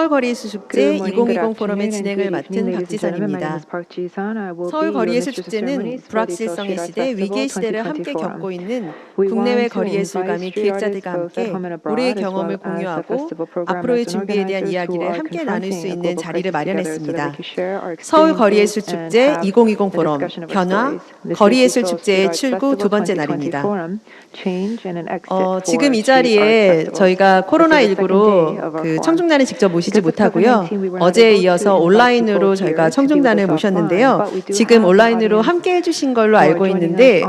서울 거리예술 축제 2020 포럼의 진행을 맡은 박지선입니다. 서울 거리예술 축제는 불확실성의 시대, 위기의 시대를 함께 겪고 있는 국내외 거리예술가 및 기획자들과 함께 올해의 경험을 공유하고 앞으로의 준비에 대한 이야기를 함께 나눌 수 있는 자리를 마련했습니다. 서울 거리예술 축제 2020 포럼 변화 거리예술 축제의 출구 두 번째 날입니다. 지금 이 자리에 저희가 코로나19로 그 청중단을 직접 모시지 못하고요. 어제에 이어서 온라인으로 저희가 청중단을 모셨는데요. 지금 온라인으로 함께 해주신 걸로 알고 있는데,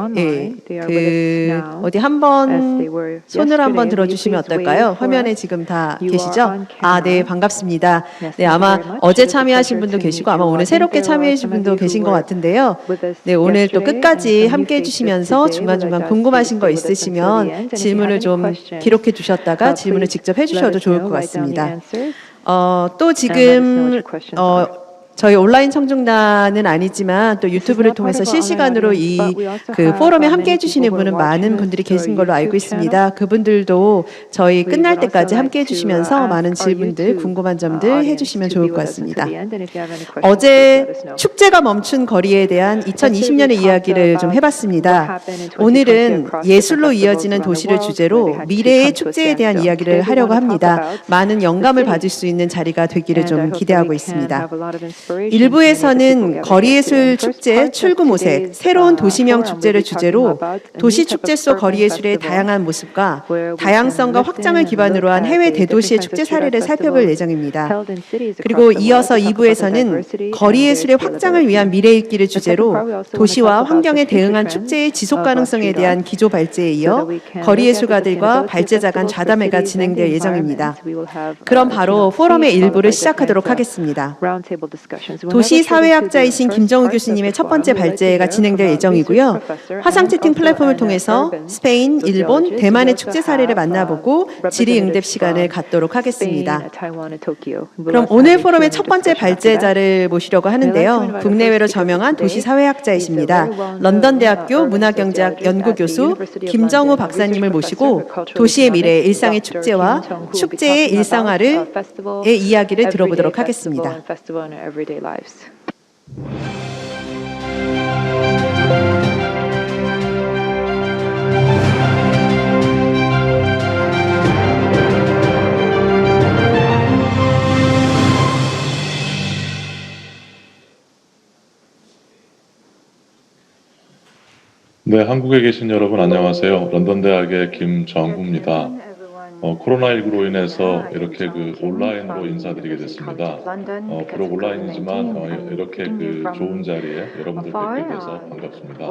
어디 한번 손을 한번 들어주시면 어떨까요? 화면에 지금 다 계시죠? 네, 반갑습니다. 네, 아마 어제 참여하신 분도 계시고 아마 오늘 새롭게 참여하신 분도 계신 것 같은데요. 네, 오늘 또 끝까지 함께 해주시면서 중간중간 궁금하신 거 있으시면 질문을 좀 기록해 두셨다가 질문을 직접 해주셔도 좋을 것 같습니다. 또 지금 저희 온라인 청중단은 아니지만 또 유튜브를 통해서 실시간으로 이 그 포럼에 함께 해주시는 분은 많은 분들이 계신 걸로 알고 있습니다. 그분들도 저희 끝날 때까지 함께 해주시면서 많은 질문들, 궁금한 점들 해주시면 좋을 것 같습니다. 어제 축제가 멈춘 거리에 대한 2020년의 이야기를 좀 해봤습니다. 오늘은 예술로 이어지는 도시를 주제로 미래의 축제에 대한 이야기를 하려고 합니다. 많은 영감을 받을 수 있는 자리가 되기를 좀 기대하고 있습니다. 일부에서는 거리예술 축제 출구 모색, 새로운 도시명 축제를 주제로 도시축제 속 거리예술의 다양한 모습과 다양성과 확장을 기반으로 한 해외 대도시의 축제 사례를 살펴볼 예정입니다. 그리고 이어서 2부에서는 거리예술의 확장을 위한 미래의 길을 주제로 도시와 환경에 대응한 축제의 지속 가능성에 대한 기조 발제에 이어 거리예술가들과 발제자 간 좌담회가 진행될 예정입니다. 그럼 바로 포럼의 일부를 시작하도록 하겠습니다. 도시사회학자이신 김정우 교수님의 첫 번째 발제가 진행될 예정이고요. 화상 채팅 플랫폼을 통해서 스페인, 일본, 대만의 축제 사례를 만나보고 질의응답 시간을 갖도록 하겠습니다. 그럼 오늘 포럼의 첫 번째 발제자를 모시려고 하는데요. 국내외로 저명한 도시사회학자이십니다. 런던대학교 문화경제학 연구교수 김정우 박사님을 모시고 도시의 미래, 일상의 축제와 축제의 일상화의 이야기를 들어보도록 하겠습니다. Lives. 네, 한국에 계신 여러분 안녕하세요. 런던대학의 김정우입니다. 코로나19로 인해서 이렇게 온라인으로 인사드리게 됐습니다. 비록 온라인이지만 이렇게 좋은 자리에 여러분들 뵙게 돼서 반갑습니다.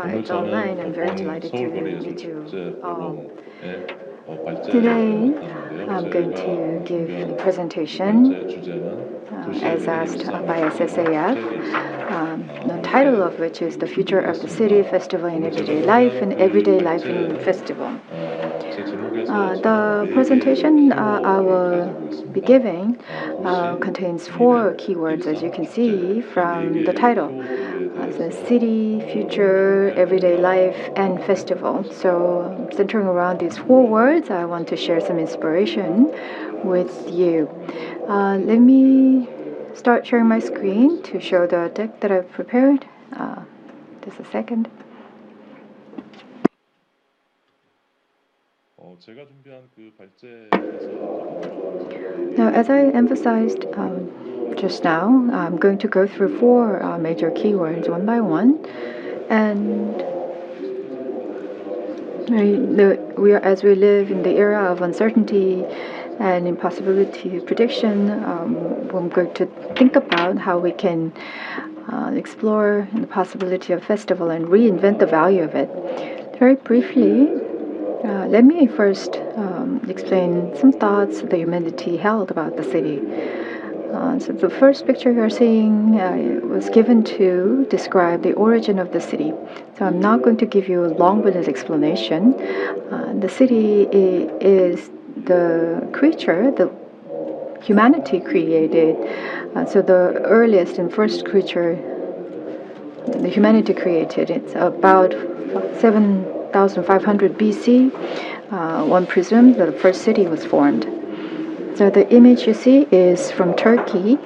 오늘 저는 서울 거리예술 축제 포럼의 Today, I'm going to give a presentation as asked by SSAF, the title of which is The Future of the City, Festival in Everyday Life and Everyday Life in Festival. The presentation I will be giving contains 4 keywords, as you can see from the title. So city, future, everyday life, and festival. So centering around these 4 words, I want to share some inspiration with you. Let me start sharing my screen to show the deck that I've prepared. Just a second. Now, as I emphasized just now, I'm going to go through 4 major keywords one by one, and as we live in the era of uncertainty and impossibility of prediction, I'm going to think about how we can explore the possibility of festival and reinvent the value of it. Very briefly, let me first explain some thoughts the humanity held about the city. So the first picture you're seeing was given to describe the origin of the city. So I'm not going to give you a long-winded explanation. The city is the creature that humanity created. So the earliest and first creature the humanity created, it's about 7,500 BC. One presumes that the first city was formed. So the image you see is from Turkey.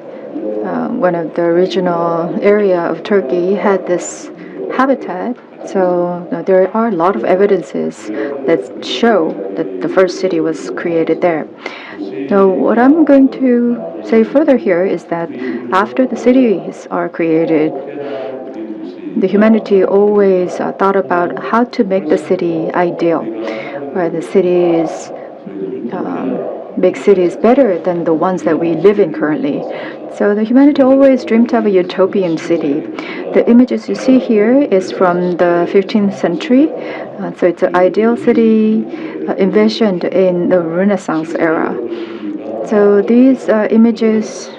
One of the regional area of Turkey had this habitat. So there are a lot of evidences that show that the first city was created there. Now, what I'm going to say further here is that after the cities are created, the humanity always thought about how to make the city ideal, where the cities make cities better than the ones that we live in currently. So the humanity always dreamed of a utopian city. The images you see here is from the 15th century. So it's an ideal city envisioned in the Renaissance era. So these images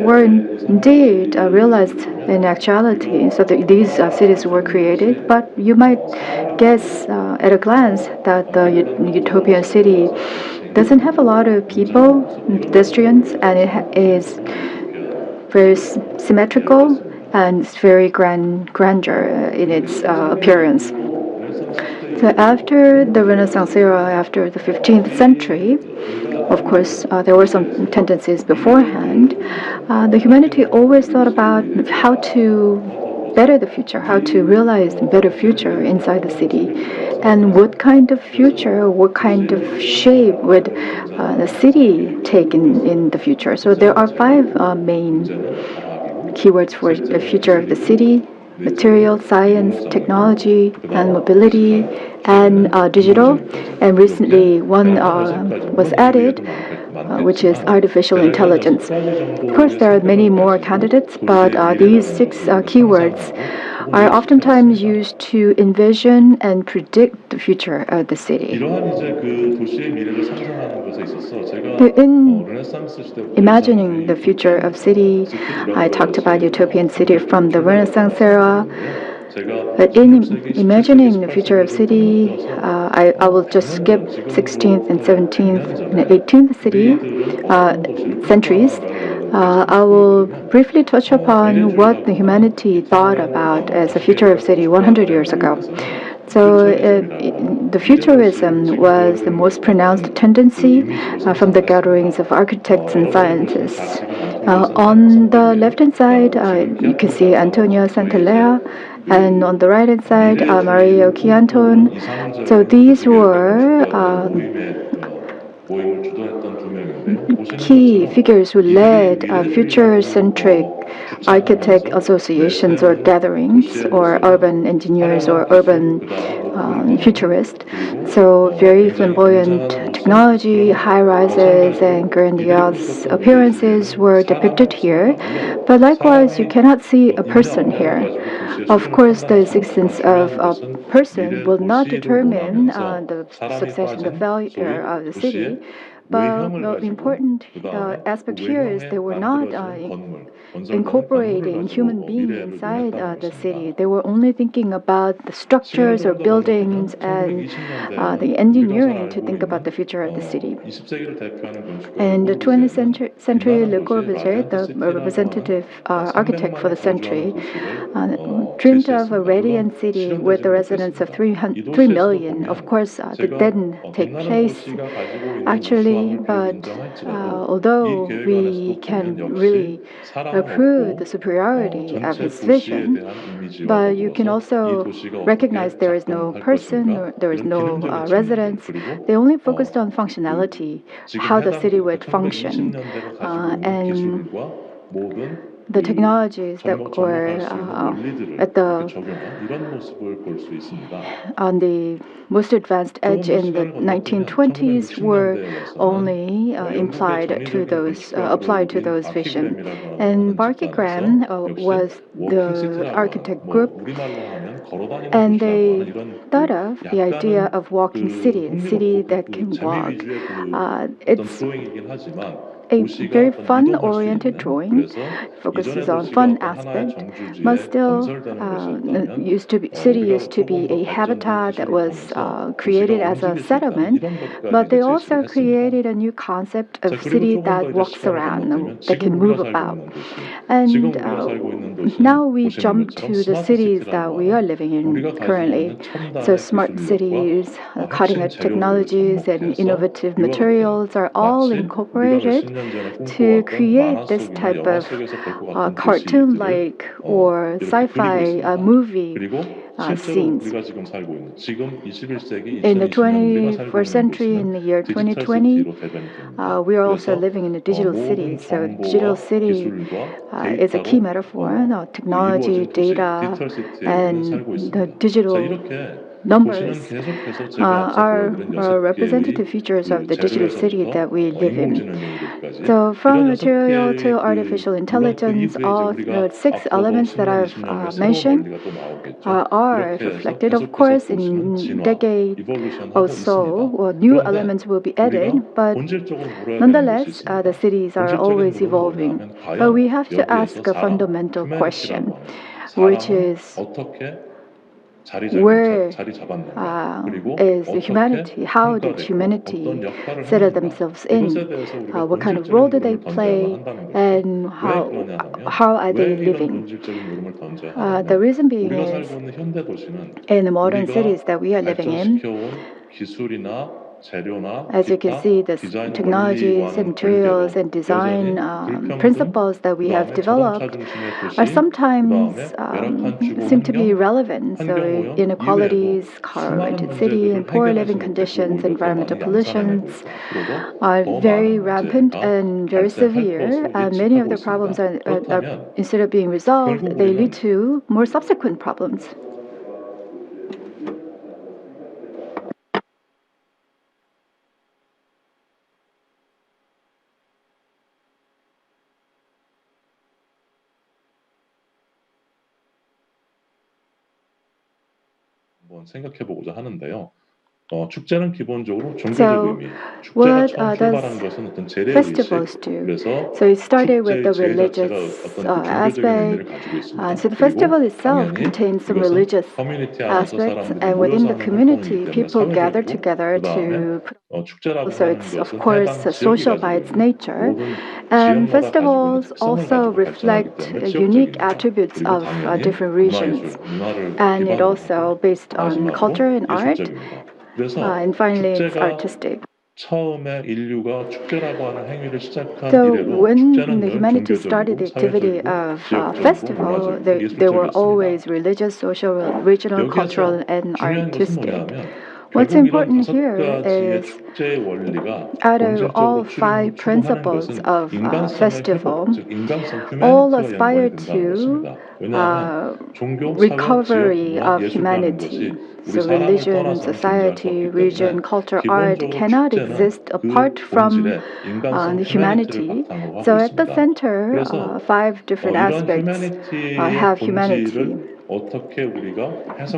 were indeed realized in actuality. So these cities were created, but you might guess at a glance that the utopian city doesn't have a lot of people, pedestrians, and it is very symmetrical and it's very grandeur in its appearance. So after the Renaissance era, after the 15th century, of course, there were some tendencies beforehand. The humanity always thought about how to better the future, how to realize a better future inside the city, and what kind of future, what kind of shape would the city take in the future. So there are five main keywords for the future of the city: material, science, technology, and mobility, and digital. And recently, one was added, which is artificial intelligence. Of course, there are many more candidates, but these six keywords are oftentimes used to envision and predict the future of the city. In imagining the future of city, I talked about utopian city from the Renaissance era. But in imagining the future of city, I will just skip 16th and 17th and 18th centuries. I will briefly touch upon what the humanity thought about as the future of city 100 years ago. So the futurism was the most pronounced tendency from the gatherings of architects and scientists. On the left-hand side, you can see Antonio Santalea, and on the right-hand side, Mario Chianton. So these were key figures who led future-centric architect associations or gatherings, or urban engineers or urban futurists. So very flamboyant technology, high-rises, and grandiose appearances were depicted here. But likewise, you cannot see a person here. Of course, the existence of a person will not determine the success and the failure of the city. But the important aspect here is they were not incorporating human beings inside the city. They were only thinking about the structures or buildings and the engineering to think about the future of the city. And the 20th century, Le Corbusier, the representative architect for the century, dreamed of a radiant city with a residents of 3 million. Of course, it didn't take place actually, but although we can really approve the superiority of his vision, but you can also recognize there is no person or there is no residence. They only focused on functionality, how the city would function, and the technologies that were on the most advanced edge in the 1920s were only applied to those vision. And Barkey Graham was the architect group, and they thought of the idea of walking city, a city that can walk. a 도시가 very 어떤 이동할 수 fun-oriented 있는 drawing, 그래서 focuses 이전의 on 도시가 fun 어떤 하나의 aspect, 정주지에 but still 건설되는 곳이었다면 city 우리가 used to be 조금 더 a 발전된 habitat that 기술을 was 통해서 created 도시가 as a 움직일 수 있다는 settlement, 이런 것까지 but 이제 they 제시를 also 했습니다. created a new concept 자, of 그리고 city 조금 더 that 이제 walks 시간을 around, 건너뛰면 that can 지금 move 우리가 살고 about. 있는 도시, 지금 And 우리가 살고 있는 now 도시는 we 보시는 jump 것처럼 to the 스마트 cities that 시티라고 we are 하는 living in 우리가 가지고 currently. 있는 So 첨단의 smart 기술력과 cities, 핵심 cutting-edge 재료들을 technologies and 접목해서 innovative 이와 같은 materials are all 마치 우리가 incorporated 몇십 년 전에 to 꿈꿔왔던 만화 create this 속이나 type 영화 of 속에서 볼 것 같은 도시들을 cartoon-like or 이렇게 그리고 sci-fi 있습니다. movie 그리고 실제로 scenes. 우리가 지금 살고 있는 지금 21세기 In the 2020년 우리가 살고 21st 있는 century, in 도시는 the year 디지털 2020, 시티로 대변이 됩니다. we are also 그래서 living in a digital city. 모든 So digital 정보와 city 기술과 is a key 데이터로 metaphor. 이루어진 Technology, 도시, data, 디지털 시티에 우리는 and 살고 the 있습니다. 자, digital 이렇게 도시는 numbers 계속해서 제가 앞서 are 보여드린 6개의 representative features of the digital city that we live in. 인공지능에 이르기까지 So from 이런 material 6개의 to artificial 물론 그 intelligence, 이후에 이제 all 우리가 the six 앞으로도 elements that 10년, I've 20년 후에 새로운 mentioned 원리가 또 나오겠죠. are 이렇게 해서 reflected, of 계속해서 course, 도시는 in 진화, decade 이볼루션하고 or 있습니다. so. New 그런데 elements will be added, 우리가 but 본질적으로 물어야 되는 것이 nonetheless, 있습니다. the cities are 본질적인 always 물음은 evolving. 뭐냐면 But we 과연 have to 여기에서 ask a 사람, fundamental 휴머니티라고 question, 하는 which 사람은 is 어떻게 where 자리 잡았는가, 그리고 is the 어떻게 humanity? How did 평가됐고 humanity 어떤 역할을 settle 했는가, themselves 이것에 in? 대해서 우리가 What kind of 본질적인 role do they 물음을 던져야만 play? 한다는 것이죠. And 왜 그러냐 하면 how are 왜 they 이런 living? 본질적인 물음을 던져야 The 하냐면 reason being 우리가 is 살고 있는 현대 도시는 in the modern 우리가 cities that we are living in, 발전시켜온 기술이나 재료나 as you can 기타 see, the 디자인 technologies 원리와는 and materials and 별개로 design 여전히 principles that 불평등, we have 그다음에 자동차 developed 중심의 are 도시, sometimes 그다음에 열악한 주거 seem to be 환경, relevant. So 환경 오염 inequalities, 이외에도 car-rented 수많은 city, 문제들을 and poor 해결하지 living 못했고 conditions, 오히려 더 environmental 많이 양산해내고 pollutions 있고 앞으로도 are 더 very 많은 rampant 문제가 and very 발생할 severe. 것으로 Many of 예측하고 the problems 있습니다. 그렇다면 instead of being resolved, 결국 they lead 우리는 to more subsequent problems. 한번 생각해보고자 하는데요. 축제는 기본적으로 종교적 So 의미, 축제가 what 처음 출발한 does 것은 어떤 재래의식, festivals do? 그래서 So it started with the 축제의 제 자체가 religious 어떤 그 종교적인 의미를 aspect. 가지고 있습니다. So the festival 그리고 itself 당연히 contains some 이것은 religious 커뮤니티 안에서 aspects, 사람들이 and within 모여서 the 하는 community, 활동이기 때문에 people gather 사회적이고, together 그 다음에 to 축제라고 so 하는 it's of 것은 course 해당 지역이 social 가지고 by its 있는 nature, 모든 and 지역마다 가지고 있는 festivals 특성을 also 가지고 발전하기 reflect 때문에 unique 지역적입니다. attributes 그리고 of 당연히 different 문화예술, regions, 문화를 and it 기반으로 also 하고 based on culture 마지막으로 and art, 예술적입니다. 그래서 and finally it's 축제가 artistic. 처음에 인류가 축제라고 하는 행위를 시작한 So 이래로 when 축제는 the 늘 humanity started 종교적이고 the activity 사회적이고 of 지역적이고 festival, 문화적이고 they were 예술적이었습니다. always religious, social, regional, cultural, 여기에서 and 중요한 것은 artistic. 뭐냐면 What's 결국 이런 important 5 here 가지의 is 축제의 원리가 out of all 본질적으로 five 추구하는 principles 것은 of 인간성의 festival, 회복, 즉 인간성 all 휴머니티와 aspire 연관이 된다는 to 것입니다. 왜냐하면 종교, 사회, 지역, recovery 문화, of 예술이라는 humanity. 것이 우리 So 사람을 religion, 떠나서는 존재할 수 society, 없기 region, 때문에 culture, art 기본적으로 cannot 축제는 exist 그 apart from 본질에 인간성 the 휴머니티를 humanity. 바탕으로 So 하고 at the 있습니다. center, 그래서 five different 이런 aspects 휴머니티의 have humanity. 본질을 어떻게 우리가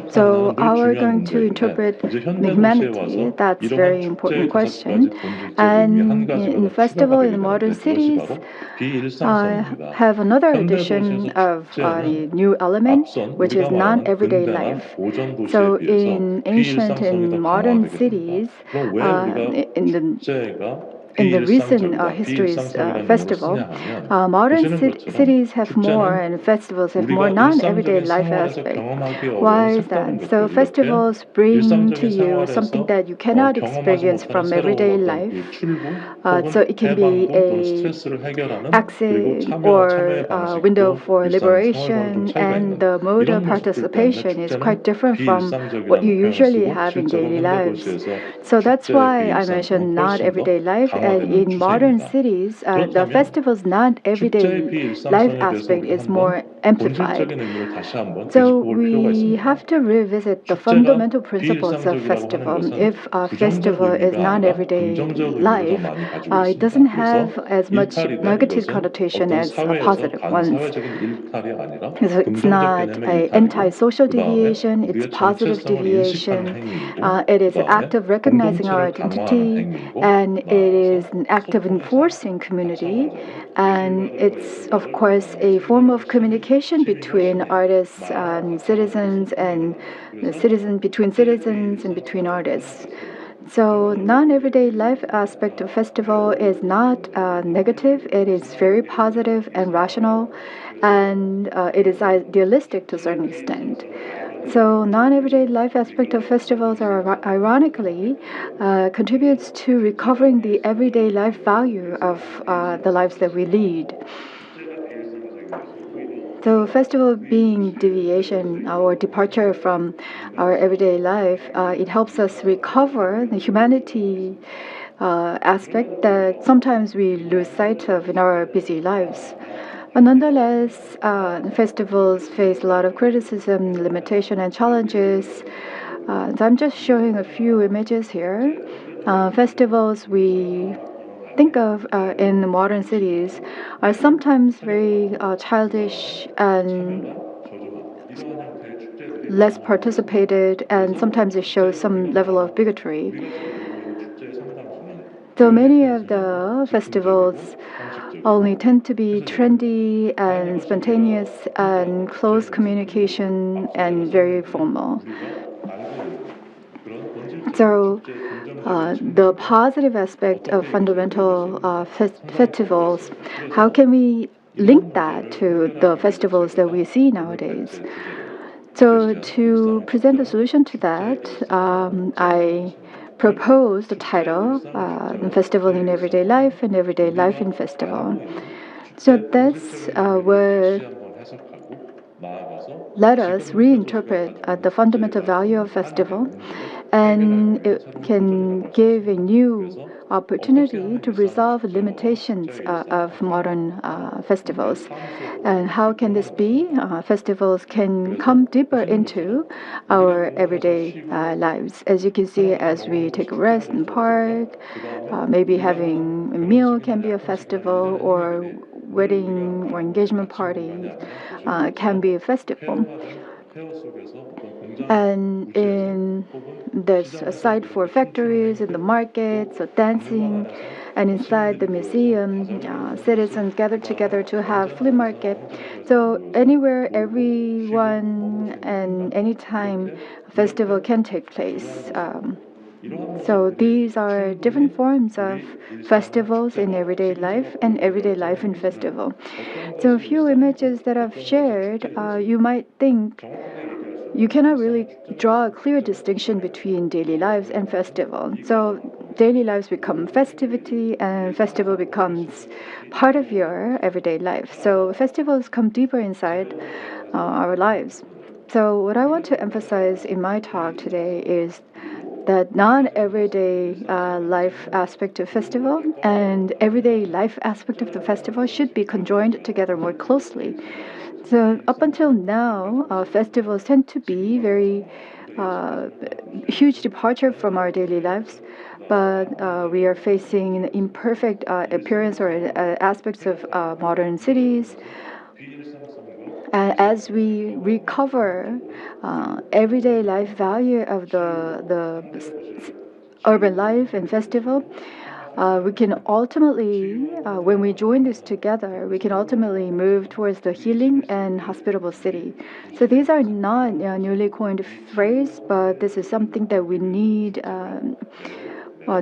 So 해석하느냐는 늘 how we're 중요한 going to 문제인데 interpret 이제 the 현대 도시에 humanity, 와서 that's a 이러한 very 축제의 important 5가지 question. 본질적 의미 한 And 가지가 in the 더 festival, 추가가 in 되게 the modern 되는데 그것이 cities, 바로 비일상성입니다. have another 현대 addition 도시에서 of 축제는 a new element, 앞선 which is 우리가 말하는 non-everyday 근대나 life. 고전 도시에 So 비해서 in ancient 비일상성이 and 더 modern 강화되게 됩니다. cities, 그럼 왜 우리가 in 축제가 the recent 비일상적이다, histories 비일상성이라는 용어를 festival, 쓰냐 하면 modern 보시는 것처럼 cities have more 축제는 and festivals have more 우리가 non-everyday 일상적인 life 생활에서 aspect. 경험하기 어려운 Why is 색다른 that? So 것들, 이렇게 festivals bring to 일상적인 you something 생활에서 that you cannot 경험하지 experience 못하는 from 새로운 everyday 어떤 life. 그 출구 So 혹은 it can be 해방군 또는 a 스트레스를 해결하는 그리고 exit 참여와 or 참여의 window 방식도 for 일상생활과는 좀 liberation, 차이가 and 있는 the mode 이런 of 모습들 때문에 participation is quite 축제는 different from what 비일상적이라는 you 표현을 usually 쓰고 have in 실제로 daily 현대 lives. 도시에서 So that's 축제의 why I 비일상성은 mentioned not 훨씬 더 everyday life, and 강화되는 in modern 추세입니다. cities, the 그렇다면 festival's not 축제의 everyday life 비일상성에 대해서 aspect 우리가 is more 한번 amplified. 본질적인 의미를 다시 한번 So 되짚어 볼 필요가 we 있습니다. have to revisit the 축제가 fundamental principles of 비일상적이라고 하는 festival. 것은 If a 부정적 festival is 의미가 not 아니라 everyday 긍정적 의미를 더 life, 많이 가지고 it 있습니다. doesn't 그래서 have as much 일탈이다 negative 이것은 connotation 어떤 as 사회에서 positive ones. 반사회적인 일탈이 아니라 So it's 긍정적 not 개념의 a 일탈이고 anti-social 그 다음에 deviation, it's 우리의 positive 정체성을 인식하는 deviation. 행위이고 It 그 is an 다음에 act of recognizing our 공동체를 강화하는 identity, 행위이고 and it 나아가서 is an act of enforcing community, and it's of course a form of communication between artists and citizens, and between citizens and between artists. So non-everyday life aspect of festival is not negative. It is very positive and rational, and it is idealistic to a certain extent. So non-everyday life aspect of festivals are ironically contributes to recovering the everyday life value of the lives that we lead. So festival being deviation or departure from our everyday life, it helps us recover the humanity aspect that sometimes we lose sight of in our busy lives. But nonetheless, festivals face a lot of criticism, limitation, and challenges. So I'm just showing a few images here. Festivals we think of in the modern cities are sometimes very childish and less participated, and sometimes it shows some level of bigotry. So many of the festivals only tend to be trendy and spontaneous and close communication and very formal. So the positive aspect of fundamental festivals, how can we link that to the festivals that we see nowadays? So to present a solution to that, I proposed the title, Festival in Everyday Life and Everyday Life in Festival. So that's what let us reinterpret the fundamental value of festival, and it can give a new opportunity to resolve limitations of modern festivals. And how can this be? Festivals can come deeper into our everyday lives. As you can see, as we take a rest in the park, maybe having a meal can be a festival, or wedding or engagement party can be a festival. And in there's a site for factories, in the markets, or dancing, and inside the museum, citizens gather together to have flea market. So anywhere, everyone, and anytime, a festival can take place. So these are different forms of festivals in everyday life and everyday life in festival. So a few images that I've shared, you might think you cannot really draw a clear distinction between daily lives and festival. So daily lives become festivity, and festival becomes part of your everyday life. So festivals come deeper inside our lives. So what I want to emphasize in my talk today is that non-everyday life aspect of festival and everyday life aspect of the festival should be conjoined together more closely. So up until now, festivals tend to be very huge departure from our daily lives, but we are facing an imperfect appearance or aspects of modern cities. As we recover everyday life value of the urban life and festival, we can ultimately, when we join this together, we can ultimately move towards the healing and hospitable city. So these are not newly coined phrase, but this is something that we need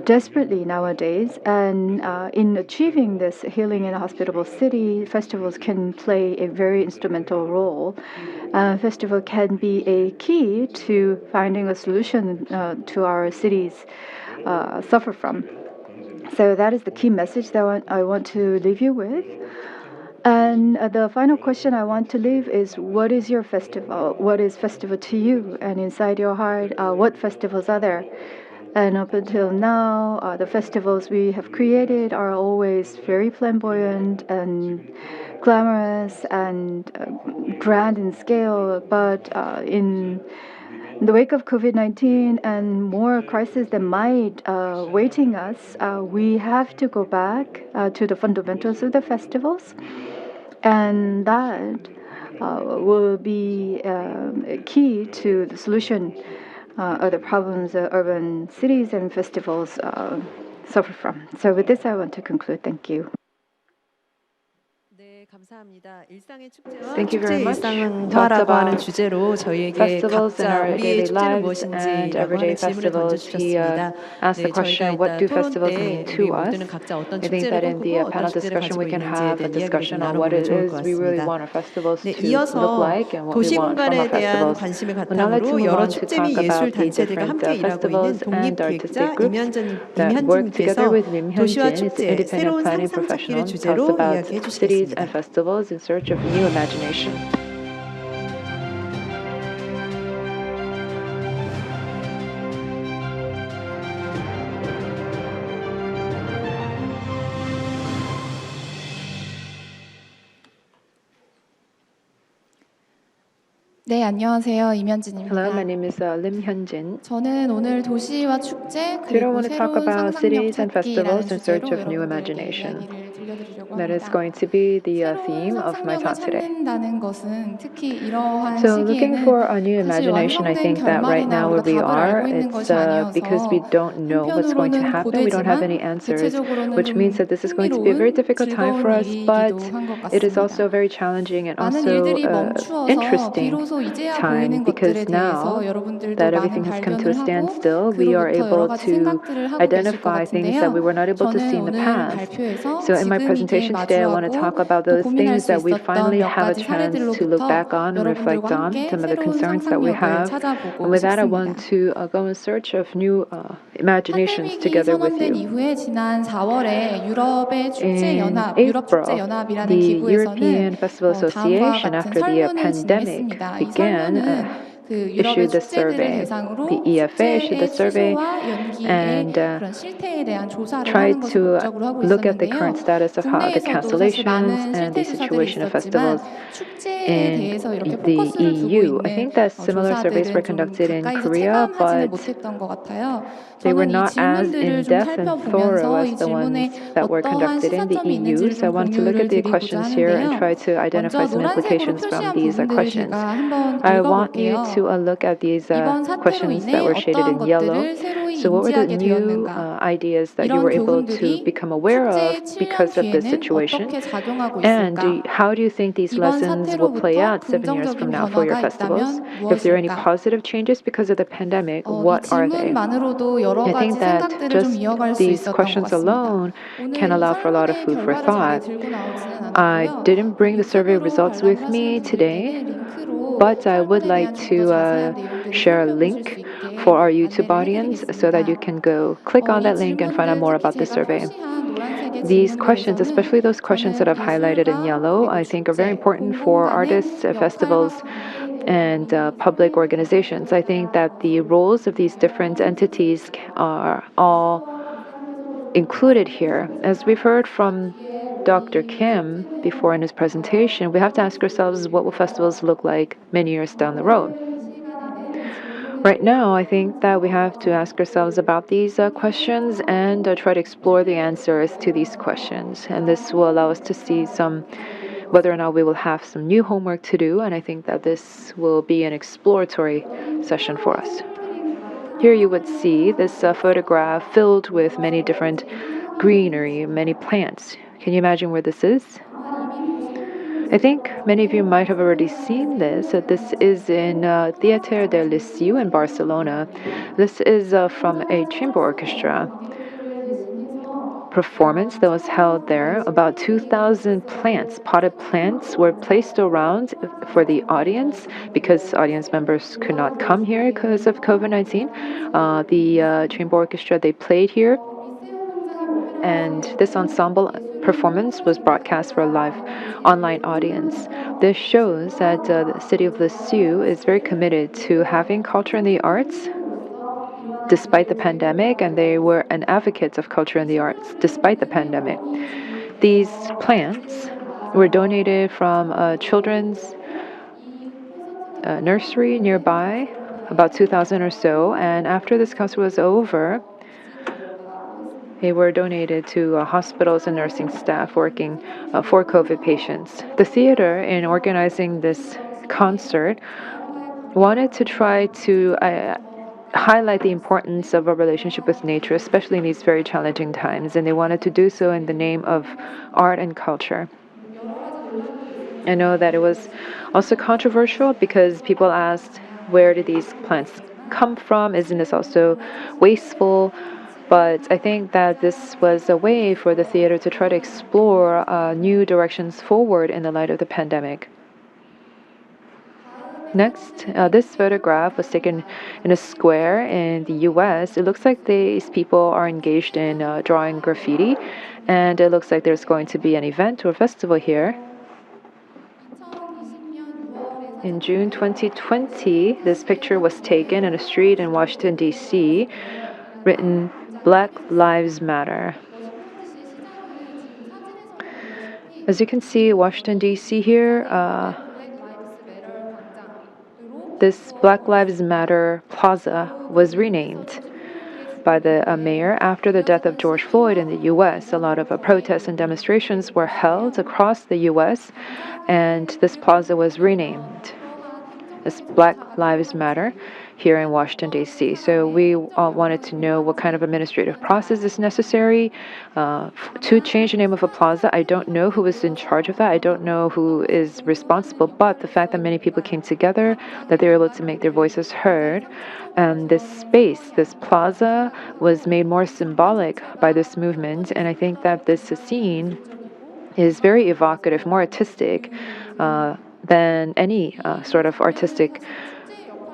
desperately nowadays. And in achieving this healing and hospitable city, festivals can play a very instrumental role. Festival can be a key to finding a solution to our cities suffer from. So that is the key message that I want to leave you with. And the final question I want to leave is, what is your festival? What is festival to you? And inside your heart, what festivals are there? And up until now, the festivals we have created are always very flamboyant and glamorous and grand in scale. But in the wake of COVID-19 and more crises that might waiting us, we have to go back to the fundamentals of the festivals, and that will be key to the solution of the problems of urban cities and festivals suffer from. So with this, I want to conclude. Thank you. 네, 감사합니다. 일상의 축제와 Thank you very 축제의 much. We talked 일상화라고 하는 about 주제로 저희에게 festivals in 각자 our 우리의 daily 축제는 lives and 무엇인지라고 everyday 하는 질문을 festivals. He 던져주셨습니다. asked 네, the 저희가 question, what 이따 do 토론 festivals 때 mean 우리 to 모두는 us? 각자 어떤 I think 축제를 that in the 꿈꾸고 어떤 panel 축제를 discussion 가지고 we can 있는지에 have a 대한 이야기를 좀 discussion on what 나눠보면 it 좋을 것 is we really 같습니다. want our festivals 네, to look 이어서 like and what we 도시 want from 공간에 our 대한 festivals. 관심을 We'd now like to 바탕으로 move 여러 on to 축제 및 talk 예술 about the 단체들과 different 함께 일하고 있는 festivals and artistic 독립기획자 groups that work together 임현진님께서 with Lim 도시와 Hyunjin. It's an 축제, independent 새로운 planning 상상 찾기를 professional. Talks 주제로 about 이야기해 cities and 주시겠습니다. festivals in search of new imagination. 네, 안녕하세요. Hello, 임현진입니다. my name is Lim Hyunjin. 저는 오늘 도시와 축제 Today I 그리고 want to talk 새로운 about 상상력 cities and 찾기라는 festivals in search 주제로 of new 여러분들에게 imagination. 이야기를 들려드리려고 That is 합니다. going to be the 새로운 theme of my 상상력을 talk today. 찾는다는 것은 특히 이러한 So looking 시기에는 for a new 사실 imagination, I 완성된 think that right 결말이나 now 우리가 where we 답을 are, 알고 있는 it's 것이 because we 아니어서 don't know what's going to 한편으로는 happen. We don't have any 고되지만 answers, 대체적으로는 which means 좀 that this is going to be a very 흥미로운 difficult time for 즐거운 us, but 일이기도 한 것 it is 같습니다. also very challenging and 많은 also 일들이 멈추어서 interesting 비로소 이제야 time 보이는 것들에 because now 대해서 여러분들도 that 많은 everything has come to a 발견을 하고 standstill, we are 그로부터 여러 able 가지 to 생각들을 하고 계실 것 identify things that we 같은데요. were not able to see 저는 in the 오늘 past. 발표에서 So in my 지금 이게 presentation today, I want to 마주하고 talk about 또 those 고민할 things 수 that we 있었던 finally 몇 have a 가지 chance to look 사례들로부터 back on and reflect 여러분들과 on, 함께 some of the 새로운 concerns that we 상상력을 have. 찾아보고 And with that, I 싶습니다. want to go in search of new imaginations 팬데믹이 together with 선언된 you. 이후에 지난 4월에 유럽의 축제 In 연합, 유럽 축제 April, 연합이라는 the 기구에서는 European Festival 다음과 Association, 같은 after the 설문을 pandemic 진행했습니다. 이 began, 설문은 그 유럽의 issued the 축제들을 survey. The 대상으로 EFA issued the 축제의 survey 취소와 연기의 and 그런 실태에 대한 조사를 tried 하는 것을 to 목적으로 하고 look at the current 있었는데요. status of how the 국내에서도 사실 cancellations 많은 and the 실태 조사들이 situation of 있었지만 festivals 축제에 in 대해서 이렇게 the 포커스를 두고 EU. I 있는 think that similar surveys were 조사들은 좀 conducted in 가까이서 Korea, 체감하지는 but 못했던 것 같아요. they were 저는 이 not as 질문들을 좀 in-depth and thorough 살펴보면서 as 이 the ones 질문에 that were 어떠한 conducted in the 시사점이 EU. 있는지를 So I 좀 want to look 공유를 at the 드리고자 questions here and 하는데요. try to identify 먼저 some 노란색으로 implications from 표시한 these 부분들을 questions. 제가 한번 I want you to 읽어볼게요. look at these 이번 사태로 questions that 인해 were shaded 어떠한 in yellow. 것들을 새로이 So what were the 인지하게 new 되었는가? ideas that you 이런 were able to 교훈들이 become aware of 축제의 7년 because of this 뒤에는 situation? 어떻게 작용하고 And 있을까? how do you think these 이번 lessons will play 사태로부터 out 7 years from 긍정적인 now for your 변화가 festivals? 있다면 If there are any 무엇일까? positive changes because of the pandemic, 이 what are they? 질문만으로도 여러 I 가지 think that 생각들을 좀 just 이어갈 수 these 있었던 것 questions 같습니다. alone can 오늘 이 allow for a lot of 설문의 food for 결과를 자리에 thought. 들고 나오지는 I 않았고요. didn't bring the survey 유튜브로 results 관람을 with 하시는 me today, 분들께는 링크로 but I would 설문에 like 대한 좀 더 to 자세한 내용들을 share a 살펴보실 수 link for 있게 our YouTube 안내를 audience so that you 해드리겠습니다. can go click on 이 that link and find out 질문들, more 특히 about the 제가 survey. 표시한 노란색의 These questions, 질문들에서는 especially those questions that 저는 I've highlighted in 예술가 yellow, 그리고 I think are very 축제, important for 공공간의 artists, 역할과 festivals, 관계에 and 대한 이 public 사례들을 organizations. I think that the roles of these different entities are all included here. As we've heard from Dr. Kim before in his presentation, we have to ask ourselves what will festivals look like many years down the road. Right now, I think that we have to ask ourselves about these questions and try to explore the answers to these questions. And this will allow us to see whether or not we will have some new homework to do. And I think that this will be an exploratory session for us. Here you would see this photograph filled with many different greenery, many plants. Can you imagine where this is? I think many of you might have already seen this. This is in Theatre del Liceu in Barcelona. This is from a chamber orchestra performance that was held there. About 2,000 plants, potted plants, were placed around for the audience because audience members could not come here because of COVID-19. The chamber orchestra, they played here, and this ensemble performance was broadcast for a live online audience. This shows that the city of Liceu is very committed to having culture and the arts despite the pandemic, and they were an advocate of culture and the arts despite the pandemic. These plants were donated from a children's nursery nearby, about 2,000 or so, and after this concert was over, they were donated to hospitals and nursing staff working for COVID patients. The theater, in organizing this concert, wanted to try to highlight the importance of a relationship with nature, especially in these very challenging times. And they wanted to do so in the name of art and culture. 여러 가지 논란도 있었는데 I know that it was also controversial because people asked, where did these plants come from? Isn't this also wasteful? But I think that this was a way for the theater to try to explore new directions forward in the light of the pandemic. Next, this photograph was taken in a square in the US. It looks like these people are engaged in drawing graffiti, and it looks like there's going to be an event or festival here. 2020년 6월에 In June 2020, this picture was taken in a street in Washington, D.C., written Black Lives Matter. 워싱턴 DC 시장이 지금 사진에서 보여주시다시피 As you can see, Washington, D.C. here, 블랙 라이브스 매터 광장으로 this Black Lives Matter plaza was renamed by the mayor after the death of George Floyd in the U.S. A lot of protests and demonstrations were held across the U.S., and this plaza was renamed as Black Lives Matter here in Washington, D.C. So we wanted to know what kind of administrative process is necessary to change the name of a plaza. I don't know who is in charge of that. I don't know who is responsible, but the fact that many people came together, that they were able to make their voices heard, and this space, this plaza, was made more symbolic by this movement. And I think that this scene is very evocative, more artistic than any sort of artistic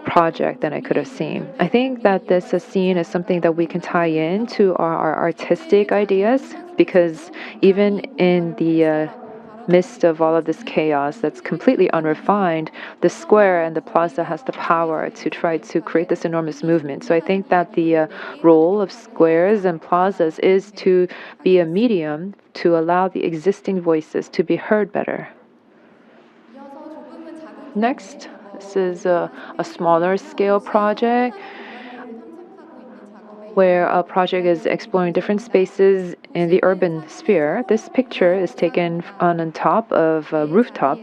project that I could have seen. I think that this scene is something that we can tie in to our artistic ideas, because even in the midst of all of this chaos that's completely unrefined, the square and the plaza has the power to try to create this enormous movement. So I think that the role of squares and plazas is to be a medium to allow the existing voices to be heard better. 이어서 조금은 작은 Next, this is a smaller scale project 공간들을 탐색하고 있는 작업에 where a project is exploring different spaces in the urban sphere. This picture is taken on top of a rooftop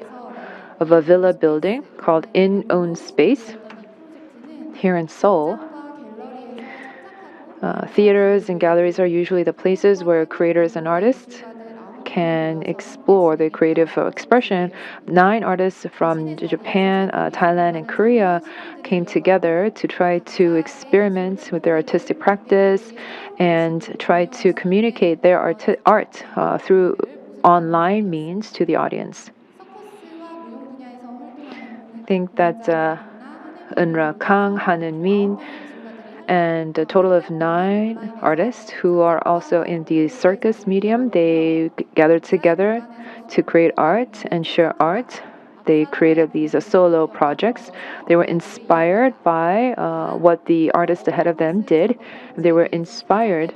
of a villa building called In Own Space here in Seoul. Theaters and galleries are usually the places where creators and artists can explore their creative expression. 9 artists from Japan, Thailand, and Korea came together to try to experiment with their artistic practice and try to communicate their art through online means to the audience. 서커스와 무용 분야에서 활동하는 I think that Eunra Kang, Han Eun-min, and a total of 9 artists who are also in the circus medium. They gathered together to create art and share art. They created these solo projects. They were inspired by what the artist ahead of them did. They were inspired,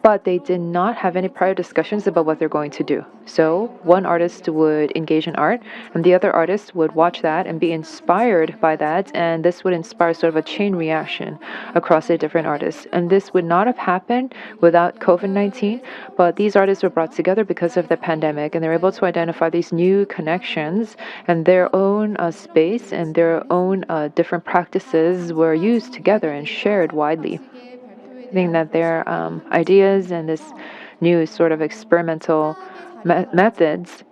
but they did not have any prior discussions about what they're going to do. So one artist would engage in art, and the other artist would watch that and be inspired by that, and this would inspire sort of a chain reaction across the different artists. And this would not have happened without COVID-19, but these artists were brought together because of the pandemic, and they're able to identify these new connections, and their own space and their own different practices were used together and shared widely. I think that their ideas and this new sort of experimental methods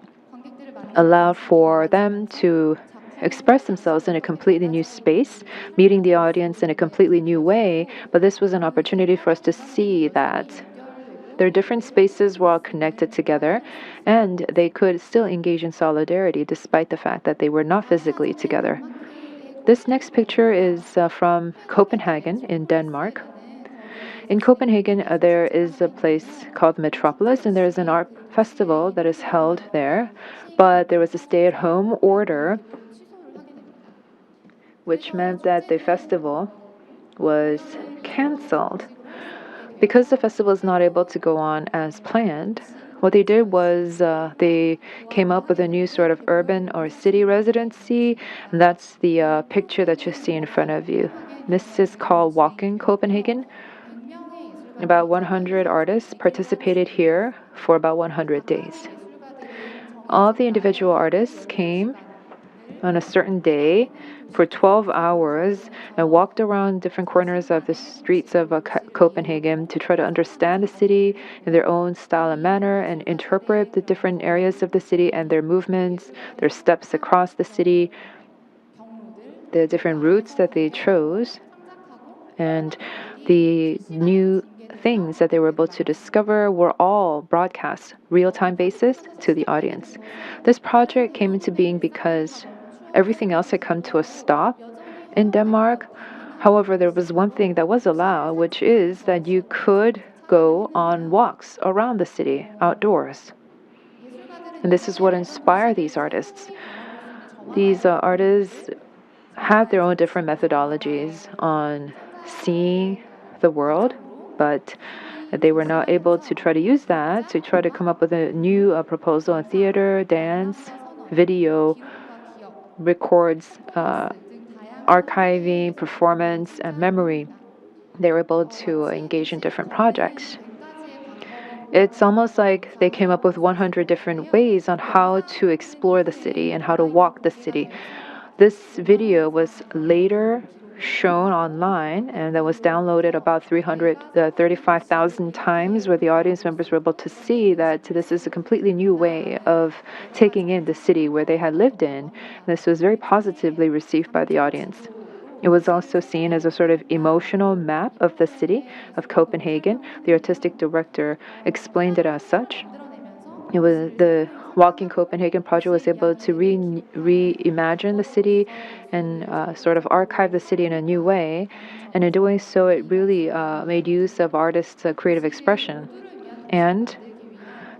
allowed for them to express themselves in a completely new space, meeting the audience in a completely new way. But this was an opportunity for us to see that their different spaces were all connected together, and they could still engage in solidarity despite the fact that they were not physically together. This next picture is from Copenhagen in Denmark. In Copenhagen, there is a place called Metropolis, and there's an art festival that is held there. But there was a stay-at-home order, which meant that the festival was canceled. Because the festival is not able to go on as planned, what they did was they came up with a new sort of urban or city residency, and that's the picture that you see in front of you. This is called Walking Copenhagen. About 100 artists participated here for about 100 days. All the individual artists came on a certain day for 12 hours and walked around different corners of the streets of Copenhagen to try to understand the city in their own style and manner and interpret the different areas of the city and their movements, their steps across the city, the different routes that they chose, and the new things that they were able to discover were all broadcast real-time basis to the audience. This project came into being because everything else had come to a stop in Denmark. However, there was one thing that was allowed, which is that you could go on walks around the city outdoors. And this is what inspired these artists. These artists had their own different methodologies on seeing the world, but they were not able to try to use that to try to come up with a new proposal in theater, dance, video, records, archiving, performance, and memory. They were able to engage in different projects. It's almost like they came up with 100 different ways on how to explore the city and how to walk the city. This video was later shown online and that was downloaded about 335,000 times, where the audience members were able to see that this is a completely new way of taking in the city where they had lived in. This was very positively received by the audience. It was also seen as a sort of emotional map of the city of Copenhagen. The artistic director explained it as such. It was the Walking Copenhagen project was able to reimagine the city and sort of archive the city in a new way. And in doing so, it really made use of artists' creative expression. And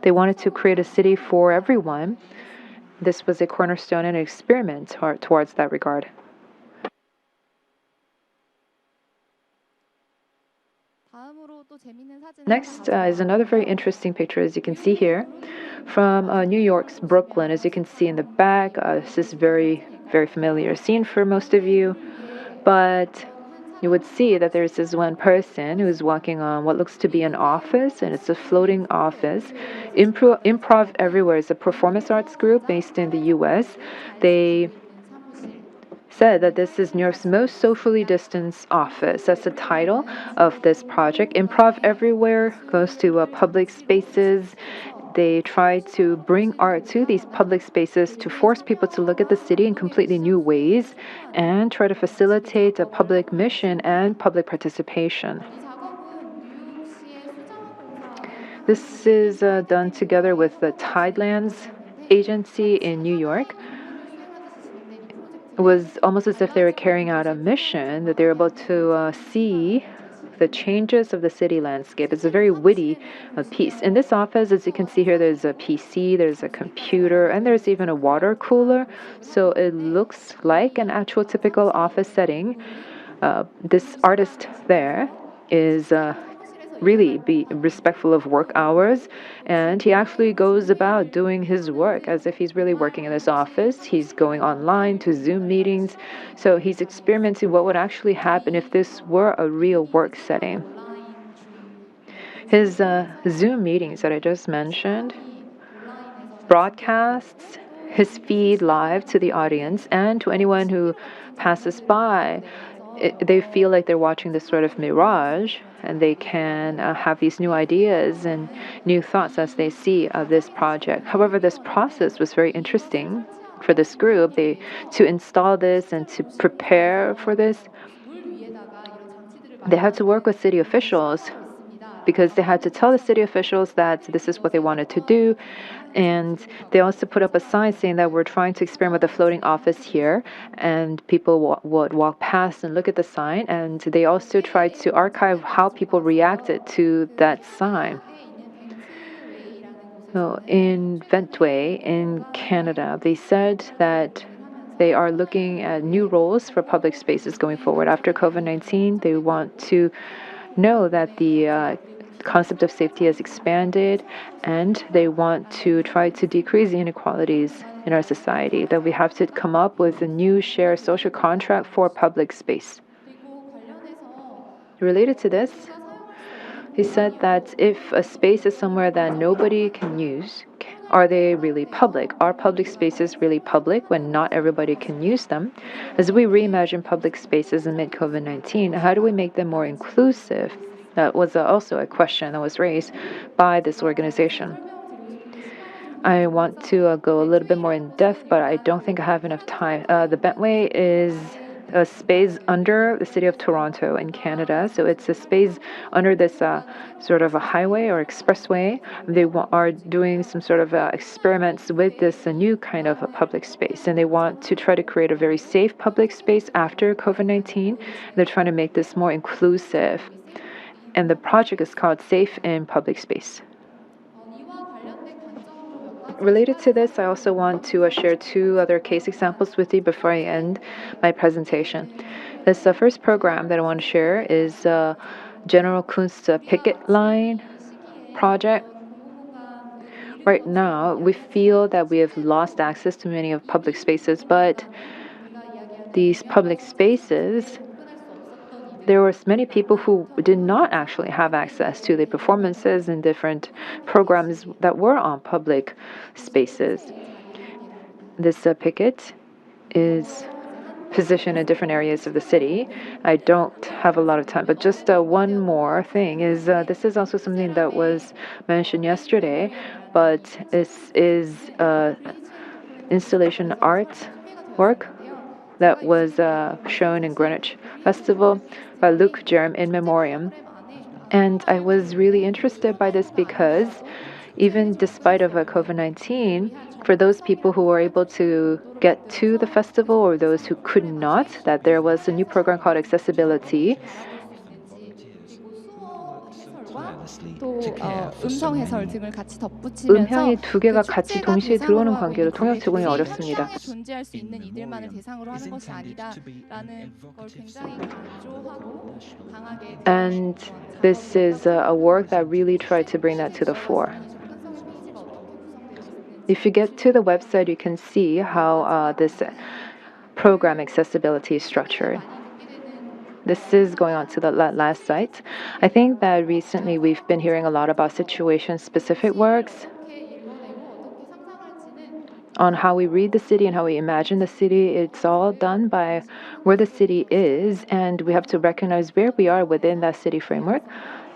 they wanted to create a city for everyone. This was a cornerstone and an experiment towards that regard. Next is another very interesting picture, as you can see here, from New York's Brooklyn. As you can see in the back, this is very, very familiar scene for most of you, but you would see that there's this one person who's walking on what looks to be an office, and it's a floating office. Improv Everywhere is a performance arts group based in the US. They said that this is New York's most socially distanced office. That's the title of this project. Improv Everywhere goes to public spaces. They try to bring art to these public spaces to force people to look at the city in completely new ways and try to facilitate a public mission and public participation. This is done together with the Tidelands agency in New York. It was almost as if they were carrying out a mission, that they were able to see the changes of the city landscape. It's a very witty piece. In this office, as you can see here, there's a PC, there's a computer, and there's even a water cooler. So it looks like an actual typical office setting. This artist there is really be respectful of work hours, and he actually goes about doing his work as if he's really working in his office. He's going online to Zoom meetings, so he's experimenting what would actually happen if this were a real work setting. His Zoom meetings that I just mentioned broadcasts his feed live to the audience and to anyone who passes by. They feel like they're watching this sort of mirage, and they can have these new ideas and new thoughts as they see this project. However, this process was very interesting for this group. To install this and to prepare for this, they had to work with city officials, because they had to tell the city officials that this is what they wanted to do. And they also put up a sign saying that we're trying to experiment with a floating office here, and people would walk past and look at the sign. And they also tried to archive how people reacted to that sign. So in Ventway in Canada, they said that they are looking at new roles for public spaces going forward. After COVID-19, they want to know that the concept of safety has expanded, and they want to try to decrease the inequalities in our society, that we have to come up with a new shared social contract for public space. Related to this, He said that if a space is somewhere that nobody can use, are they really public? Are public spaces really public when not everybody can use them? As we reimagine public spaces amid COVID-19, how do we make them more inclusive? That was also a question that was raised by this organization. I want to go a little bit more in depth, but I don't think I have enough time. The Bentway is a space under the city of Toronto in Canada. So it's a space under this sort of a highway or expressway. They are doing some sort of experiments with this new kind of a public space. And they want to try to create a very safe public space after COVID-19. They're trying to make this more inclusive. And the project is called Safe in Public Space. Related to this, I also want to share two other case examples with you before I end my presentation. This first program that I want to share is General Kunst Picket Line project. Right now, we feel that we have lost access to many of public spaces, but these public spaces, there were many people who did not actually have access to the performances and different programs that were on public spaces. This picket is positioned in different areas of the city. I don't have a lot of time, but just one more thing is this is also something that was mentioned yesterday, but this is installation art work that was shown in Greenwich Festival by Luke Jerem in memoriam. And I was really interested by this because even despite of COVID-19, for those people who were able to get to the festival or those who could not, that there was a new program called Accessibility. 또 음성 해설 등을 같이 덧붙이면서 음향이 두 개가 같이 축제가 동시에 들어오는 대상으로 하고 관계로 있는 통역 제공이 고객들이 어렵습니다. 현장에 존재할 수 있는 이들만을 대상으로 하는 것이 아니다라는 걸 굉장히 강조하고 강하게 And this is a work that really tried to bring that to the fore. If you get to the website, you can see how this program accessibility is structured. This is going on to the last site. I think that recently we've been hearing a lot about situation-specific works on how we read the city and how we imagine the city. It's all done by where the city is, and we have to recognize where we are within that city framework.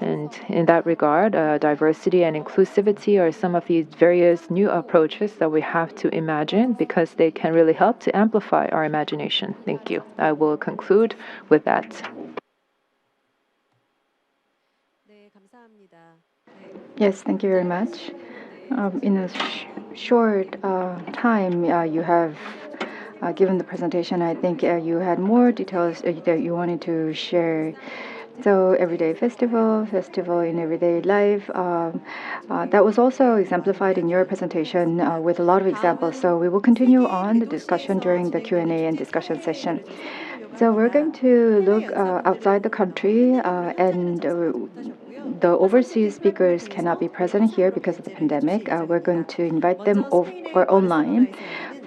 And in that regard, diversity and inclusivity are some of these various new approaches that we have to imagine because they can really help to amplify our imagination. Thank you. I will conclude with that. Yes, thank you very much. In a short time, you have given the presentation. I think you had more details that you wanted to share. So everyday festival in everyday life, that was also exemplified in your presentation with a lot of examples. So we will continue on the discussion during the Q&A and discussion session. So we're going to look outside the country and the overseas speakers cannot be present here because of the pandemic. We're going to invite them or online.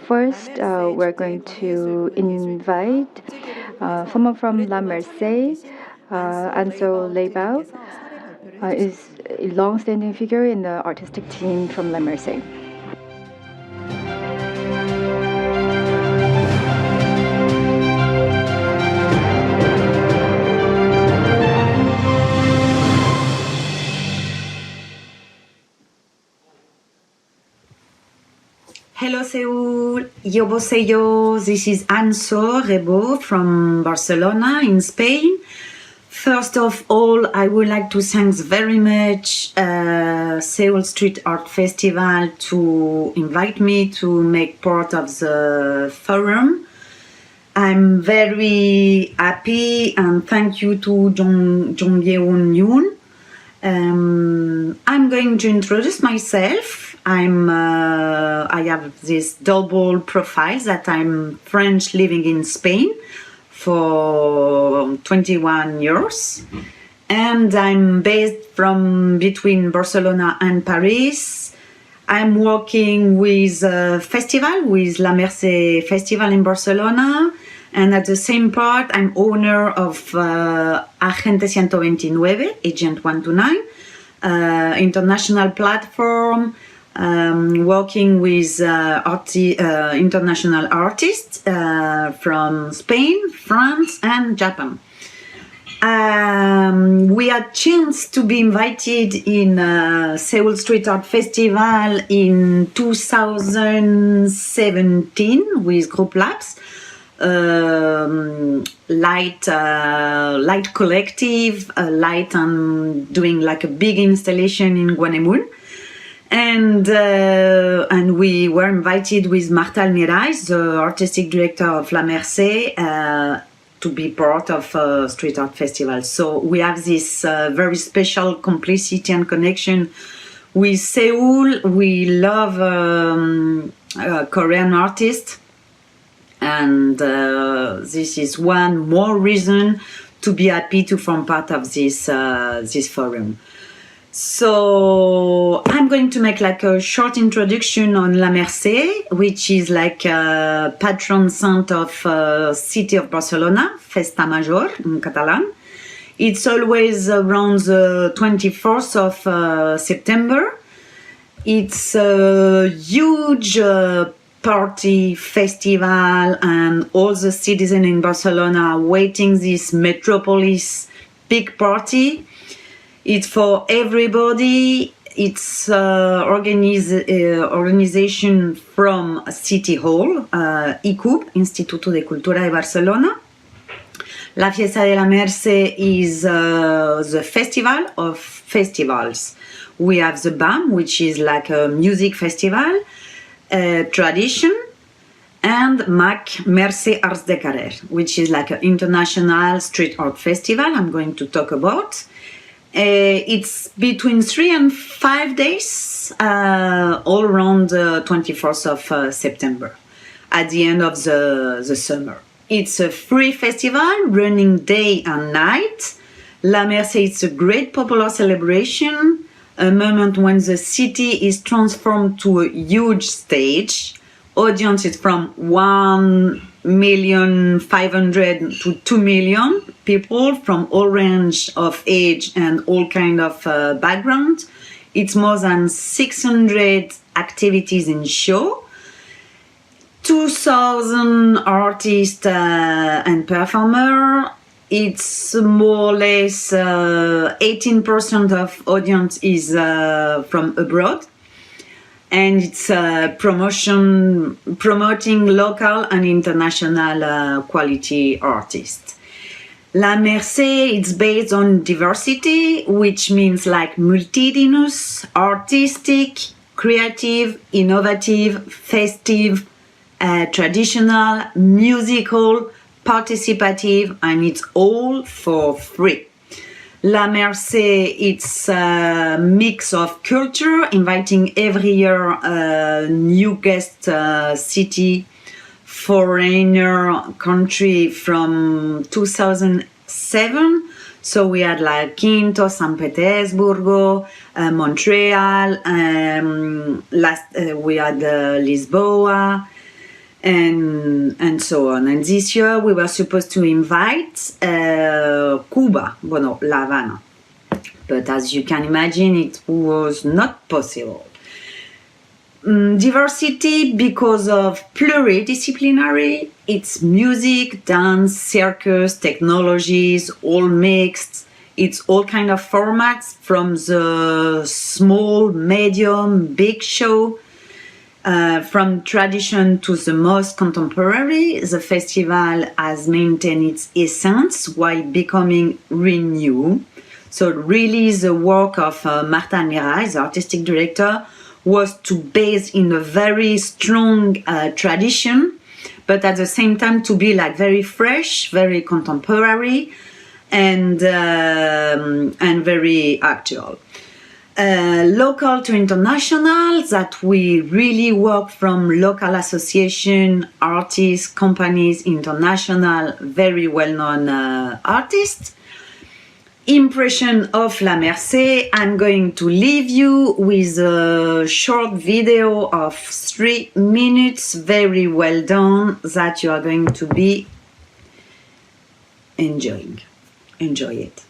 First, we're going to invite someone from La Merced. Anso Leibao is a long-standing figure in the artistic team from La Merced. Hello Seoul, Yoboseyo. This is Anso Rebo from Barcelona in Spain. First of all, I would like to thank very much Seoul Street Art Festival to invite me to make part of the forum. I'm very happy and thank you to Jong Yeon Yoon. I'm going to introduce myself. I have this double profile that I'm French living in Spain for 21 years, and I'm based from between Barcelona and Paris. I'm working with a festival, with La Merced Festival in Barcelona. And at the same part, I'm owner of Agente 129, Agent 129, international platform working with international artists from Spain, France, and Japan. We had chance to be invited in Seoul Street Art Festival in 2017 with Group Labs. Light collective, light and doing like a big installation in Gwanemun. And we were invited with Marta Almirais, the artistic director of La Merced, to be part of Street Art Festival. So we have this very special complicity and connection with Seoul. We love Korean artists, and this is one more reason to be happy to form part of this forum. So I'm going to make like a short introduction on La Merced, which is like a patron saint of city of Barcelona, Festa Major in Catalan. It's always around the 24th of September. It's a huge party festival, and all the citizens in Barcelona are waiting this Metropolis big party. It's for everybody. It's organization from City Hall, ICUB, Instituto de Cultura de Barcelona. La Fiesta de la Merced is the festival of festivals. We have the BAM, which is like a music festival, tradition, and MAC, Merced Arts de Carrer, which is like an international street art festival I'm going to talk about. It's between 3 and 5 days, all around the 24th of September, at the end of the summer. It's a free festival running day and night. La Merced is a great popular celebration, a moment when the city is transformed to a huge stage. Audience is from 1,500,000 to 2 million people from all range of age and all kind of background. It's more than 600 activities in show, 2,000 artists and performers. It's more or less 18% of audience is from abroad. And it's promoting local and international quality artists. La Merced is based on diversity, which means like multitudinous, artistic, creative, innovative, festive, traditional, musical, participative, and it's all for free. La Merced, it's a mix of culture, inviting every year a new guest city, foreigner country from 2007. So we had like Quinto, San Petersburgo, Montreal, we had Lisboa, and so on. And this year we were supposed to invite Cuba, La Havana. But as you can imagine, it was not possible. Diversity because of pluridisciplinary. It's music, dance, circus, technologies, all mixed. It's all kind of formats, from the small, medium, big show. From tradition to the most contemporary, the festival has maintained its essence while becoming renewed. So really the work of Marta Almirais, the artistic director, was to base in a very strong tradition, but at the same time to be like very fresh, very contemporary, and very actual. Local to international, that we really work from local association, artists, companies, international, very well-known artists. Impression of La Merced, I'm going to leave you with a short video of 3 minutes, very well done, that you are going to be Enjoy it.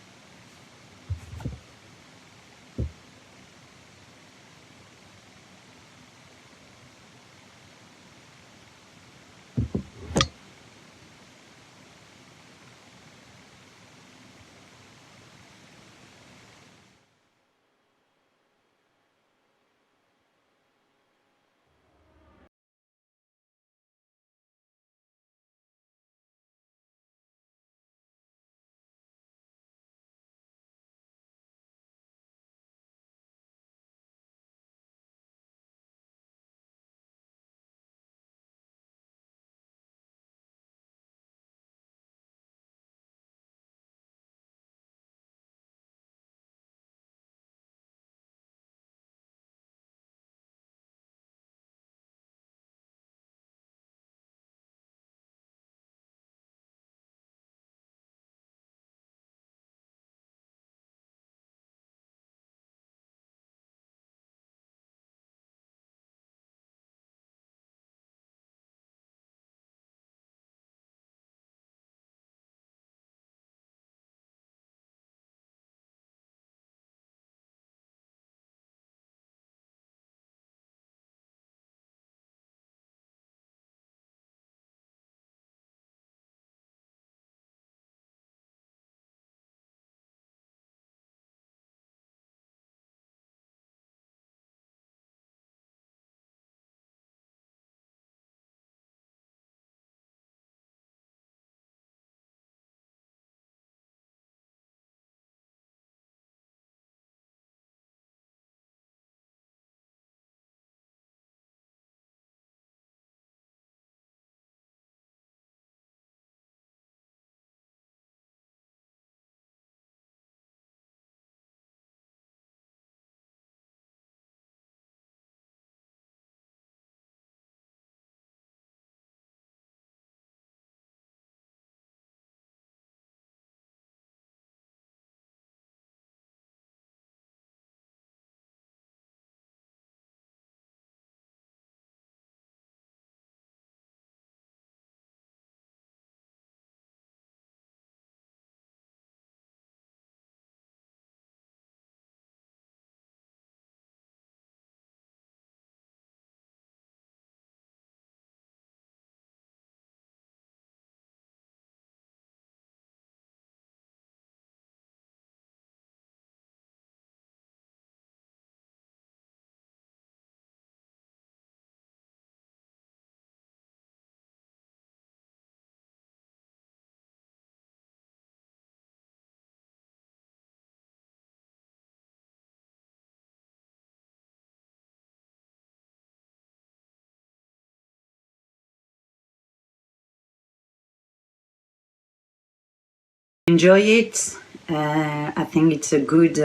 Enjoy it. I think it's a good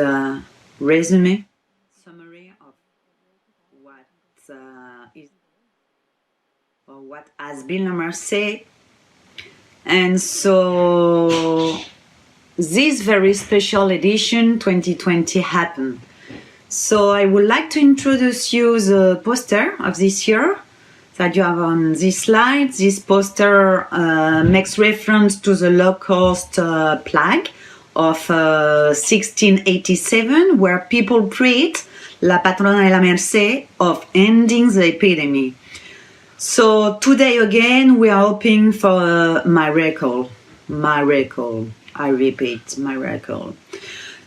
resume, summary of what is or what has been Marseille. And so this very special edition 2020 happened. So I would like to introduce you the poster of this year that you have on this slide. This poster makes reference to the low-cost plague of 1687, where people prayed La Patrona de la Merced of ending the epidemic. So today again, we are hoping for a miracle. Miracle. I repeat, miracle.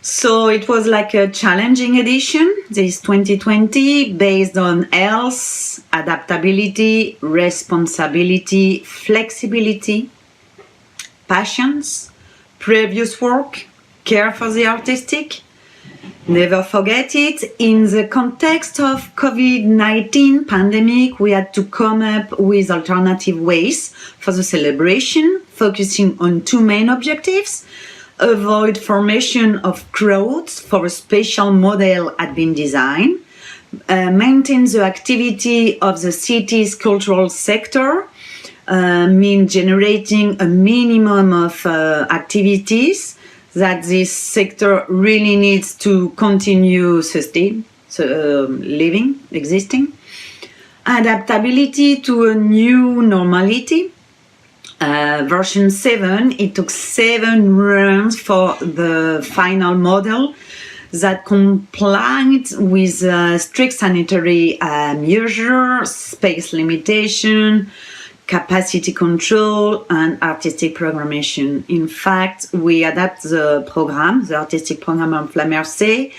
So it was like a challenging edition, this 2020, based on health, adaptability, responsibility, flexibility, passions, previous work, care for the artistic. Never forget it, in the context of COVID-19 pandemic, we had to come up with alternative ways for the celebration, focusing on two main objectives. Avoid formation of crowds for a special model had been designed, maintain the activity of the city's cultural sector, mean generating a minimum of activities that this sector really needs to continue sustain, living, existing. Adaptability to a new normality, version 7, it took 7 runs for the final model that complied with strict sanitary measures, space limitation, capacity control, and artistic programmation. In fact, we adapt the artistic program of La Merced,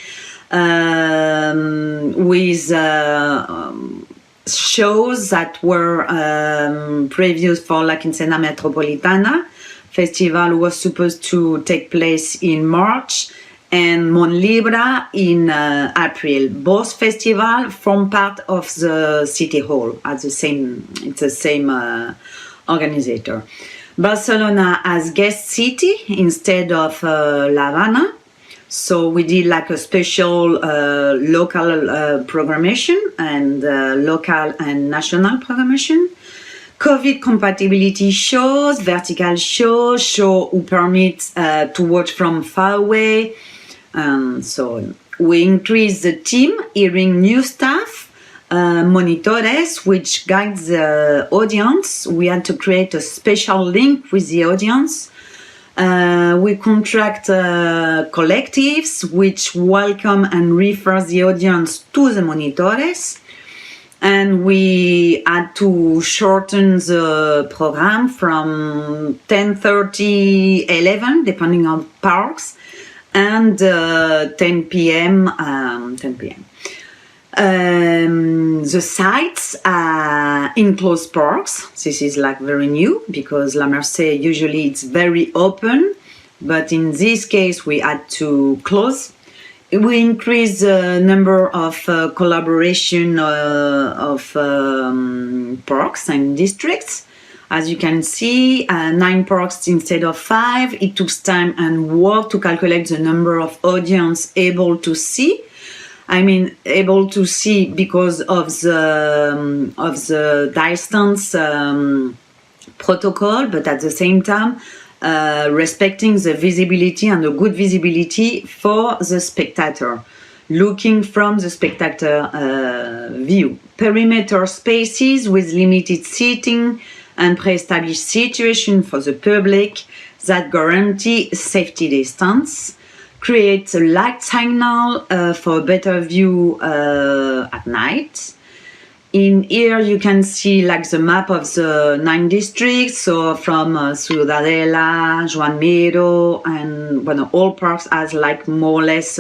with shows that were previous for La Quincena Metropolitana. Festival was supposed to take place in March, and Mon Libra in April. Both festivals form part of the City Hall it's the same organizer. Barcelona as guest city instead of La Habana. So we did like a special local programmation and local and national programmation. COVID compatibility shows, vertical shows, show who permit to watch from far away. So we increased the team, hiring new staff, monitores, which guides the audience. We had to create a special link with the audience. We contract collectives, which welcome and refer the audience to the monitores. And we had to shorten the program from 10:30, 11, depending on parks, and 10 p.m. The sites are enclosed parks. This is like very new because La Merced usually it's very open, but in this case we had to close. We increased the number of collaboration of parks and districts. As you can see, 9 parks instead of 5. It took time and work to calculate the number of audience able to see. I mean, able to see because of the distance protocol, but at the same time, respecting the visibility and the good visibility for the spectator, looking from the spectator view. Perimeter spaces with limited seating and pre-established situation for the public that guarantee safety distance. Create a light signal for a better view at night. In here you can see like the map of the 9 districts, so from Ciudadela, Joan Miró, and all parks has like more or less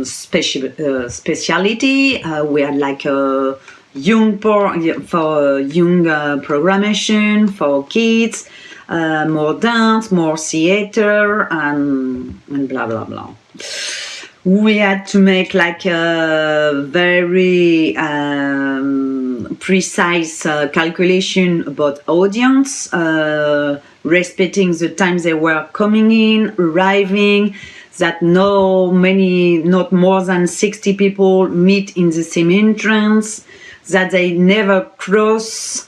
speciality. We had like a young for young programmation for kids, more dance, more theater, and blah blah blah. We had to make like a very precise calculation about audience, respecting the times they were coming in, arriving, that not more than 60 people meet in the same entrance, that they never cross.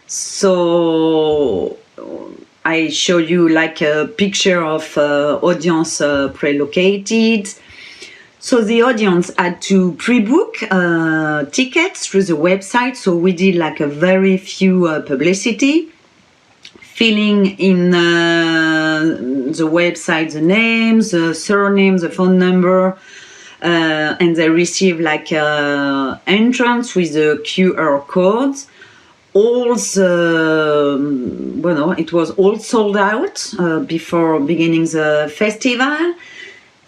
So I show you like a picture of audience pre-located. So the audience had to pre-book tickets through the website. So we did like a very few publicity, filling in the website the names, the surname, the phone number, and they receive like entrance with the QR code. All it was all sold out before beginning the festival.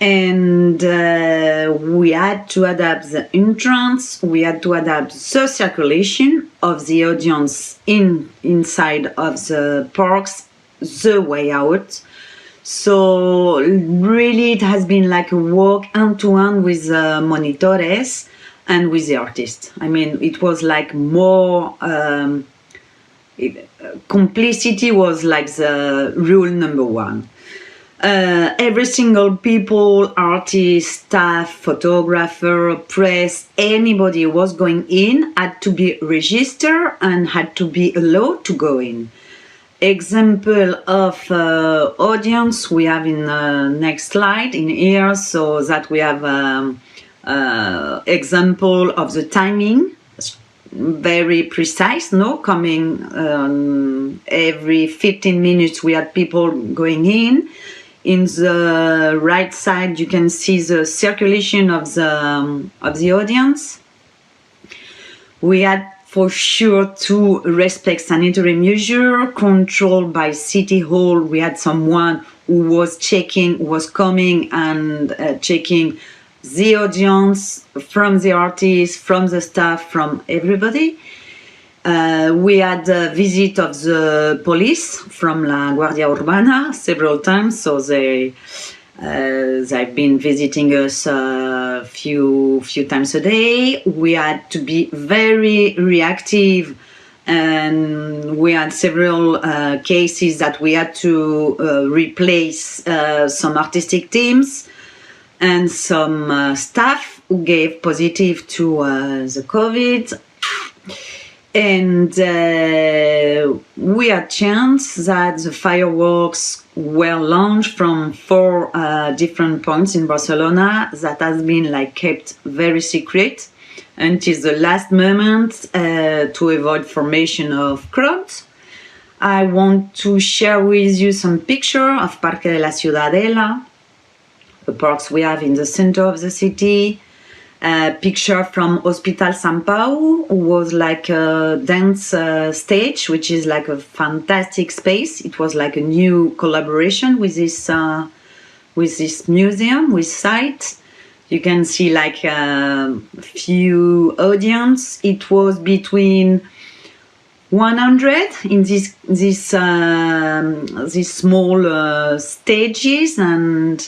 And we had to adapt the entrance, we had to adapt the circulation of the audience inside of the parks, the way out. So really it has been like a walk hand-to-hand with the monitores and with the artists. I mean, it was like more, complicity was like the rule number 1. Every single people, artist, staff, photographer, press, anybody who was going in had to be registered and had to be allowed to go in. Example of audience we have in the next slide in here, so that we have example of the timing, very precise, no? Coming every 15 minutes, we had people going in. In the right side, you can see the circulation of the audience. We had for sure to respect sanitary measure controlled by City Hall. We had someone who was coming and checking the audience, from the artists, from the staff, from everybody. We had a visit of the police from La Guardia Urbana several times, so they've been visiting us a few times a day. We had to be very reactive, and we had several cases that we had to replace some artistic teams and some staff who gave positive to the COVID. And we had chance that the fireworks were launched from 4 different points in Barcelona that has been kept very secret until the last moment to avoid formation of crowds. I want to share with you some picture of Parque de la Ciudadela, the parks we have in the center of the city. A picture from Hospital San Pau, who was a dance stage, which is a fantastic space. It was a new collaboration with this museum, with site. You can see a few audience. It was between 100 in these small stages and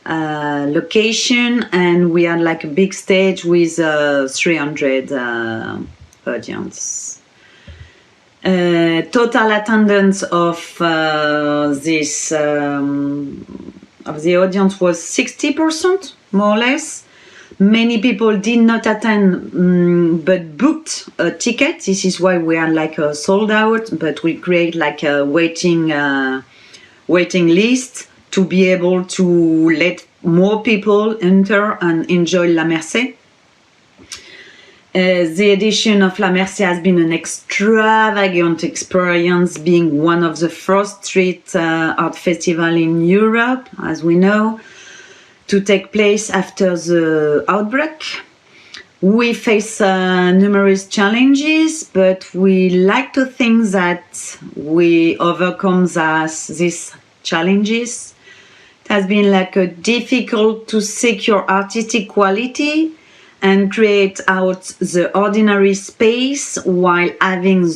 location, and we had a big stage with 300 audience. Total attendance of the audience was 60%, more or less. Many people did not attend, but booked a ticket. This is why we are a sold out, but we create a waiting list to be able to let more people enter and enjoy La Merced. The edition of La Merced has been an extravagant experience, being one of the first street art festival in Europe, as we know, to take place after the outbreak. We face numerous challenges, but we like to think that we overcome these challenges. It has been difficult to secure artistic quality and create out the ordinary space while having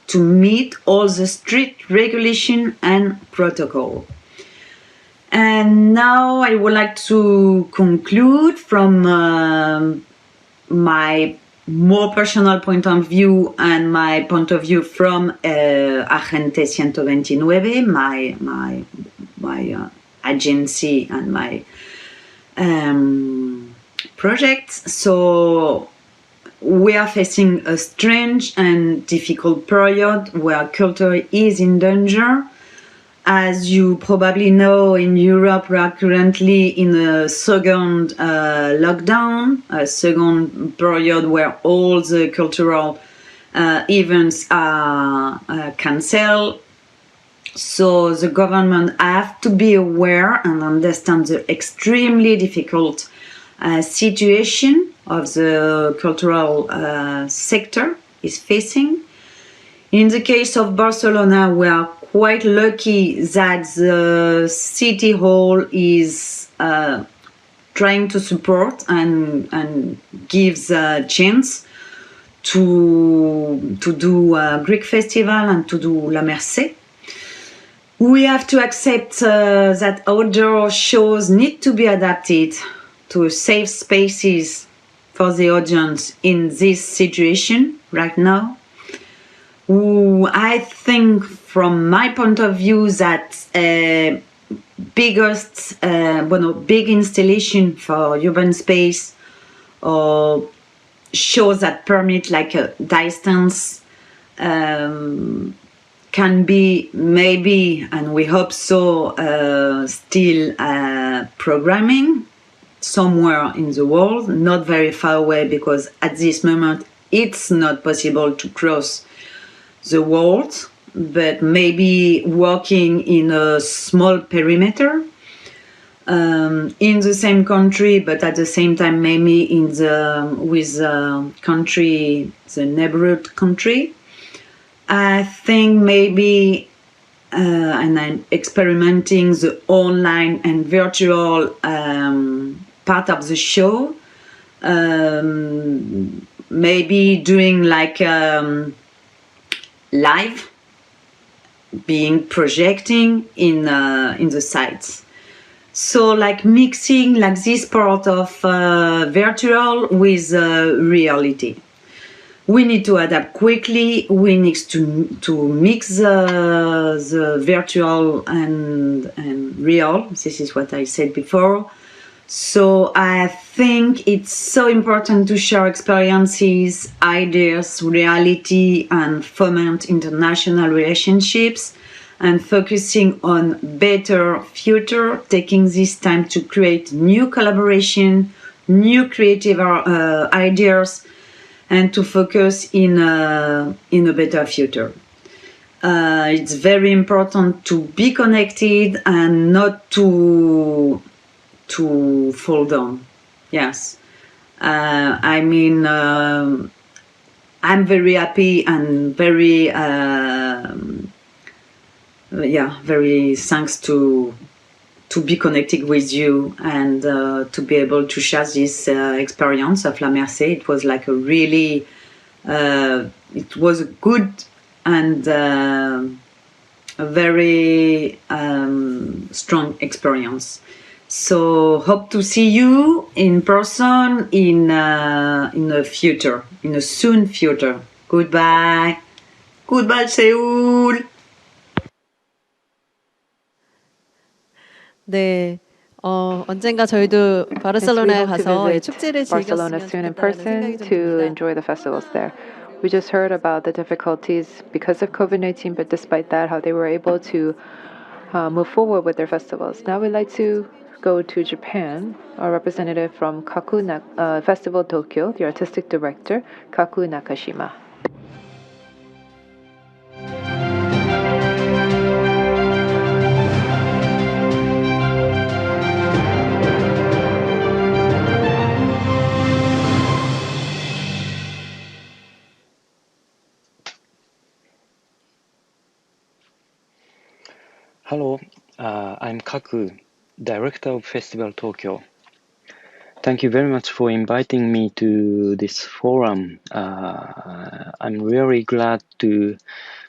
to meet all the strict regulation and protocol. And now I would like to conclude from my more personal point of view and my point of view from Agente 129, my agency and my project. So we are facing a strange and difficult period where culture is in danger. As you probably know, in Europe we are currently in a second lockdown, a second period where all the cultural events are cancelled. So the government have to be aware and understand the extremely difficult situation of the cultural sector is facing. In the case of Barcelona, we are quite lucky that the City Hall is trying to support and gives a chance to do a Greek festival and to do La Merced. We have to accept that outdoor shows need to be adapted to safe spaces for the audience in this situation right now. I think from my point of view that big installation for urban space or shows that permit a distance can be maybe, and we hope so, still programming somewhere in the world, not very far away, because at this moment it's not possible to cross the world, but maybe working in a small perimeter in the same country, but at the same time maybe in the with the country, the neighborhood country. I think maybe, and I'm experimenting the online and virtual part of the show. Maybe doing like live, being projecting in the sites. So like mixing like this part of virtual with reality. We need to adapt quickly. We need to mix the virtual and real. This is what I said before. So I think it's so important to share experiences, ideas, reality, and foment international relationships, and focusing on better future, taking this time to create new collaboration, new creative ideas, and to focus in a better future. It's very important to be connected and not to fall down. Yes. I mean, I'm very happy and very, very thanks to be connected with you and to be able to share this experience of La Merced. It was like a really, it was a good and a very strong experience. So hope to see you in person in the future, in a soon future. Goodbye. Goodbye, Seoul. 네. 언젠가 저희도 Yes, we 바르셀로나에 hope to 가서 이 visit 축제를 Barcelona 즐겼으면 soon in 좋겠다라는 생각이 person 좀 to 듭니다. enjoy the festivals there. We just heard about the difficulties because of COVID-19, but despite that, how they were able to move forward with their festivals. Now we'd like to go to Japan. Our representative from Festival Tokyo, the artistic director, Kaku Nakashima. Hello, I'm Kaku, Director of Festival Tokyo. Thank you very much for inviting me to this forum. I'm really glad to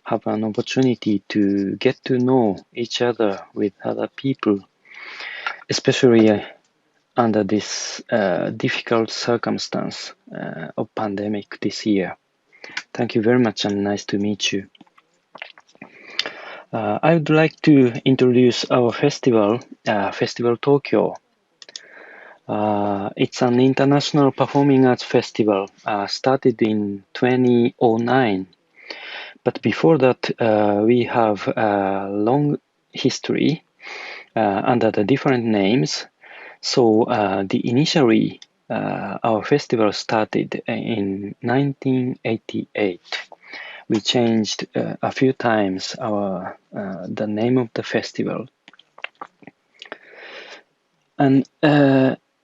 have an opportunity to get to know each other with other people, especially under this difficult circumstance of pandemic this year. Thank you very much and nice to meet you. I would like to introduce our festival, Festival Tokyo. It's an international performing arts festival started in 2009. But before that, we have a long history under the different names. So initially, our festival started in 1988. We changed a few times the name of the festival. And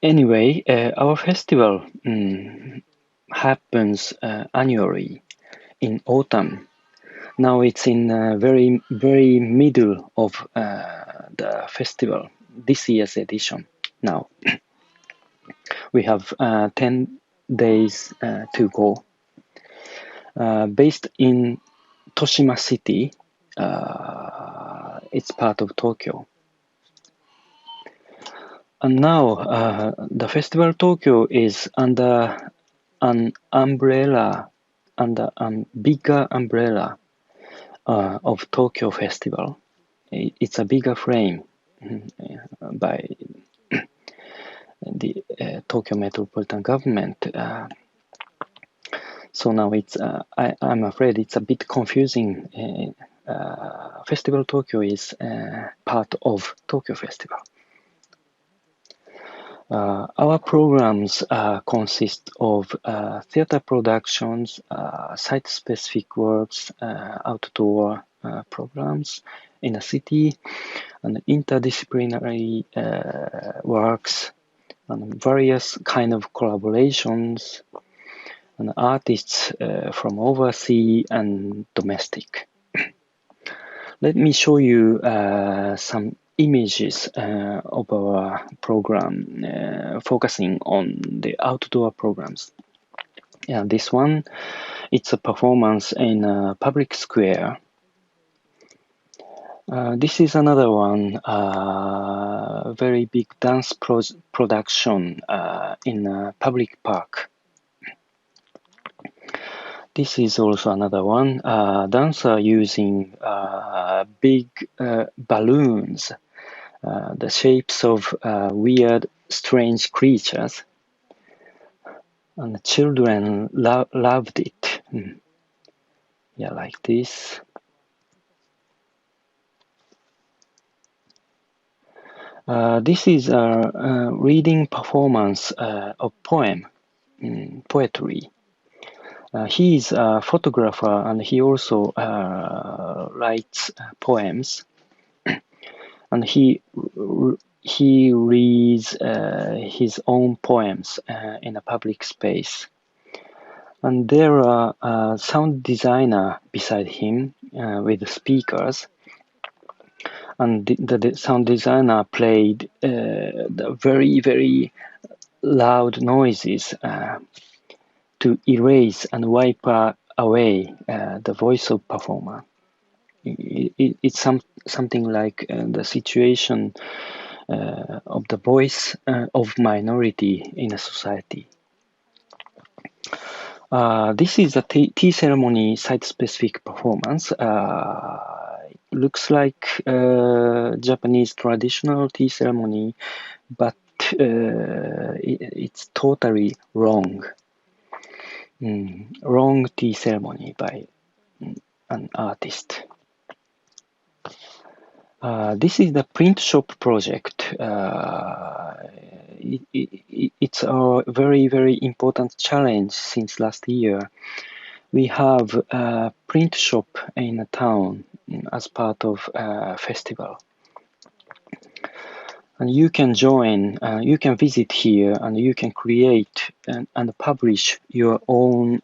anyway, our festival happens annually in autumn. Now it's in very middle of the festival, this year's edition now. We have 10 days to go. Based in Toshima City, it's part of Tokyo. And now the Festival Tokyo is under an umbrella, under a bigger umbrella of Tokyo Festival. It's a bigger frame by the Tokyo Metropolitan Government. So now it's, I'm afraid it's a bit confusing. Festival Tokyo is part of Tokyo Festival. Our programs consist of theater productions, site-specific works, outdoor programs in a city, and interdisciplinary works, and various kind of collaborations, and artists from overseas and domestic. Let me show you some images of our program focusing on the outdoor programs. Yeah, this one, it's a performance in a public square. This is another one, very big dance production in a public park. This is also another one, dancer using big balloons, the shapes of weird, strange creatures. And the children loved it. Yeah, like this. This is a reading performance of poetry. He is a photographer and he also writes poems. And he reads his own poems in a public space. And there are a sound designer beside him with speakers. And the sound designer played the very, very loud noises to erase and wipe away the voice of performer. It's something like the situation of the voice of minority in a society. This is a tea ceremony site-specific performance. Looks like Japanese traditional tea ceremony, but it's totally wrong. Wrong tea ceremony by an artist. This is the print shop project. It's a very, very important challenge since last year. We have a print shop in a town as part of a festival. And you can join, you can visit here and you can create and publish your own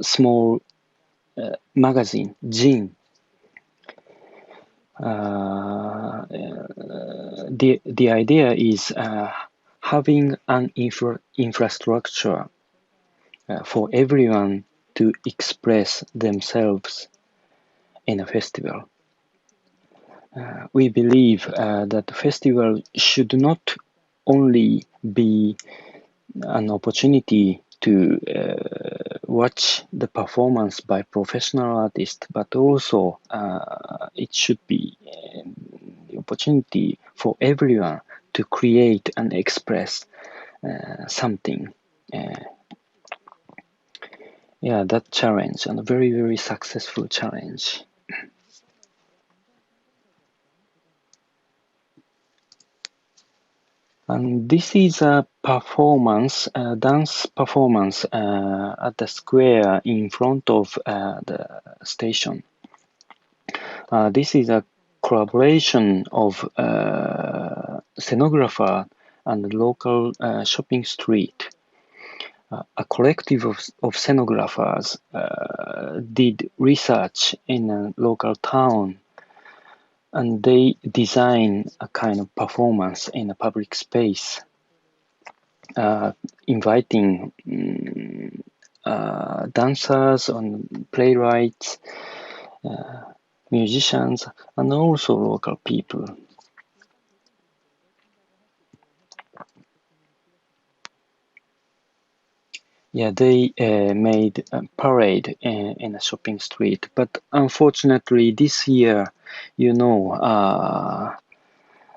small magazine, zine. The idea is having an infrastructure for everyone to express themselves in a festival. We believe that the festival should not only be an opportunity to watch the performance by professional artists, but also it should be the opportunity for everyone to create and express something. Yeah, that challenge, and a very, very successful challenge. And this is a performance, a dance performance at the square in front of the station. This is a collaboration of scenographer and local shopping street. A collective of scenographers did research in a local town, and they design a kind of performance in a public space, inviting dancers and playwrights, musicians, and also local people. Yeah, they made a parade in a shopping street, but unfortunately this year, you know,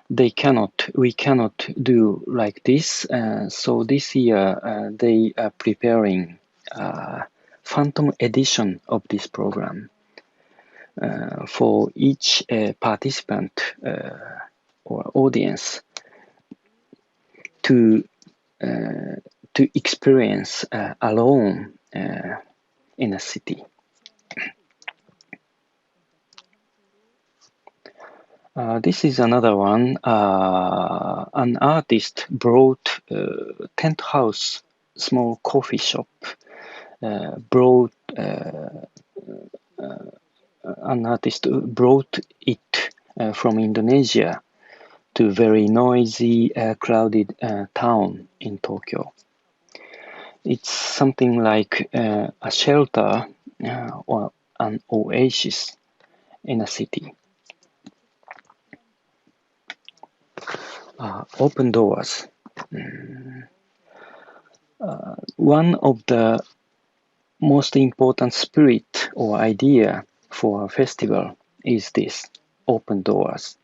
we cannot do like this. So this year they are preparing phantom edition of this program for each participant or audience. to experience alone in a city. This is another one. An artist brought tent house, small coffee shop. An artist brought it from Indonesia to very noisy, crowded town in Tokyo. It's something like a shelter or an oasis in a city. Open doors. One of the most important spirit or idea for a festival is this, open doors.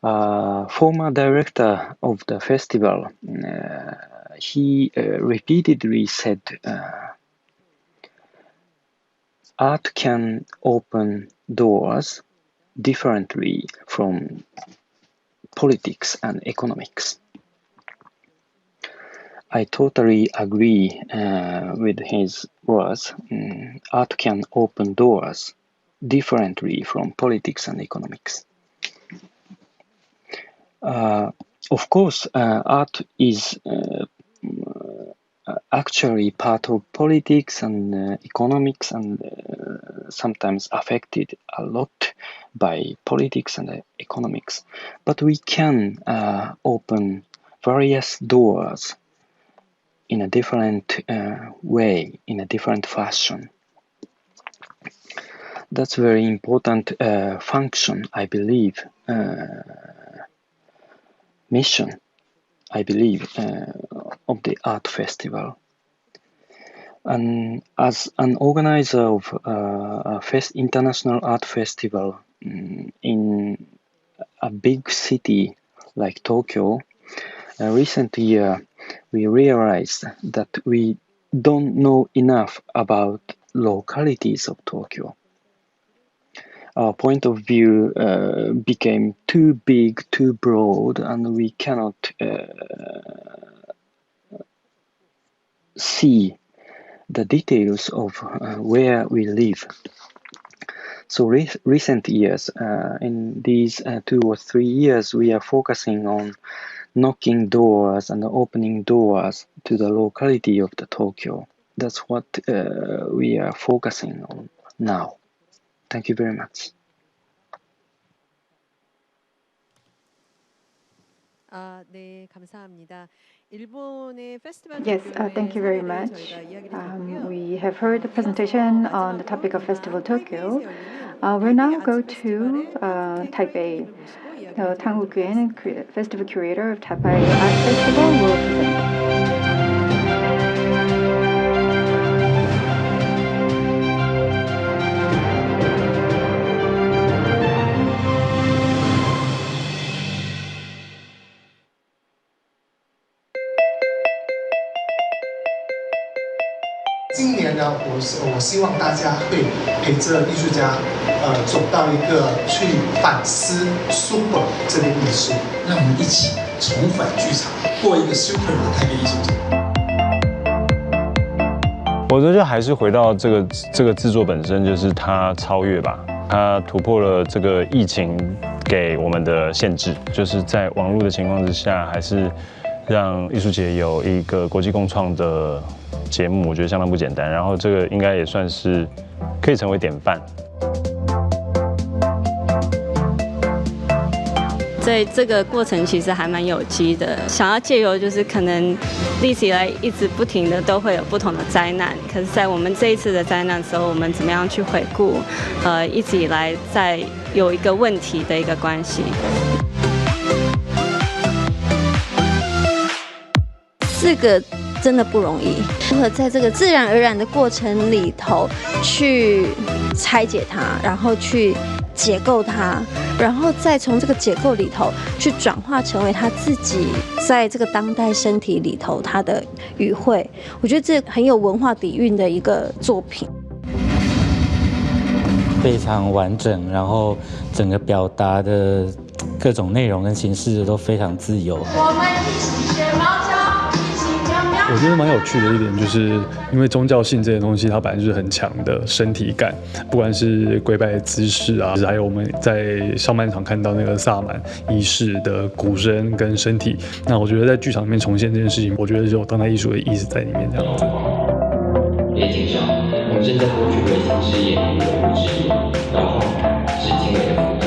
Former director of the festival, he repeatedly said, art can open doors differently from politics and economics. I totally agree with his words. Art can open doors differently from politics and economics. Of course, art is actually part of politics and economics, and sometimes affected a lot by politics and economics. But we can open various doors in a different way, in a different fashion. That's very important function, I believe, mission, I believe, of the art festival. And as an organizer of a international art festival in a big city like Tokyo, recent year we realized that we don't know enough about localities of Tokyo. Our point of view became too big, too broad, and we cannot see the details of where we live. So recent years, in these 2 or 3 years, we are focusing on knocking doors and opening doors to the locality of the Tokyo. That's what we are focusing on now. Thank you very much. 네, 감사합니다. 일본의 페스티벌 Yes, thank you very much. We have heard the presentation on the topic of Festival Tokyo. We'll now go to Taipei. Tang Woo-kyun, Festival Curator of Taipei Art Festival, will present. 今年呢，我希望大家会陪着艺术家，走到一个去反思 super 这个艺术，让我们一起重返剧场，过一个 super 的台北艺术节。我觉得还是回到这个制作本身，就是它超越吧，它突破了这个疫情给我们的限制，就是在网络的情况之下，还是让艺术节有一个国际共创的节目，我觉得相当不简单。然后这个应该也算是可以成为典范。所以这个过程其实还蛮有机的，想要借由就是可能历史以来一直不停的都会有不同的灾难，可是在我们这一次的灾难的时候，我们怎么样去回顾，一直以来在有一个问题的一个关系。这个真的不容易，如何在这个自然而然的过程里头去拆解它，然后去解构它，然后再从这个结构里头去转化成为他自己在这个当代身体里头他的语汇，我觉得这很有文化底蕴的一个作品，非常完整，然后整个表达的各种内容跟形式都非常自由。我们一起学猫叫，一起喵喵。我觉得蛮有趣的一点，就是因为宗教性这些东西，它本来就是很强的身体感，不管是跪拜的姿势啊，还有我们在上半场看到那个萨满仪式的鼓声跟身体，那我觉得在剧场里面重现这件事情，我觉得就有当代艺术的意思在里面，这样子。背景上，我们正在播出为形式演绎的物质，然后是精美的辅助，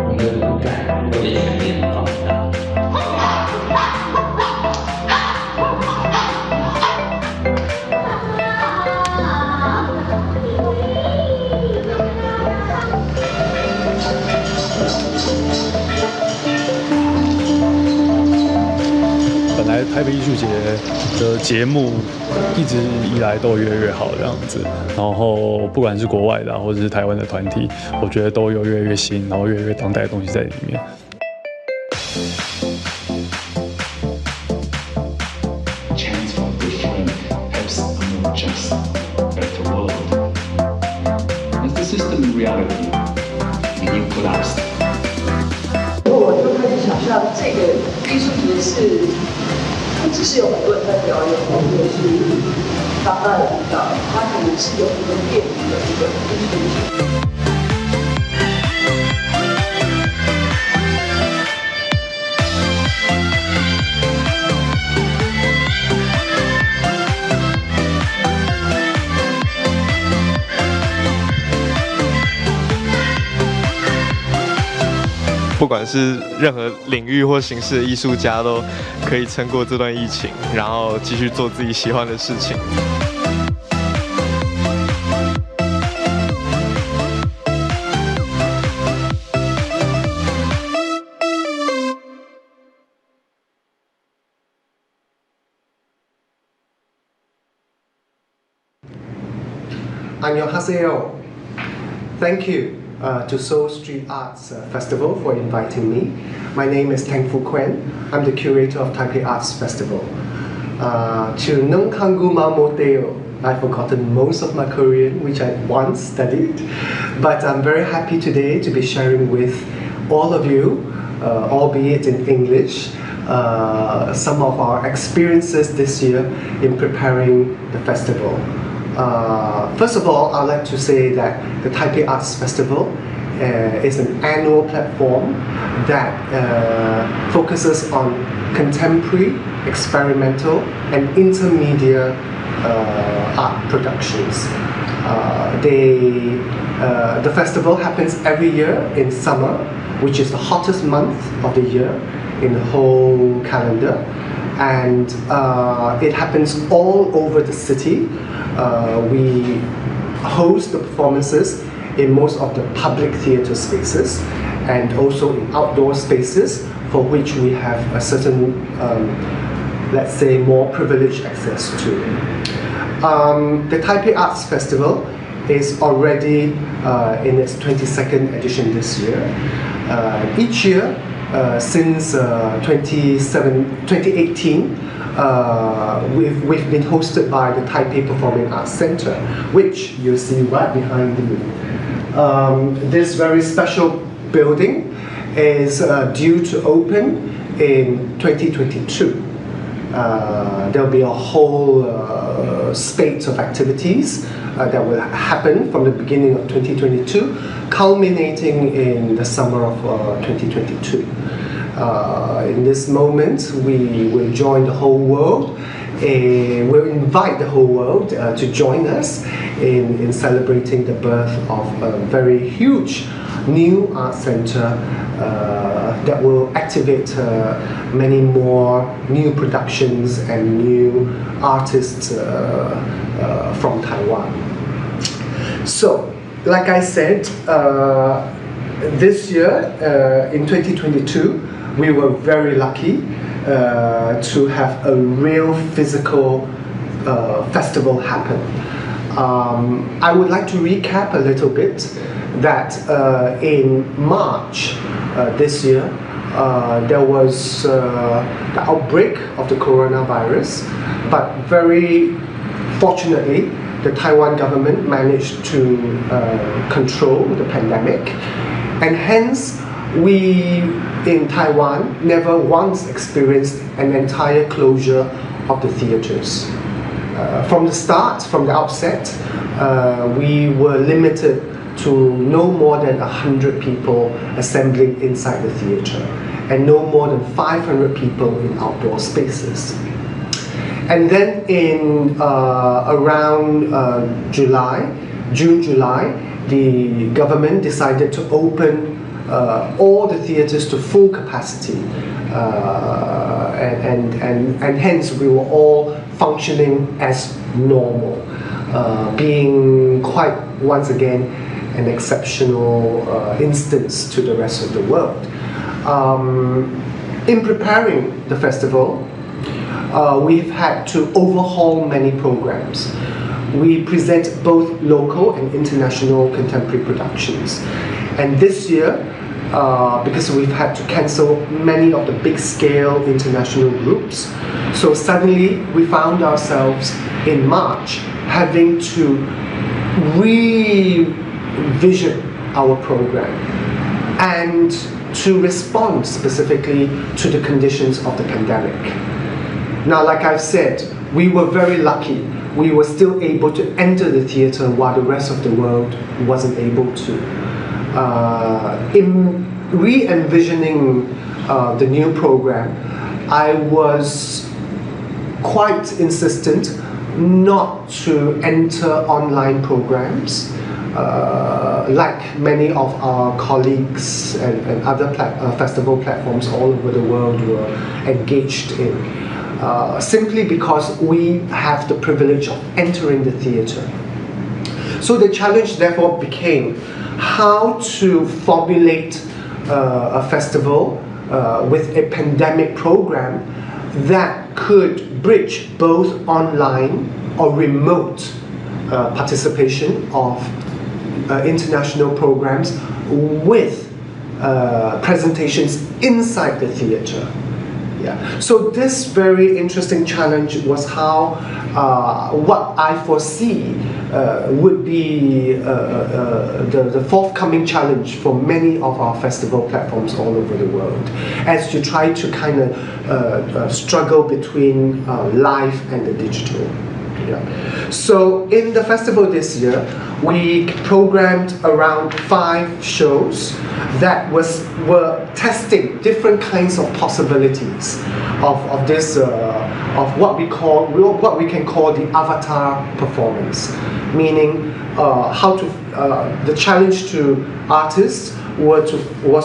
我们的骨感会被全面放大。本来台北艺术节的节目一直以来都越来越好这样子，然后不管是国外的或者是台湾的团体，我觉得都有越来越新，然后越来越当代的东西在里面。Chance for different helps a more just, better world. As the system in reality begin collapsed. 我就开始想象，这个艺术节是不只是有很多人在表演，或者是当代的舞蹈，它可能是有一个电影的一个艺术节。不管是任何领域或形式的艺术家，都可以撑过这段疫情，然后继续做自己喜欢的事情。안녕하세요. Thank you. To Seoul Street Arts Festival for inviting me. My name is Thankful Quen. I'm the curator of Taipei Arts Festival. To Nungkangu Mamoteo, I've forgotten most of my Korean, which I once studied, but I'm very happy today to be sharing with all of you, albeit in English, some of our experiences this year in preparing the festival. First of all, I'd like to say that the Taipei Arts Festival is an annual platform that focuses on contemporary, experimental, and intermedia art productions. The festival happens every year in summer, which is the hottest month of the year in the whole calendar. And it happens all over the city. We host the performances in most of the public theatre spaces and also in outdoor spaces for which we have a certain, let's say, more privileged access to. The Taipei Arts Festival is already in its 22nd edition this year. Each year, since 2018, we've been hosted by the Taipei Performing Arts Center, which you see right behind me. This very special building is due to open in 2022. There'll be a whole spate of activities that will happen from the beginning of 2022, culminating in the summer of 2022. In this moment, we will join the whole world. We'll invite the whole world to join us in celebrating the birth of a very huge new art center that will activate many more new productions and new artists from Taiwan. So, like I said, this year in 2022, we were very lucky to have a real physical festival happen. I would like to recap a little bit that in March this year, there was the outbreak of the coronavirus, but very fortunately, the Taiwan government managed to control the pandemic, and hence we in Taiwan never once experienced an entire closure of the theaters. From the start, from the outset, we were limited to no more than 100 people assembling inside the theater and no more than 500 people in outdoor spaces. And then in around June, July, the government decided to open all the theaters to full capacity, and hence we were all functioning as normal, being quite, once again, an exceptional instance to the rest of the world. In preparing the festival, we've had to overhaul many programs. We present both local and international contemporary productions. And this year, because we've had to cancel many of the big-scale international groups, so suddenly we found ourselves in March having to revision our program and to respond specifically to the conditions of the pandemic. Now, like I've said, we were very lucky. We were still able to enter the theater while the rest of the world wasn't able to. In re-envisioning the new program, I was quite insistent not to enter online programs like many of our colleagues and other festival platforms all over the world were engaged in. Simply because we have the privilege of entering the theater. So the challenge therefore became how to formulate a festival with a pandemic program that could bridge both online or remote participation of international programs with presentations inside the theater. Yeah. So this very interesting challenge was how what I foresee would be the forthcoming challenge for many of our festival platforms all over the world, as you try to kind of struggle between live and the digital. Yeah. So in the festival this year, we programmed around 5 shows that were testing different kinds of possibilities of this of what we can call the avatar performance, meaning how to the challenge to artists was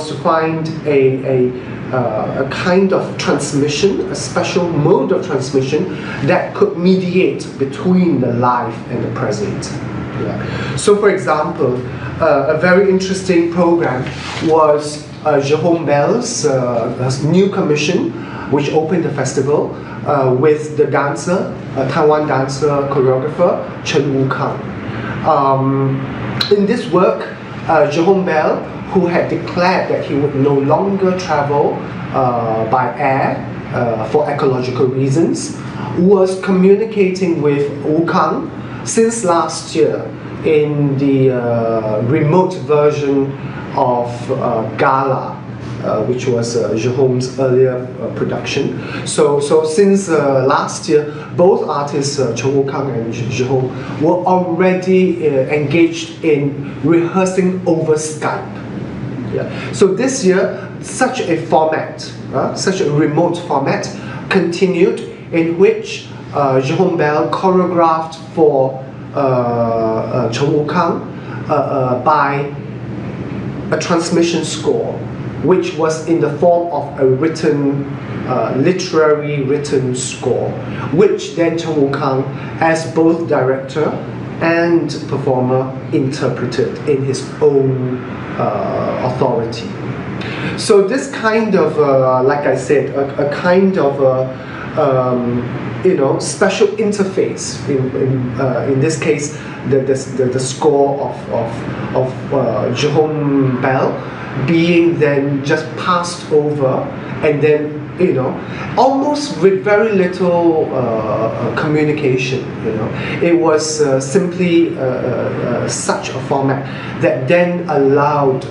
to find a kind of transmission, a special mode of transmission that could mediate between the live and the present. Yeah. So for example, a very interesting program was Jérôme Belle's new commission, which opened the festival with the dancer, Taiwan dancer choreographer Chen Wukang. In this work, Jérôme Belle, who had declared that he would no longer travel by air for ecological reasons, was communicating with Wukang since last year in the remote version of Gala, which was Jérôme's earlier production. So since last year, both artists, Chen Wukang and Jérôme, were already engaged in rehearsing over Skype. Yeah. So this year, such a format, such a remote format, continued, in which Jérôme Belle choreographed for Chen Wukang by a transmission score, which was in the form of a written, literary written score, which then Chen Wukang, as both director and performer, interpreted in his own authority. So this kind of, like I said, a kind of special interface. In this case, the score of Jehom Bell being then just passed over, and then almost with very little communication. It was simply such a format that then allowed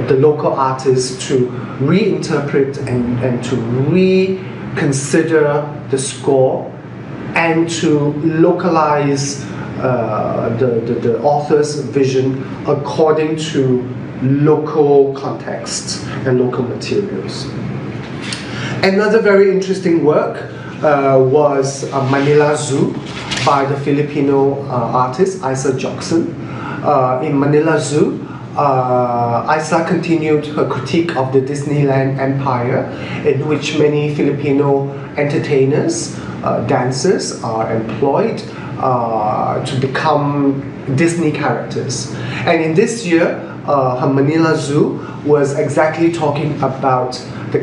the local artists to reinterpret and to reconsider the score and to localize the author's vision according to local contexts and local materials. Another very interesting work was Manila Zoo by the Filipino artist Isa Jackson. In Manila Zoo, Isa continued her critique of the Disneyland empire, in which many Filipino entertainers, dancers are employed to become Disney characters. And in this year, her Manila Zoo was exactly talking about the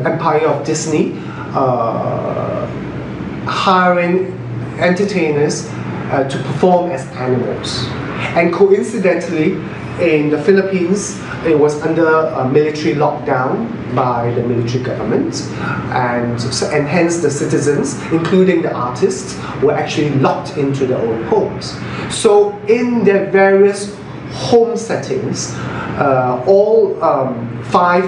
empire of Disney hiring entertainers to perform as animals. And coincidentally, in the Philippines, it was under a military lockdown by the military government, and hence the citizens, including the artists, were actually locked into their own homes. So in their various home settings, all 5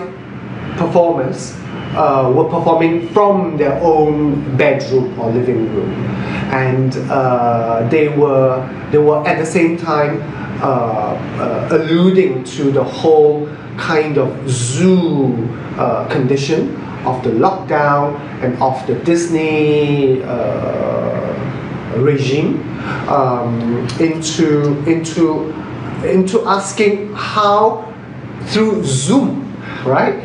performers were performing from their own bedroom or living room, and they were at the same time alluding to the whole kind of zoo condition of the lockdown and of the Disney regime, into asking how through Zoom, right?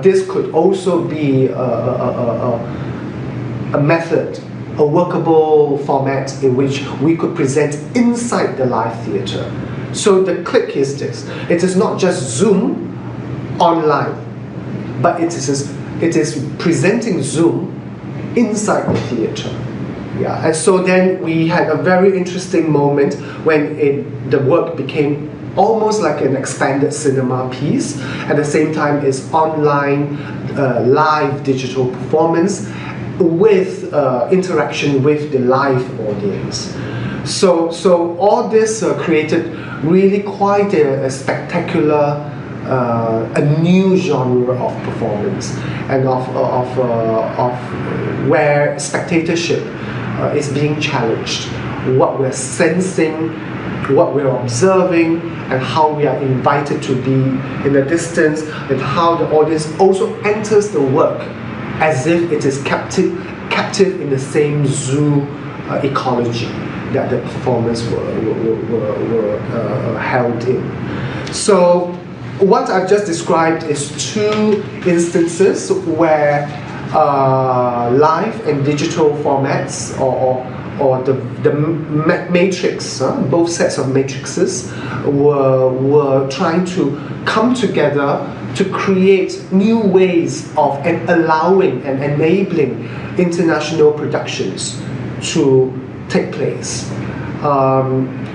This could also be a method, a workable format in which we could present inside the live theatre. So the click is this: it is not just Zoom online, but it is presenting Zoom inside the theatre. Yeah, and so then we had a very interesting moment when the work became almost like an expanded cinema piece. At the same time, it's online, live digital performance with interaction with the live audience. So all this created really quite a spectacular, a new genre of performance, and of where spectatorship is being challenged. What we're sensing, what we're observing, and how we are invited to be in the distance, and how the audience also enters the work as if it is captive in the same zoo ecology that the performers were held in. So what I've just described is 2 instances where live and digital formats, or the matrix, both sets of matrices were trying to come together to create new ways of allowing and enabling international productions to take place.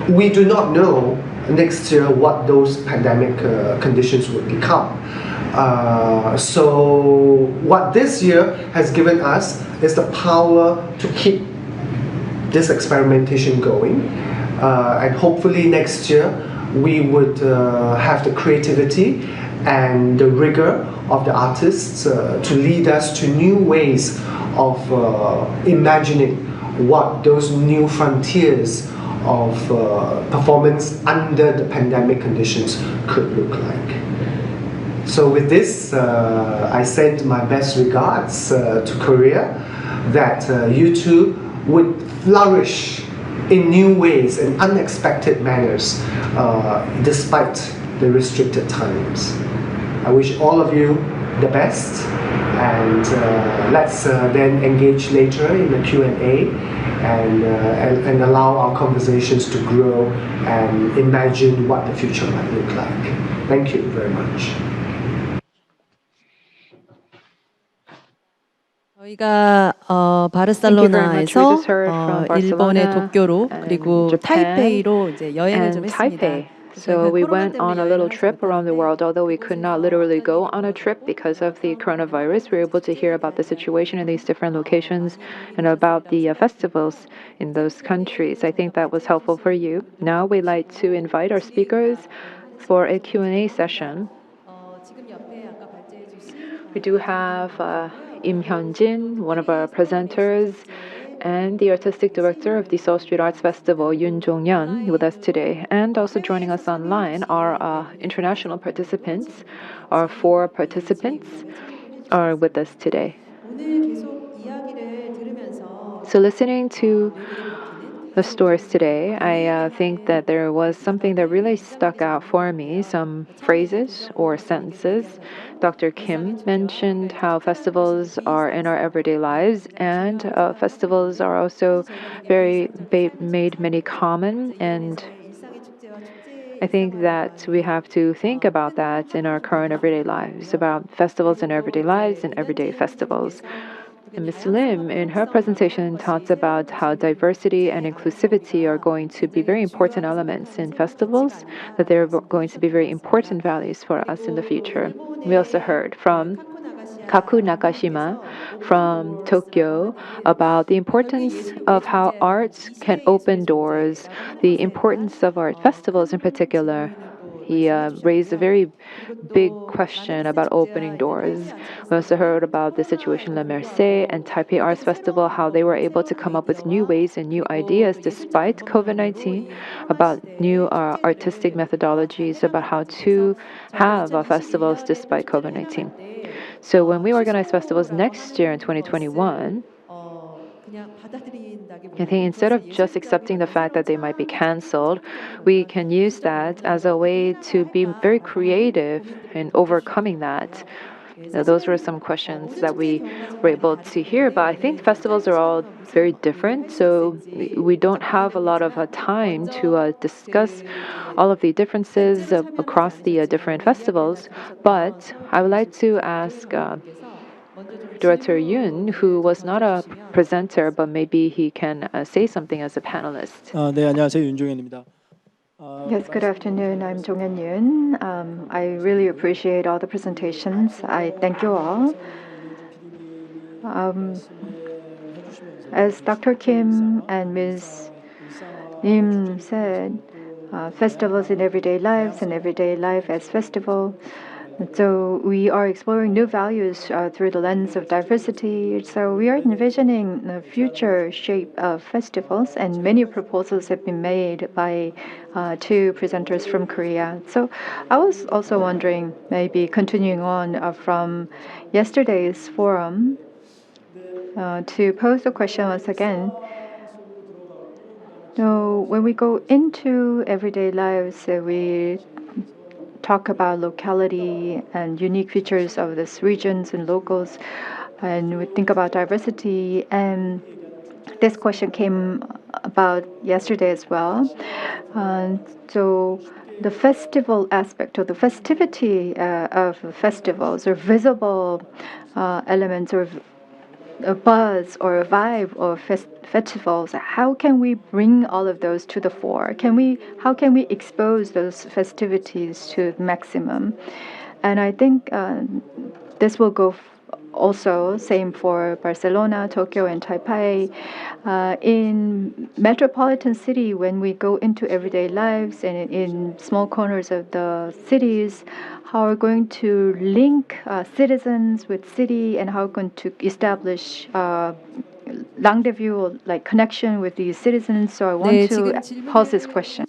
We do not know next year what those pandemic conditions would become. So what this year has given us is the power to keep this experimentation going, and hopefully next year we would have the creativity and the rigor of the artists to lead us to new ways of imagining what those new frontiers of performance under the pandemic conditions could look like. So with this, I send my best regards to Korea, that you too would flourish in new ways and unexpected manners despite the restricted times. I wish all of you the best, and let's then engage later in the Q&A and allow our conversations to grow and imagine what the future might look like. Thank you very much. 저희가 Thank you very much. We 바르셀로나에서 just heard from 일본의 Barcelona 도쿄로 and 그리고 Japan 타이페이로 이제 여행을 좀 and 했습니다. Taipei. So we went on a little trip around the world. Although we could not literally go on a trip because of the coronavirus, we were able to hear about the situation in these different locations and about the festivals in those countries. I think that was helpful for you. Now we'd like to invite our speakers for a Q&A session. We do have Im Hyun-jin, one of our presenters, and the artistic director of the Seoul Street Arts Festival, Yoon Jong-yeon, with us today. And also joining us online are international participants. Our 4 participants are with us today. So listening to the stories today, I think that there was something that really stuck out for me, some phrases or sentences. Dr. Kim mentioned how festivals are in our everyday lives, and festivals are also made many common, and I think that we have to think about that in our current everyday lives, about festivals in everyday lives and everyday festivals. And Ms. Lim, in her presentation, talked about how diversity and inclusivity are going to be very important elements in festivals, that they're going to be very important values for us in the future. We also heard from Kaku Nakashima from Tokyo about the importance of how arts can open doors, the importance of art festivals in particular. He raised a very big question about opening doors. We also heard about the situation in La Merced and Taipei Arts Festival, how they were able to come up with new ways and new ideas despite COVID-19, about new artistic methodologies, about how to have festivals despite COVID-19. So when we organize festivals next year in 2021, I think instead of just accepting the fact that they might be canceled, we can use that as a way to be very creative in overcoming that. Now, those were some questions that we were able to hear, but I think festivals are all very different, so we don't have a lot of time to discuss all of the differences across the different festivals. But I would like to ask Director Yoon, who was not a presenter, but maybe he can say something as a panelist. 네, 안녕하세요. 윤종현입니다. Yes, good afternoon. I'm Jong-hyun Yoon. I really appreciate all the presentations. I thank you all. As Dr. Kim and Ms. Lim said, festivals in everyday lives and everyday life as festival. So we are exploring new values through the lens of diversity. So we are envisioning the future shape of festivals, and many proposals have been made by 2 presenters from Korea. So I was also wondering, maybe continuing on from yesterday's forum, to pose the question once again. So when we go into everyday lives, we talk about locality and unique features of these regions and locals, and we think about diversity. And this question came about yesterday as well. So the festival aspect or the festivity of festivals or visible elements or a buzz or a vibe of festivals, how can we bring all of those to the fore? How can we expose those festivities to maximum? And I think this will go also same for Barcelona, Tokyo, and Taipei. In metropolitan city, when we go into everyday lives and in small corners of the cities, how we're going to link citizens with city, and how we're going to establish rendezvous, like connection with these citizens. So I want to pose this question.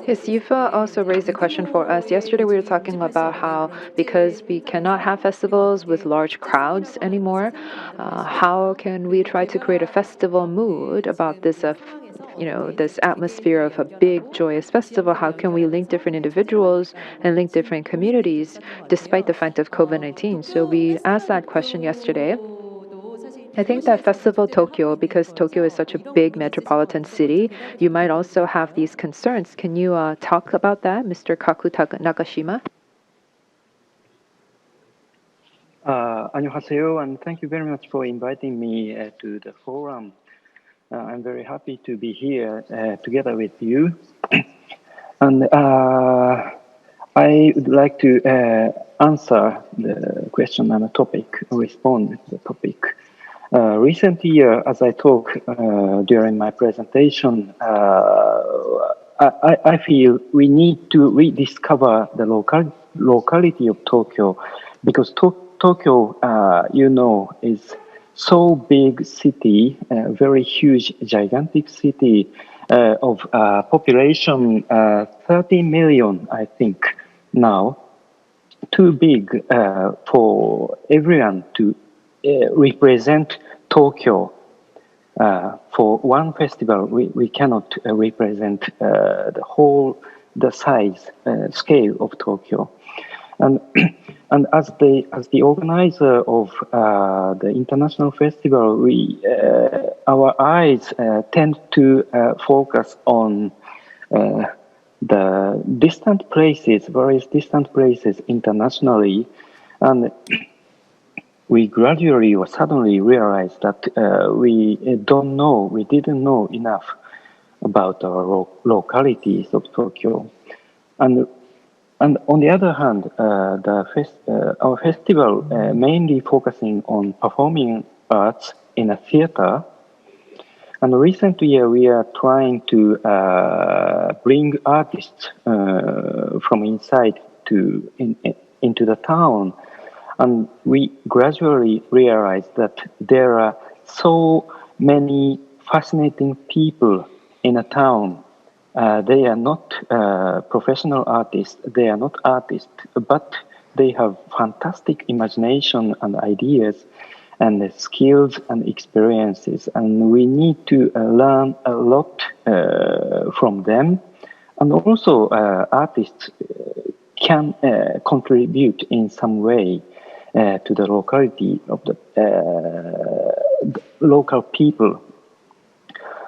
Yes, Yufa also raised a question for us. Yesterday we were talking about how because we cannot have festivals with large crowds anymore, how can we try to create a festival mood about this this atmosphere of a big joyous festival? How can we link different individuals and link different communities despite the fact of COVID-19? So we asked that question yesterday. I think that Festival Tokyo, because Tokyo is such a big metropolitan city, you might also have these concerns. Can you talk about that, Mr. Nakashima? 안녕하세요, and thank you very much for inviting me to the forum. I'm very happy to be here together with you. And I would like to answer the question and the topic, respond to the topic. Recent year, as I talk during my presentation, I feel we need to rediscover the locality of Tokyo, because Tokyo, is so big city, very huge, gigantic city of population 30 million, I think, now. Too big for everyone to represent Tokyo. For one festival, we cannot represent the size, scale of Tokyo. And and as the organizer of the international festival, our eyes tend to focus on the distant places, various distant places internationally, and we gradually or suddenly realized that we didn't know enough about our localities of Tokyo. And on the other hand, our festival mainly focusing on performing arts in a theater. And recently, we are trying to bring artists from inside into the town. And we gradually realized that there are so many fascinating people in a town. They are not professional artists, they are not artists, but they have fantastic imagination and ideas and skills and experiences. And we need to learn a lot from them. And also artists can contribute in some way to the locality of the local people.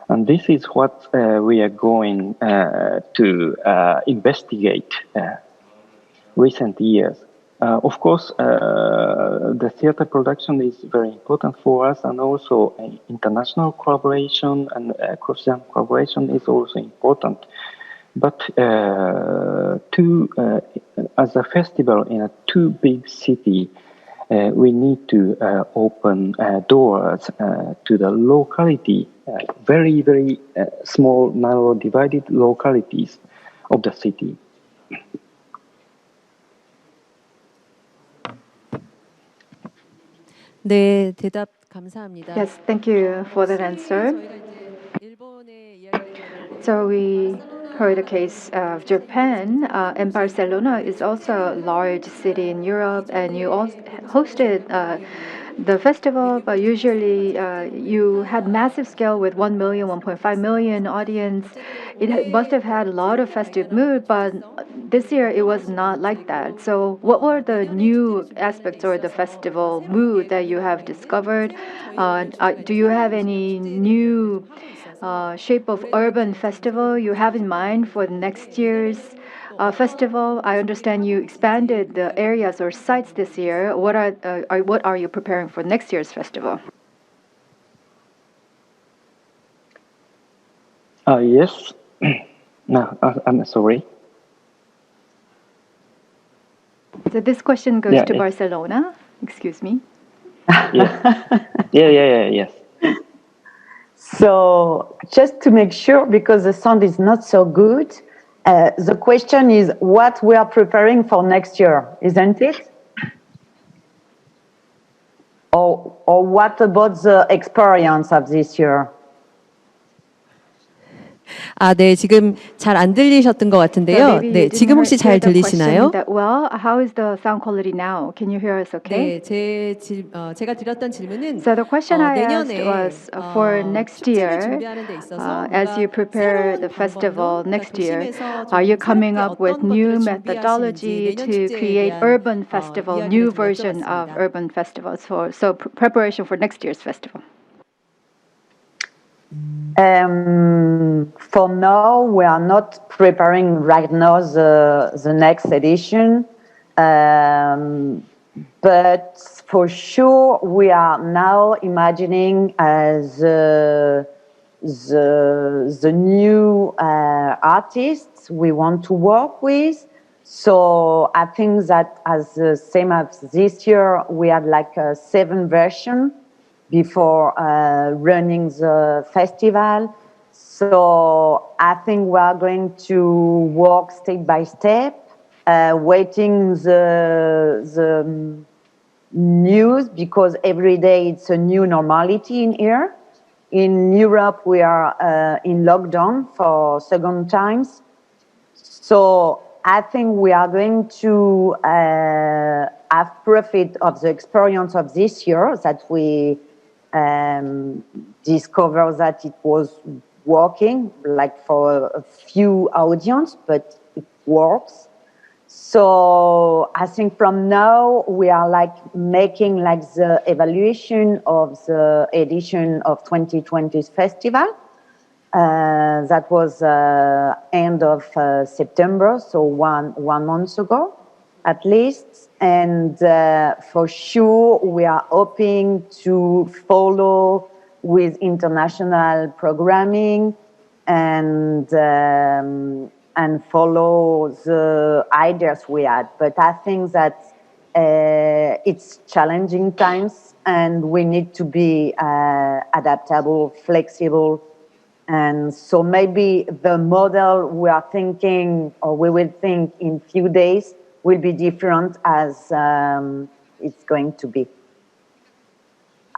And this is what we are going to investigate recent years. Of course, the theater production is very important for us, and also international collaboration and cross-young collaboration is also important. But as a festival in a too big city, we need to open doors to the locality, very, very small, narrow, divided localities of the city. 네, 대답 감사합니다. Yes, thank you for that answer. So we heard the case of Japan, and Barcelona is also a large city in Europe, and you also hosted the festival, but usually you had massive scale with 1 million, 1.5 million audience. Must have had a lot of festive mood, but this year it was not like that. So what were the new aspects or the festival mood that you have discovered? Do you have any new shape of urban festival you have in mind for next year's festival? I understand you expanded the areas or sites this year. What are you preparing for next year's festival? Yes. No, I'm sorry. So this question goes to Barcelona. Excuse me. Yes. So just to make sure, because the sound is not so good, the question is what we are preparing for next year, isn't it? Or what about the experience of this year? 아, 네, 지금 잘 안 들리셨던 것 같은데요. 네, 지금 혹시 잘 들리시나요? Well, how is the sound quality now? Can you hear us okay? 네, 제가 드렸던 질문은 So the question I asked was for next year, as you prepare the festival next year, are you coming up with new methodology to create urban festival, new version of urban festivals so preparation for next year's festival? For now, we are not preparing right now the next edition. But for sure, we are now imagining the new artists we want to work with. So I think that as the same as this year, we had like a 7 version before running the festival. So I think we are going to work step by step, waiting the news, because every day it's a new normality in here. In Europe, we are in lockdown for second times. So I think we are going to have profit of the experience of this year, that we discover that it was working, like for a few audience, but it works. So I think from now we are like making like the evaluation of the edition of 2020's festival. That was end of September, so one month ago at least. And for sure we are hoping to follow with international programming and follow the ideas we had. But I think that it's challenging times and we need to be adaptable, flexible. And so maybe the model we are thinking, or we will think in few days, will be different as it's going to be.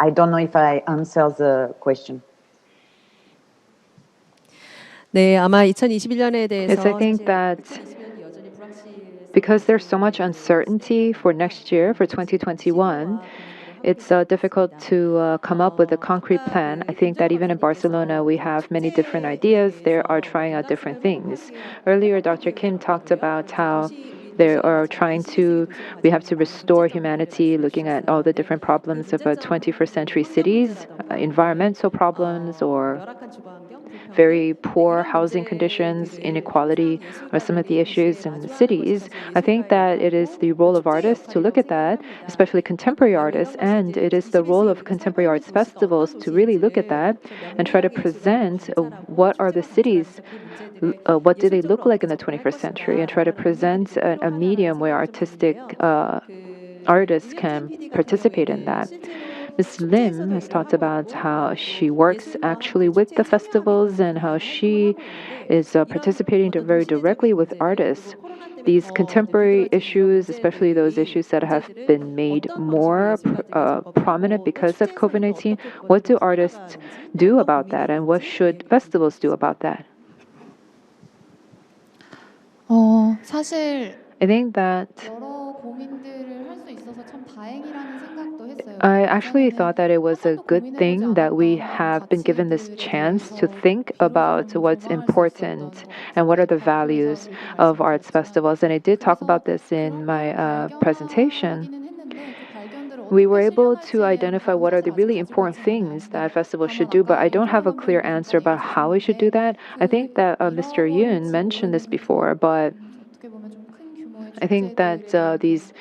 I don't know if I answer the question. 네, 아마 2021년에 대해서 Yes, I think that because there's so much uncertainty for next year, for 2021, it's difficult to come up with a concrete plan. I think that even in Barcelona, we have many different ideas. They are trying out different things. Earlier, Dr. Kim talked about how they are we have to restore humanity, looking at all the different problems of 21st century cities, environmental problems, or very poor housing conditions, inequality are some of the issues in the cities. I think that it is the role of artists to look at that, especially contemporary artists, and it is the role of contemporary arts festivals to really look at that and try to present what are the cities, what do they look like in the 21st century, and try to present a medium where artistic artists can participate in that. Ms. Lim has talked about how she works actually with the festivals and how she is participating very directly with artists. These contemporary issues, especially those issues that have been made more prominent because of COVID-19, what do artists do about that, and what should festivals do about that? 사실 I think that 여러 고민들을 할 수 있어서 참 다행이라는 생각도 했어요. I actually thought that it was a good thing that we have been given this chance to think about what's important and what are the values of arts festivals. And I did talk about this in my presentation. We were able to identify what are the really important things that festivals should do, but I don't have a clear answer about how we should do that. I think that Mr. Yoon mentioned this before, but I think that these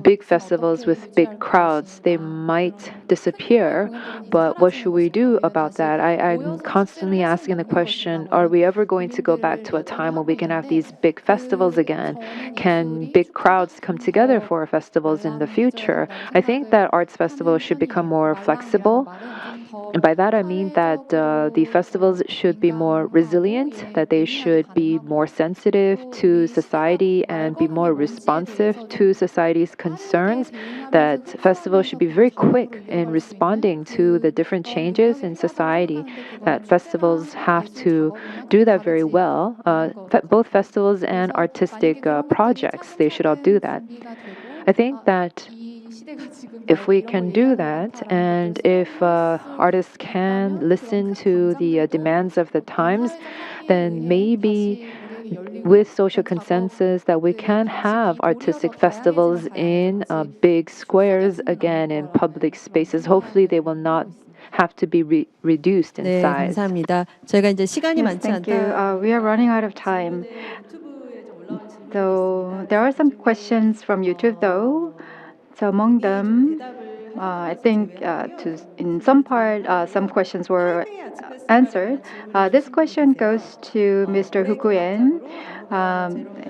big festivals with big crowds, they might disappear, but what should we do about that? I'm constantly asking the question, are we ever going to go back to a time when we can have these big festivals again? Can big crowds come together for festivals in the future? I think that arts festivals should become more flexible. And by that I mean that the festivals should be more resilient, that they should be more sensitive to society and be more responsive to society's concerns, that festivals should be very quick in responding to the different changes in society, that festivals have to do that very well. Both festivals and artistic projects, they should all do that. I think that if we can do that, and if artists can listen to the demands of the times, then maybe with social consensus that we can have artistic festivals in big squares again, in public spaces. Hopefully they will not have to be reduced in 네, size. 감사합니다. 저희가 이제 시간이 Yes, 많지 thank 않다. you. We are running out of time. So there are some questions from YouTube though. So among them, I think in some part, some questions were answered. This question goes to Mr. Hukuyen.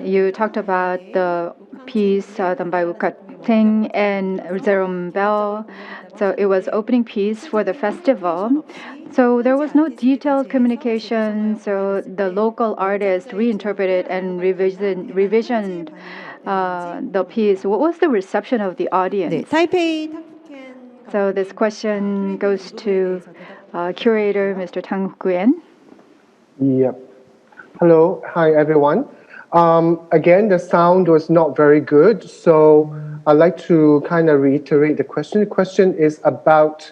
You talked about the piece done by Wukat Ting and Jerome Bell. So it was opening piece for the festival. So there was no detailed communication. So the local artist reinterpreted and revisioned the piece. What was the reception of the audience? 네, 타이페이 So this question goes to curator Mr. Tang Nguyen. Yep. Hello. Hi, everyone. Again, the sound was not very good, so I'd like to kind of reiterate the question. The question is about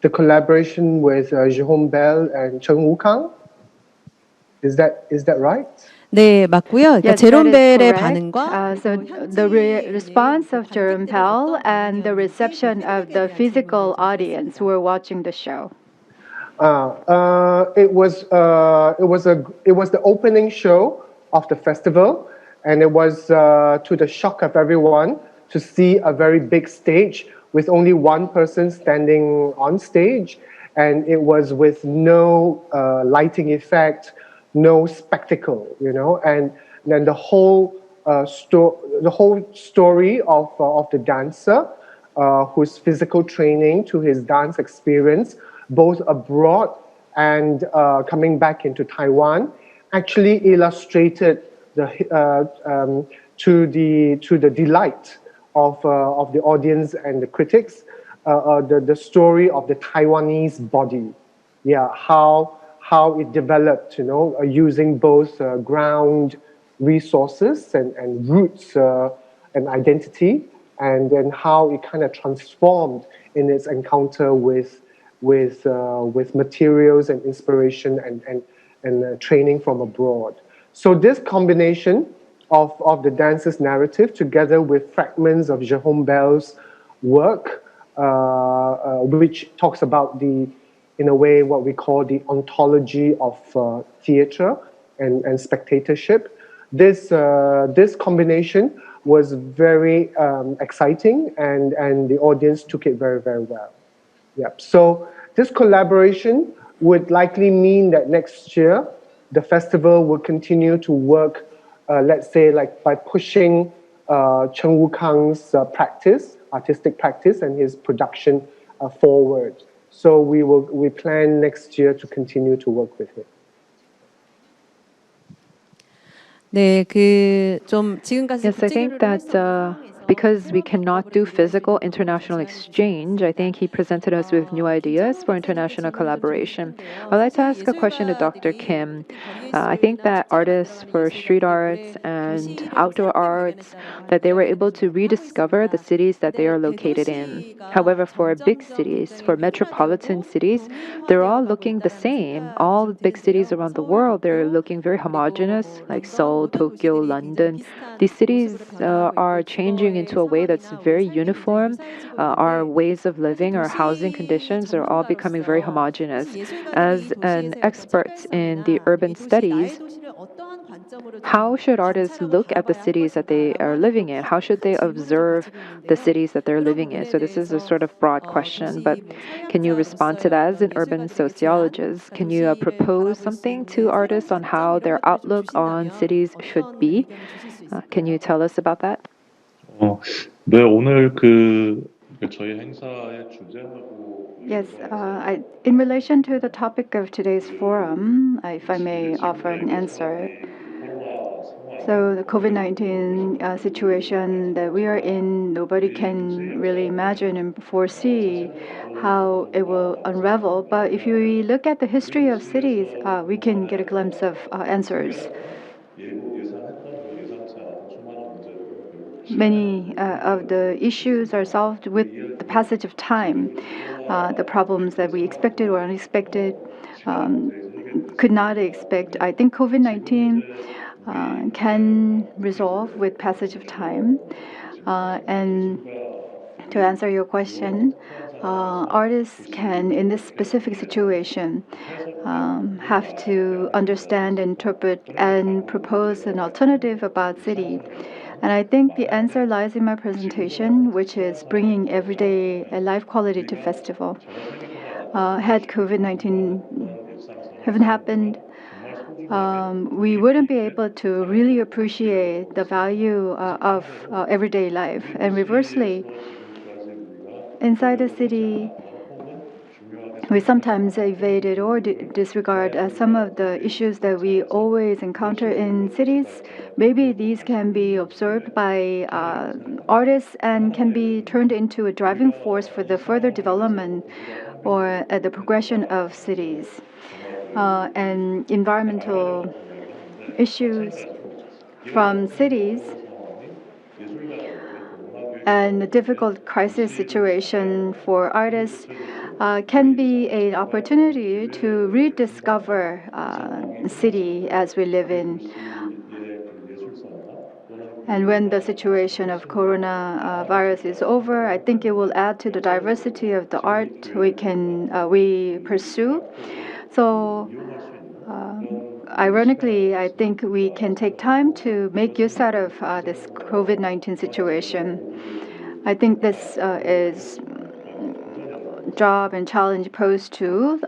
the collaboration with Jerome Bell and Cheng Wukang. Is that right? 네, 맞고요. 그러니까 Yes, 제롬 that is 벨의 correct. 반응과 So the response of Jerome Bell and the reception of the physical audience who were watching the show. It was the opening show of the festival, and it was to the shock of everyone to see a very big stage with only one person standing on stage, and it was with no lighting effect, no spectacle, and then the whole story of the dancer, whose physical training to his dance experience, both abroad and coming back into Taiwan, actually illustrated to the delight of the audience and the critics, the story of the Taiwanese body, how it developed, using both ground resources and roots and identity, and then how it kind of transformed in its encounter with materials and inspiration and training from abroad. So this combination of the dancer's narrative together with fragments of Jerome Bell's work, which talks about in a way, what we call the ontology of theater and spectatorship. This combination was very exciting, and the audience took it very, very well. Yep. So this collaboration would likely mean that next year the festival will continue to work, let's say, like by pushing Cheng Wukang's artistic practice, and his production forward. So we plan next year to continue to work with him. 네, 좀 지금까지 Yes, I think that because we cannot do physical international exchange, I think he presented us with new ideas for international collaboration. I'd like to ask a question to Dr. Kim. I think that artists for street arts and outdoor arts, that they were able to rediscover the cities that they are located in. However, for big cities, for metropolitan cities, they're all looking the same. All big cities around the world, they're looking very homogeneous, like Seoul, Tokyo, London. These cities are changing into a way that's very uniform. Our ways of living, our housing conditions are all becoming very homogeneous. As an expert in the urban studies, how should artists look at the cities that they are living in? How should they observe the cities that they're living in? So this is a sort of broad question, but can you respond to that as an urban sociologist? Can you propose something to artists on how their outlook on cities should be? Can you tell us about that? 네, 오늘 저희 행사의 주제하고 Yes, in relation to the topic of today's forum, if I may offer an answer. So the COVID-19 situation that we are in, nobody can really imagine and foresee how it will unravel. But if we look at the history of cities, we can get a glimpse of answers. Many of the issues are solved with the passage of time. The problems that we expected or unexpected could not expect. I think COVID-19 can resolve with passage of time. And to answer your question, artists can, in this specific situation, have to understand, interpret, and propose an alternative about city. And I think the answer lies in my presentation, which is bringing everyday life quality to festival. Had COVID-19 haven't happened, we wouldn't be able to really appreciate the value of everyday life. And reversely, inside the city, we sometimes evaded or disregard some of the issues that we always encounter in cities. Maybe these can be observed by artists and can be turned into a driving force for the further development or the progression of cities. And environmental issues from cities and a difficult crisis situation for artists can be an opportunity to rediscover the city as we live in. And when the situation of coronavirus is over, I think it will add to the diversity of the art we pursue. So, ironically, I think we can take time to make use out of this COVID-19 situation. I think this is job and challenge posed to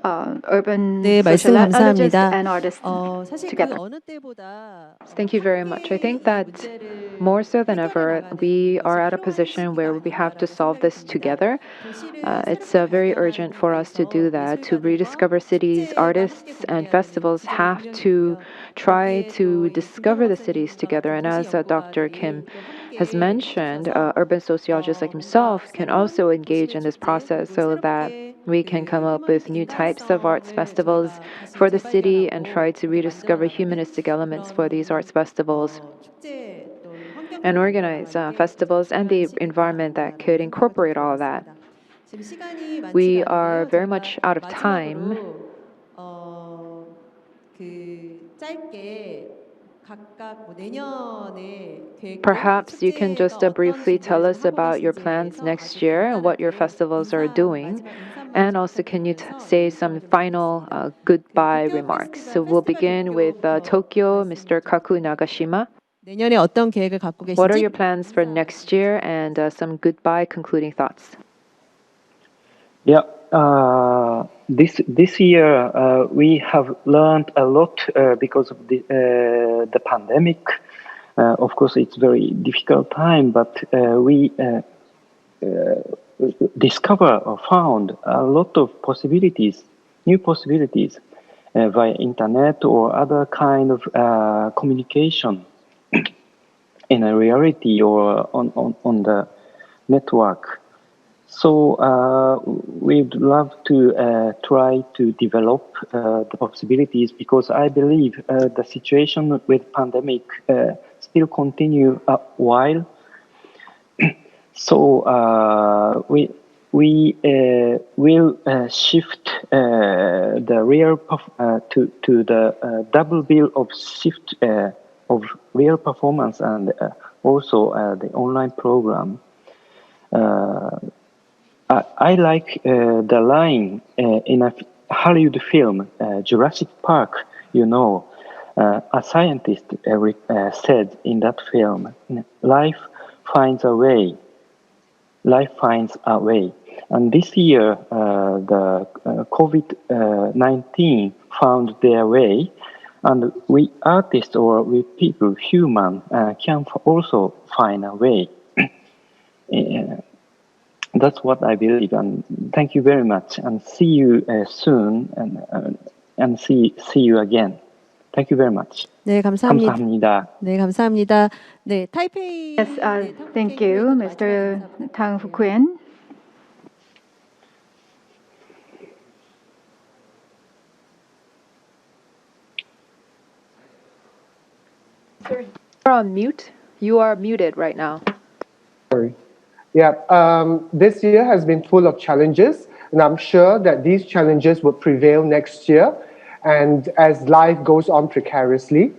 urban 네, 말씀 sociologists 감사합니다. and artists 사실 그 together. 어느 때보다 Thank you very much. I think that more so than ever, we are at a position where we have to solve this together. It's very urgent for us to do that, to rediscover cities. Artists and festivals have to try to discover the cities together. And as Dr. Kim has mentioned, urban sociologists like himself can also engage in this process so that we can come up with new types of arts festivals for the city and try to rediscover humanistic elements for these arts festivals and organize festivals and the environment that could incorporate all of that. We are very much out of time. Perhaps you can just briefly tell us about your plans next year and what your festivals are doing. And also, can you say some final goodbye remarks? So we'll begin with Tokyo, Mr. Kaku Nagashima. 내년에 어떤 계획을 갖고 계신지? What are your plans for next year and some goodbye concluding thoughts? Yeah, this year we have learned a lot because of the pandemic. Of course, it's very difficult time, but we discover or found a lot of possibilities, new possibilities via internet or other kind of communication in a reality or on the network. So we'd love to try to develop the possibilities because I believe the situation with pandemic still continue a while. So we will shift the real to the double bill of shift of real performance and also the online program. I like the line in a Hollywood film, Jurassic Park, you know, a scientist said in that film, life finds a way. Life finds a way. And this year, the COVID-19 found their way. And we artists or we people, human, can also find a way. That's what I believe, and thank you very much, and see you soon, and see you again. Thank you very much. 네, 감사합니다. 감사합니다. 네, 감사합니다. 네, 타이페이. Yes, thank you, Mr. Tang Fu-Quyen. You're on mute. You are muted right now. Sorry. Yeah, this year has been full of challenges, and I'm sure that these challenges will prevail next year, and as life goes on precariously.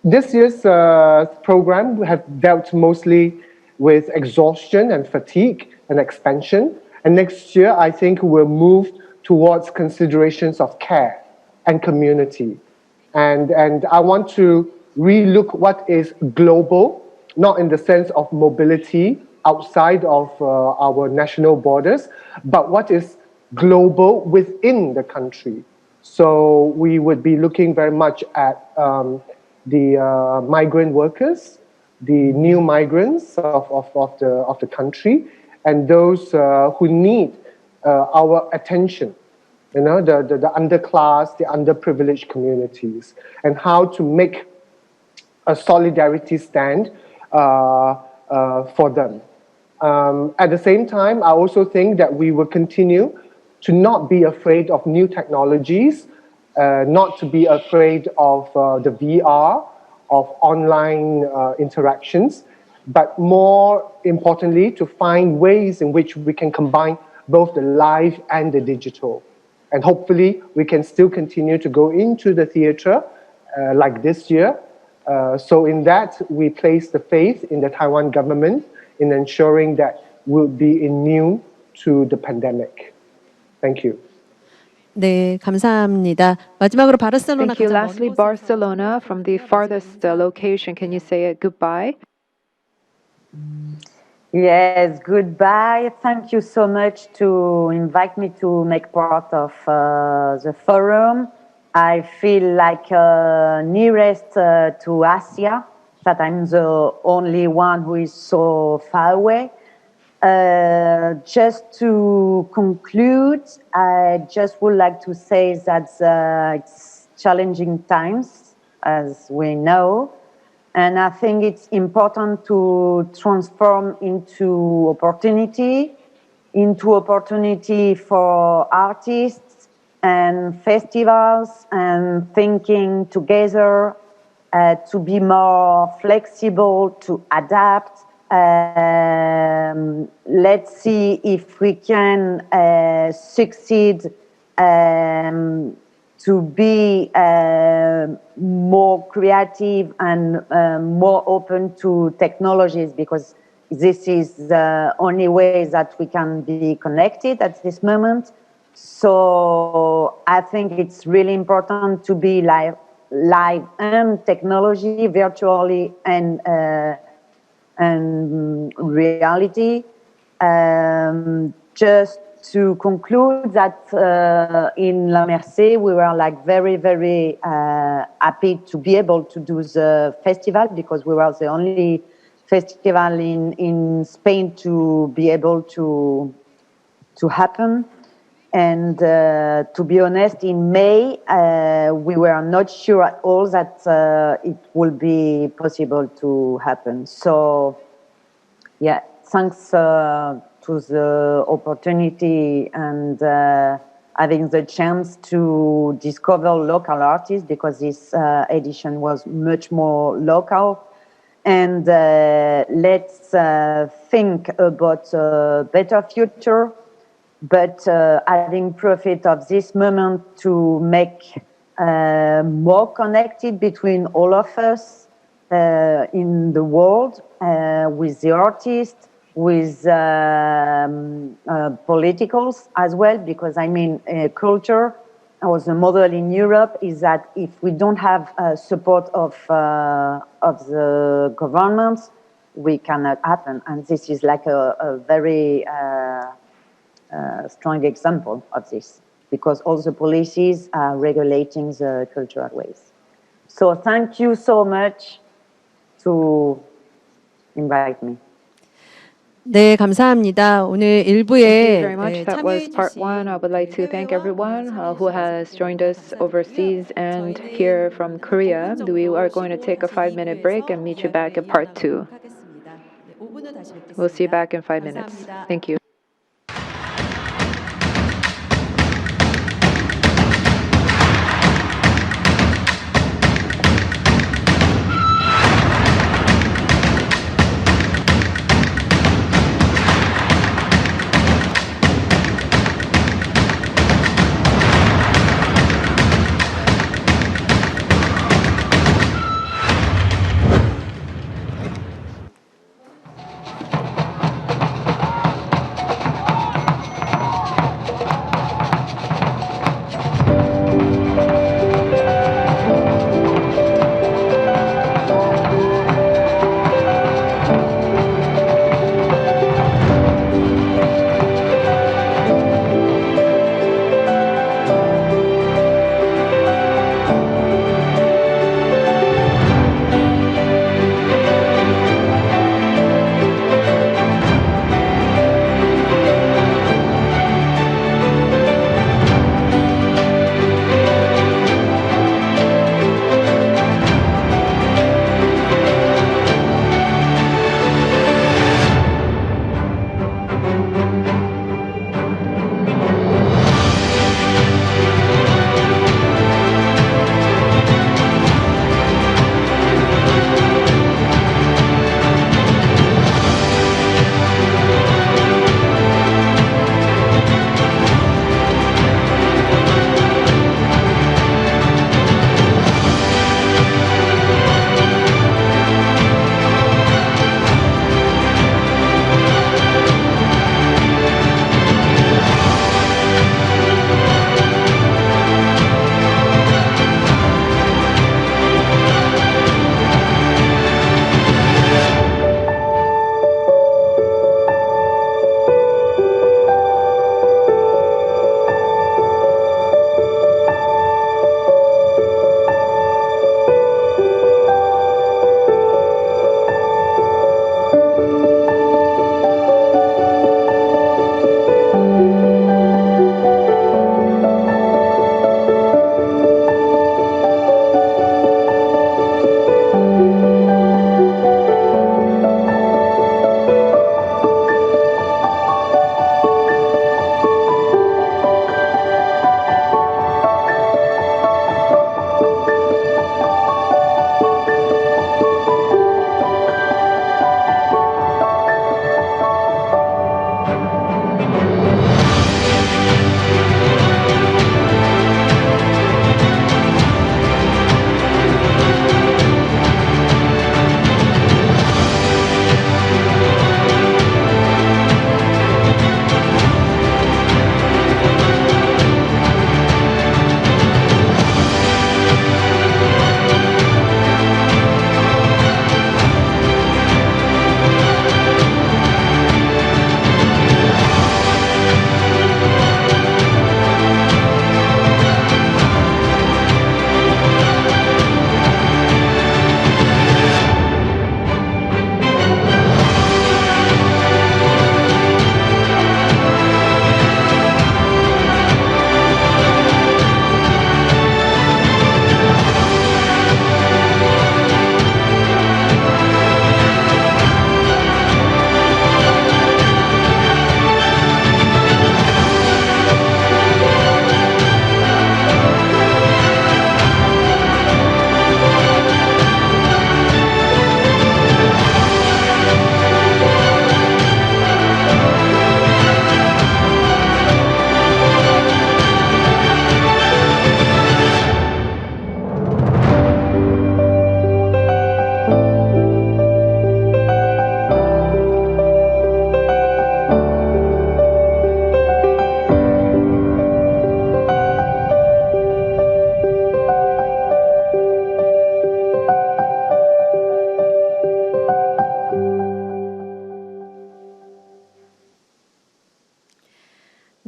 This year's program have dealt mostly with exhaustion and fatigue and expansion, And next year, I think we'll move towards considerations of care and community. And I want to relook what is global, not in the sense of mobility outside of our national borders, but what is global within the country. So we would be looking very much at the migrant workers, the new migrants of the country, and those who need our attention, you know, the underclass, the underprivileged communities, and how to make a solidarity stand for them. At the same time, I also think that we will continue to not be afraid of new technologies, not to be afraid of the VR, of online interactions, but more importantly, to find ways in which we can combine both the live and the digital. And hopefully, we can still continue to go into the theater like this year. So in that, we place the faith in the Taiwan government in ensuring that we'll be immune to the pandemic. Thank you. 네, 감사합니다. 마지막으로 바르셀로나 Thank you. 가장 먼 Lastly, 곳에서 Barcelona, from the farthest location, can you say a goodbye? Yes, goodbye. Thank you so much to invite me to make part of the forum. I feel like nearest to Asia, that I'm the only one who is so far away. Just to conclude, I just would like to say that it's challenging times, as we know. And I think it's important to transform into opportunity for artists and festivals, and thinking together to be more flexible, to adapt. Let's see if we can succeed to be more creative and more open to technologies, because this is the only way that we can be connected at this moment. So I think it's really important to be live and technology, virtually and reality. Just to conclude that in La Merced, we were like very, very happy to be able to do the festival, because we were the only festival in Spain to be able to happen. And to be honest, in May, we were not sure at all that it will be possible to happen. So, yeah, thanks to the opportunity and having the chance to discover local artists, because this edition was much more local. And let's think about a better future, but having profit of this moment to make more connected between all of us in the world, with the artists, with politicals as well, because I mean, culture or the model in Europe is that if we don't have support of the governments, we cannot happen. And this is like a very strong example of this, because all the policies are regulating the cultural ways. So thank you so much to invite me. 네, 감사합니다. 오늘 Thank you 일부에 very much. That was part one. I would like to thank everyone who has joined us overseas and here from Korea. We are going to take a 5-minute break and meet you back in part two. We'll see you back in 5 minutes. Thank you.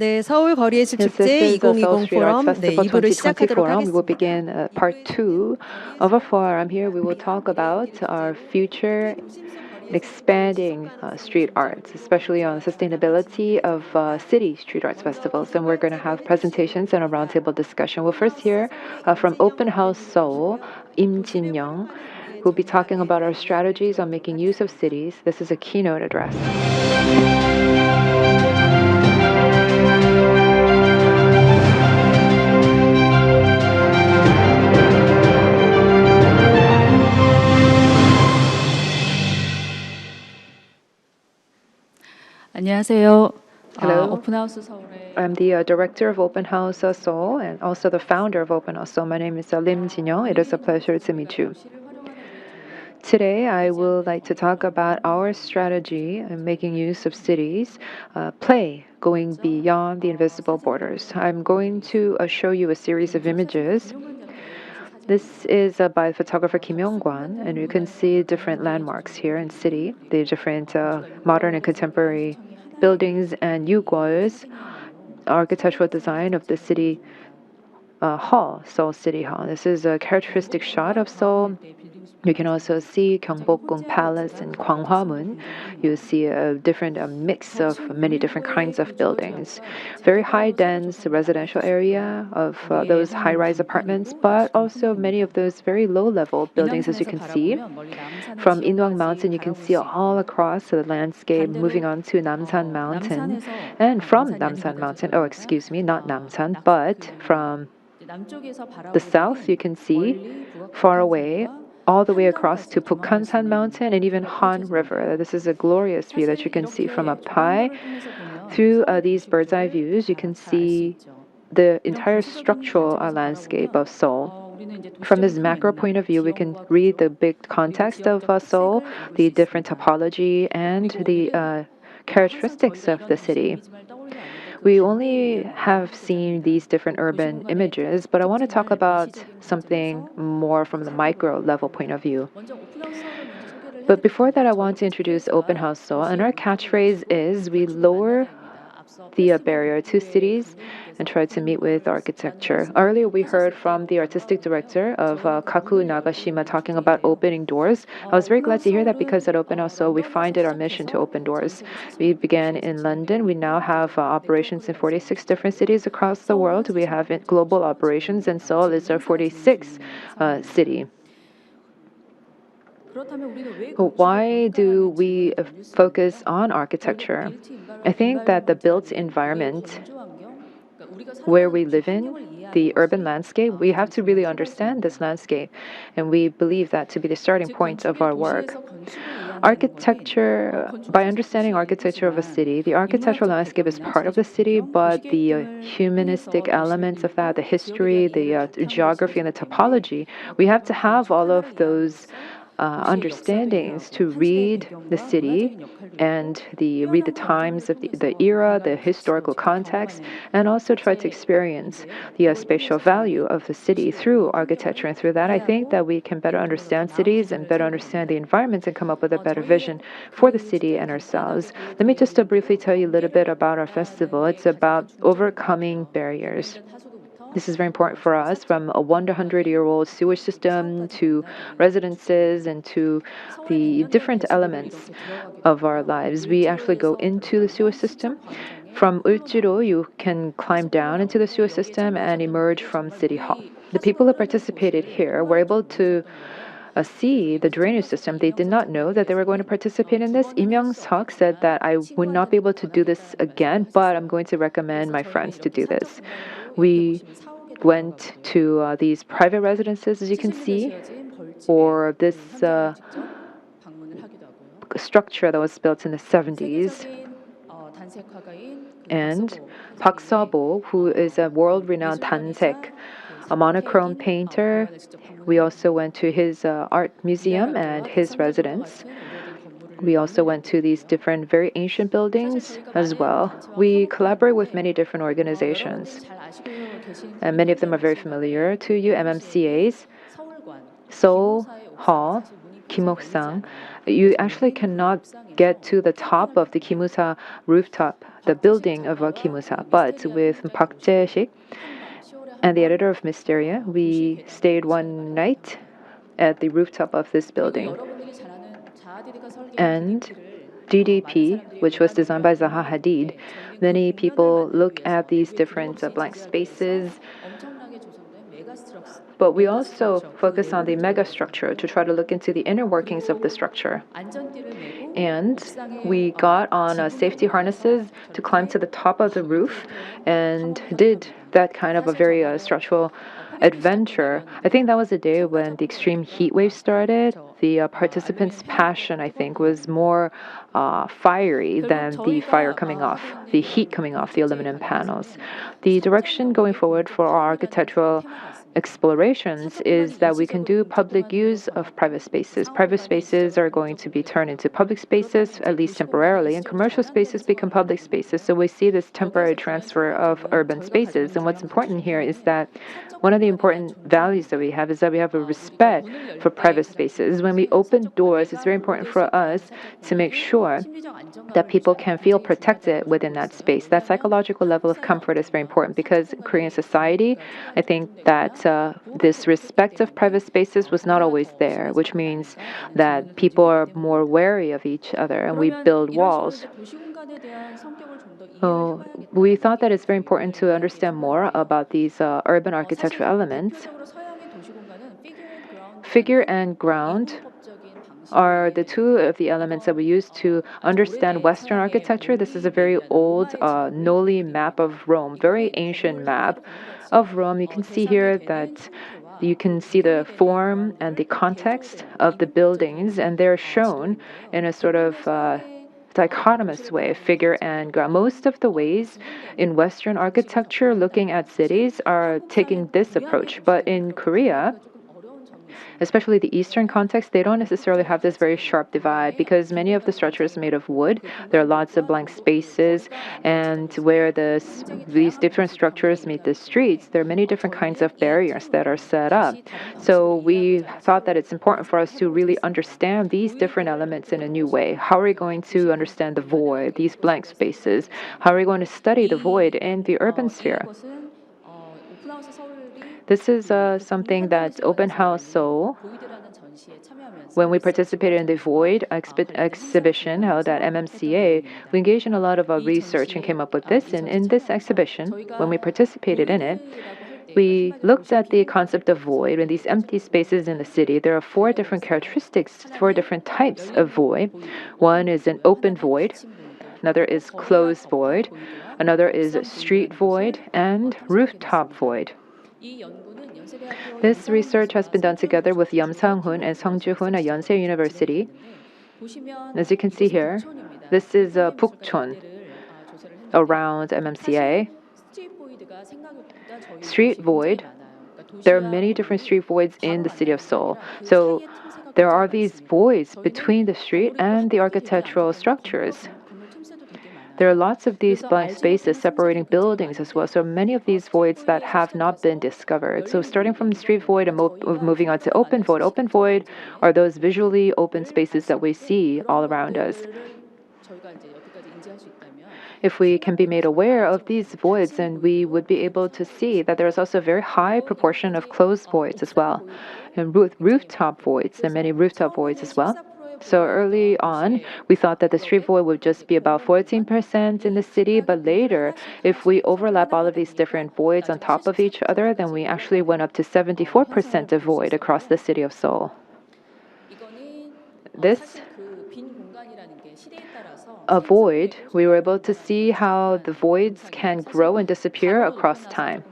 네, 서울 거리예술 Yes, 축제 this is the Seoul 2020 Street Arts 포럼 네, Festival 2부를 2020 시작하도록 forum. We will 하겠습니다. begin part 2 of a forum. Here we will talk about our future expanding street arts, especially on sustainability of city street arts festivals. And we're going to have presentations and a roundtable discussion. We'll first hear from Open House Seoul, Im Jin-young, who will be talking about our strategies on making use of cities. This is a keynote address. 안녕하세요. Hello. 오픈하우스 서울의 I'm the director of Open House Seoul and also the founder of Open House Seoul. My name is Lim Jin-young. It is a pleasure to meet you. Today, I would like to talk about our strategy in making use of cities, play going beyond the invisible borders. I'm going to show you a series of images. This is by photographer Kim Yong-kwan, and you can see different landmarks here in city, the different modern and contemporary buildings and yugwol's architectural design of the city hall, Seoul City Hall. This is a characteristic shot of Seoul. You can also see Gyeongbokgung Palace and Gwanghwamun. You see a different mix of many different kinds of buildings. Very high dense residential area of those high-rise apartments, but also many of those very low-level buildings, as you can see. From Inwang Mountain, you can see all across the landscape moving on to Namsan Mountain. And from Namsan Mountain, oh, excuse me, not Namsan, but from the south, you can see far away all the way across to Bukhansan Mountain and even Han River. This is a glorious view that you can see from up high. Through these bird's eye views, you can see the entire structural landscape of Seoul. From this macro point of view, we can read the big context of Seoul, the different topology, and the characteristics of the city. We only have seen these different urban images, but I want to talk about something more from the micro level point of view. But before that, I want to introduce Open House Seoul, and our catchphrase is we lower the barrier to cities and try to meet with architecture. Earlier, we heard from the artistic director of Kaku Nagashima talking about opening doors. I was very glad to hear that because at Open House Seoul, we find it our mission to open doors. We began in London. We now have operations in 46 different cities across the world. We have global operations, and Seoul is our 46th city. Why do we focus on architecture? I think that the built environment where we live in, the urban landscape, we have to really understand this landscape, and we believe that to be the starting point of our work. Architecture, by understanding architecture of a city, the architectural landscape is part of the city, but the humanistic elements of that, the history, the geography, and the topology, we have to have all of those understandings to read the city and read the times of the era, the historical context, and also try to experience the spatial value of the city through architecture. And through that, I think that we can better understand cities and better understand the environments and come up with a better vision for the city and ourselves. Let me just briefly tell you a little bit about our festival. It's about overcoming barriers. This is very important for us, from a 100-year-old sewage system to residences and to the different elements of our lives. We actually go into the sewage system. From Ulchiro, you can climb down into the sewage system and emerge from City Hall. The people who participated here were able to see the drainage system. They did not know that they were going to participate in this. Im Young-seok said that I would not be able to do this again, but I'm going to recommend my friends to do this. We went to these private residences, as you can see, or this structure that was built in the 70s. And Park Seo-bo, who is a world-renowned dansek, a monochrome painter. We also went to his art museum and his residence. We also went to these different very ancient buildings as well. We collaborate with many different organizations, and many of them are very familiar to you, MMCAs, Seoul Hall, Kimoksan, you actually cannot get to the top of the Kimusa rooftop, the building of Kimusa. But with Park Jae-sik and the editor of Mysteria, we stayed one night at the rooftop of this building. And DDP, which was designed by Zaha Hadid, many people look at these different blank spaces, but we also focus on the megastructure to try to look into the inner workings of the structure. And we got on safety harnesses to climb to the top of the roof and did that kind of a very structural adventure. I think that was the day when the extreme heat wave started. The participants' passion, I think, was more fiery than the fire coming off, the heat coming off the aluminum panels. The direction going forward for our architectural explorations is that we can do public use of private spaces. Private spaces are going to be turned into public spaces, at least temporarily, and commercial spaces become public spaces. So we see this temporary transfer of urban spaces. And what's important here is that one of the important values that we have is that we have a respect for private spaces. When we open doors, it's very important for us to make sure that people can feel protected within that space. That psychological level of comfort is very important because in Korean society, I think that this respect of private spaces was not always there, which means that people are more wary of each other and we build walls. So we thought that it's very important to understand more about these urban architectural elements. Figure and ground are the two of the elements that we use to understand Western architecture. This is a very old Noli map of Rome, very ancient map of Rome. You can see here that you can see the form and the context of the buildings, and they're shown in a sort of dichotomous way, figure and ground. Most of the ways in Western architecture looking at cities are taking this approach, but in Korea, especially the Eastern context, they don't necessarily have this very sharp divide because many of the structures are made of wood. There are lots of blank spaces, and where these different structures meet the streets, there are many different kinds of barriers that are set up. So we thought that it's important for us to really understand these different elements in a new way. How are we going to understand the void, these blank spaces? How are we going to study the void in the urban sphere? This is something that Open House Seoul, when we participated in the Void exhibition held at MMCA, we engaged in a lot of research and came up with this. And in this exhibition, when we participated in it, we looked at the concept of void and these empty spaces in the city. There are four different characteristics, four different types of void. One is an open void, another is closed void, another is street void, and rooftop void. This research has been done together with Yum Sang-hoon and Sung Ju-hoon at Yonsei University. As you can see here, this is Pukchon around MMCA. Street void. There are many different street voids in the city of Seoul. So there are these voids between the street and the architectural structures. There are lots of these blank spaces separating buildings as well. So many of these voids that have not been discovered. So starting from street void and moving on to open void. Open void are those visually open spaces that we see all around us. If we can be made aware of these voids, then we would be able to see that there is also a very high proportion of closed voids as well. And rooftop voids, there are many rooftop voids as well. So early on, we thought that the street void would just be about 14% in the city, but later, if we overlap all of these different voids on top of each other, then we actually went up to 74% of void across the city of Seoul. This a void, we were able to see how the voids can grow and disappear across time.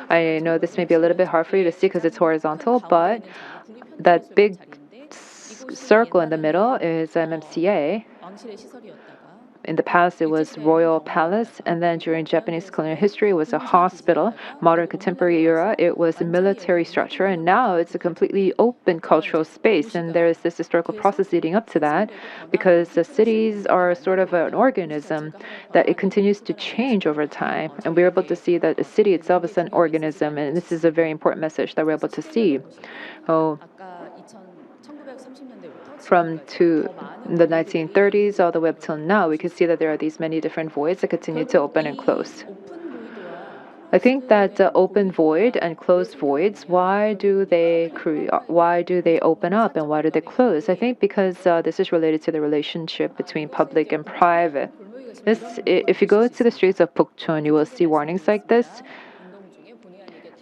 I know this may be a little bit hard for you to see because it's horizontal, but that big circle in the middle is MMCA. In the past, it was Royal Palace, and then during Japanese colonial history, it was a hospital. Modern contemporary era, it was a military structure, and now it's a completely open cultural space. And there is this historical process leading up to that, because the cities are sort of an organism that it continues to change over time. And we're able to see that the city itself is an organism, and this is a very important message that we're able to see. from the 1930s all the way up till now, we can see that there are these many different voids that continue to open and close. I think that open void and closed voids, why do they open up and why do they close? I think because this is related to the relationship between public and private. If you go to the streets of Bukchon, you will see warnings like this.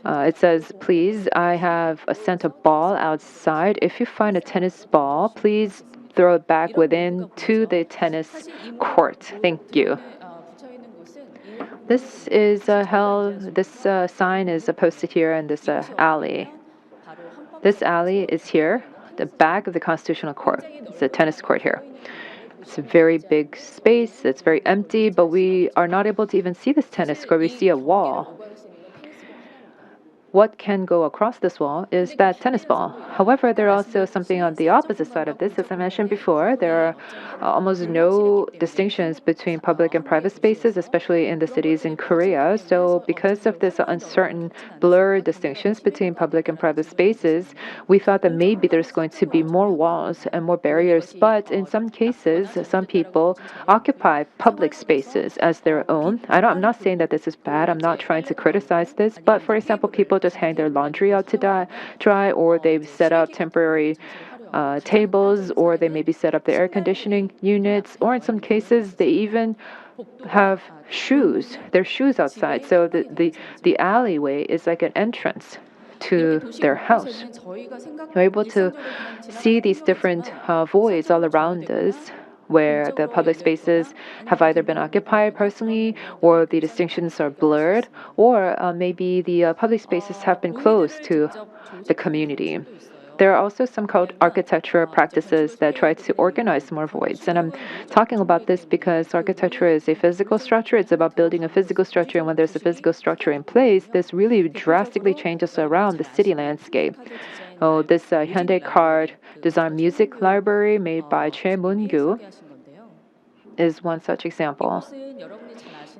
It says, please, I have sent a ball outside. If you find a tennis ball, please throw it back within to the tennis court. Thank you. This sign is posted here in this alley. This alley is here, the back of the Constitutional Court. It's a tennis court here. It's a very big space. It's very empty, but we are not able to even see this tennis court. We see a wall. What can go across this wall is that tennis ball. However, there are also something on the opposite side of this. As I mentioned before, there are almost no distinctions between public and private spaces, especially in the cities in Korea. So because of this uncertain, blurred distinctions between public and private spaces, we thought that maybe there's going to be more walls and more barriers. But in some cases, some people occupy public spaces as their own. I'm not saying that this is bad. I'm not trying to criticize this. But for example, people just hang their laundry out to dry, or they've set up temporary tables, or they maybe set up the air conditioning units, or in some cases they even have their shoes outside. So the alleyway is like an entrance to their house. We're able to see these different voids all around us, where the public spaces have either been occupied personally, or the distinctions are blurred, or maybe the public spaces have been closed to the community. There are also some architecture practices that try to organize more voids. And I'm talking about this because architecture is a physical structure. It's about building a physical structure. And when there's a physical structure in place, this really drastically changes around the city landscape. This Hyundai Card Design Music Library made by Choi Moon-gu is one such example.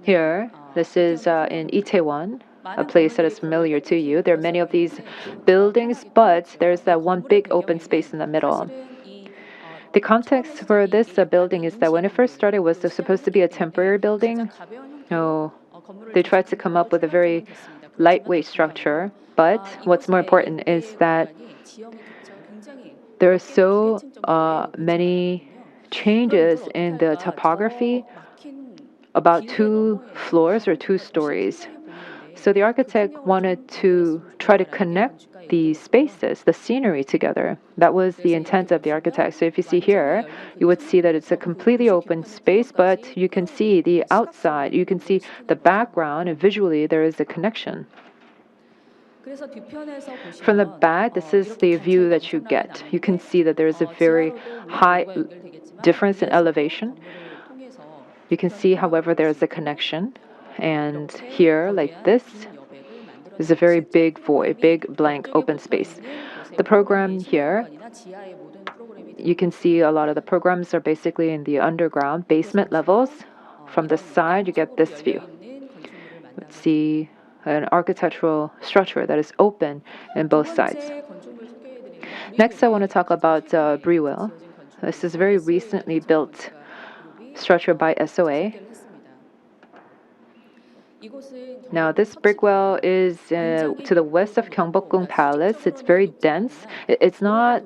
Here, this is in Itaewon, a place that is familiar to you. There are many of these buildings, but there's that one big open space in the middle. The context for this building is that when it first started, it was supposed to be a temporary building. They tried to come up with a very lightweight structure, but what's more important is that there are so many changes in the topography, about 2 floors or 2 stories. So the architect wanted to try to connect the spaces, the scenery together. That was the intent of the architect. So if you see here, you would see that it's a completely open space, but you can see the outside, you can see the background, and visually there is a connection. From the back, this is the view that you get. You can see that there is a very high difference in elevation. You can see, however, there is a connection. And here, like this, is a very big void, big blank open space. The program here, you can see a lot of the programs are basically in the underground basement levels. From the side, you get this view. Let's see an architectural structure that is open in both sides. Next, I want to talk about Brewell. This is a very recently built structure by SOA. Now, this brickwell is to the west of Gyeongbokgung Palace. It's very dense. It's not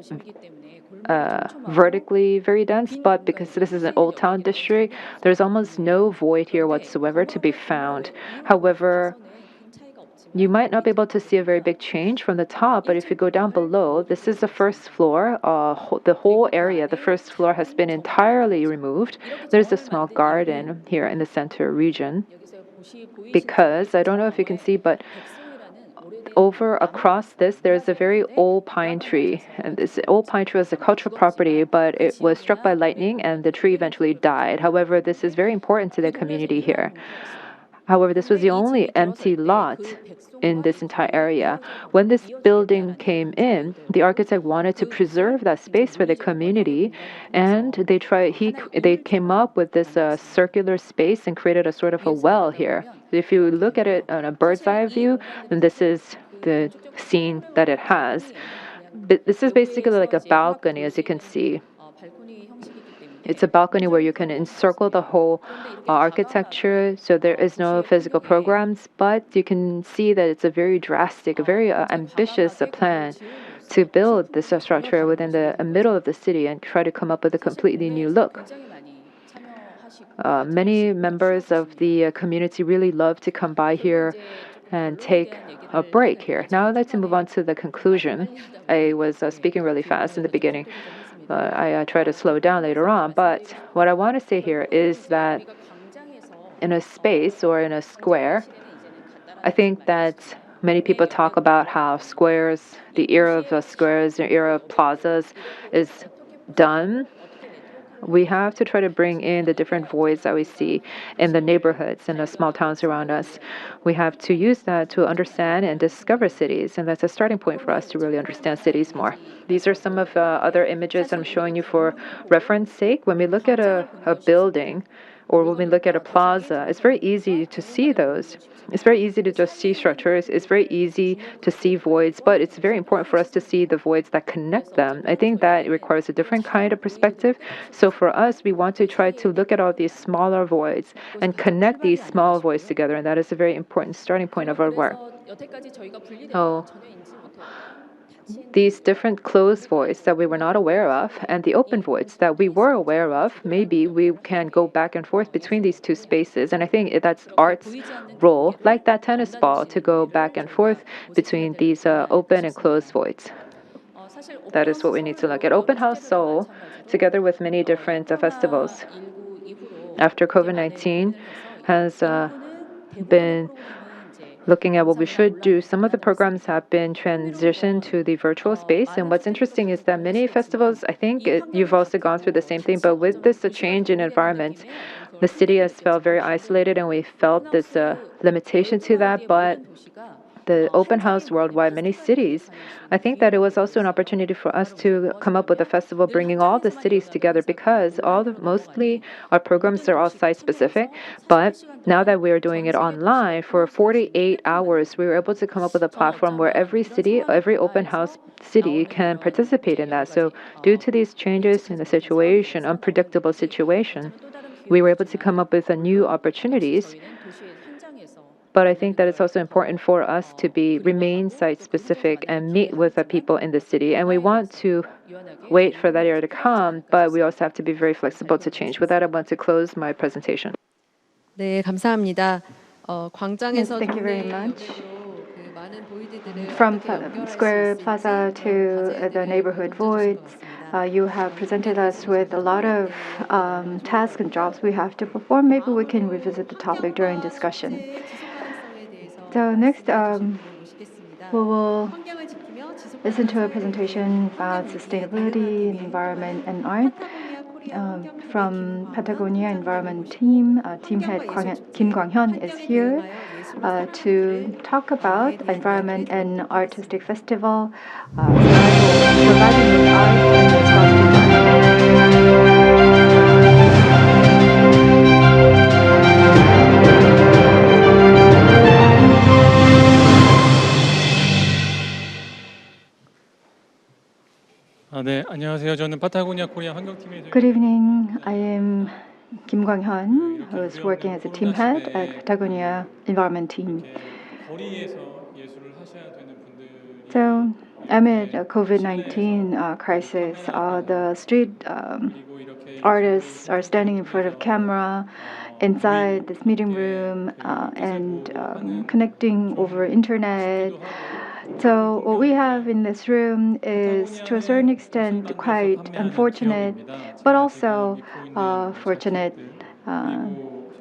vertically very dense, but because this is an old town district, there's almost no void here whatsoever to be found. However, you might not be able to see a very big change from the top, but if you go down below, this is the first floor. The whole area, the first floor, has been entirely removed. There's a small garden here in the center region. Because, I don't know if you can see, but over across this, there's a very old pine tree. And this old pine tree was a cultural property, but it was struck by lightning and the tree eventually died. However, this is very important to the community here. However, this was the only empty lot in this entire area. When this building came in, the architect wanted to preserve that space for the community, and they came up with this circular space and created a sort of a well here. If you look at it on a bird's eye view, then this is the scene that it has. this is basically like a balcony, as you can see. It's a balcony where you can encircle the whole architecture, so there is no physical programs, but you can see that it's a very drastic, a very ambitious plan to build this structure within the middle of the city and try to come up with a completely new look. Many members of the community really love to come by here and take a break here. Now I'd like to move on to the conclusion. I was speaking really fast in the beginning. I try to slow down later on, but what I want to say here is that in a space or in a square, I think that many people talk about how squares, the era of squares, the era of plazas is done. We have to try to bring in the different voids that we see in the neighborhoods and the small towns around us. We have to use that to understand and discover cities, and that's a starting point for us to really understand cities more. These are some of other images I'm showing you for reference sake. When we look at a building, or when we look at a plaza, it's very easy to see those. It's very easy to just see structures. It's very easy to see voids, but it's very important for us to see the voids that connect them. I think that requires a different kind of perspective. So for us, we want to try to look at all these smaller voids and connect these small voids together, and that is a very important starting point of our work. So these different closed voids that we were not aware of and the open voids that we were aware of, maybe we can go back and forth between these two spaces. And I think that's art's role, like that tennis ball, to go back and forth between these open and closed voids. That is what we need to look at. Open House Seoul, together with many different festivals after COVID-19, has been looking at what we should do. Some of the programs have been transitioned to the virtual space. And what's interesting is that many festivals, I think you've also gone through the same thing, but with this change in environment, the city has felt very isolated and we felt this limitation to that. But the open house worldwide, many cities, I think that it was also an opportunity for us to come up with a festival bringing all the cities together because mostly our programs are all site specific. But now that we are doing it online for 48 hours, we were able to come up with a platform where every city, every open house city can participate in that. So due to these changes in the situation, unpredictable situation, we were able to come up with new opportunities. But I think that it's also important for us to remain site specific and meet with the people in the city. And we want to wait for that era to come, but we also have to be very flexible to change. With that, I want to close my presentation. 네, 감사합니다. 광장에서 Thank you very much. 그 많은 보이드들을 From Square Plaza to the neighborhood voids, you have presented us with a lot of tasks and jobs we have to perform. Maybe we can revisit the topic during discussion. So next, we will listen to a presentation about sustainability, environment, and art from Patagonia Environment Team. Team head Kim Kwang-hyun is here to talk about environment and artistic festival, surviving with art and responsible. 네, 안녕하세요. 저는 파타고니아 코리아 환경팀에서 Good evening. I am Kim Kwang-hyun, who is working as a team head at Patagonia Environment Team. 거리에서 예술을 하셔야 되는 분들이 So, amid a COVID-19 crisis, the street artists are standing in front of camera inside this meeting room and connecting over internet. So what we have in this room is, to a certain extent, quite unfortunate, but also fortunate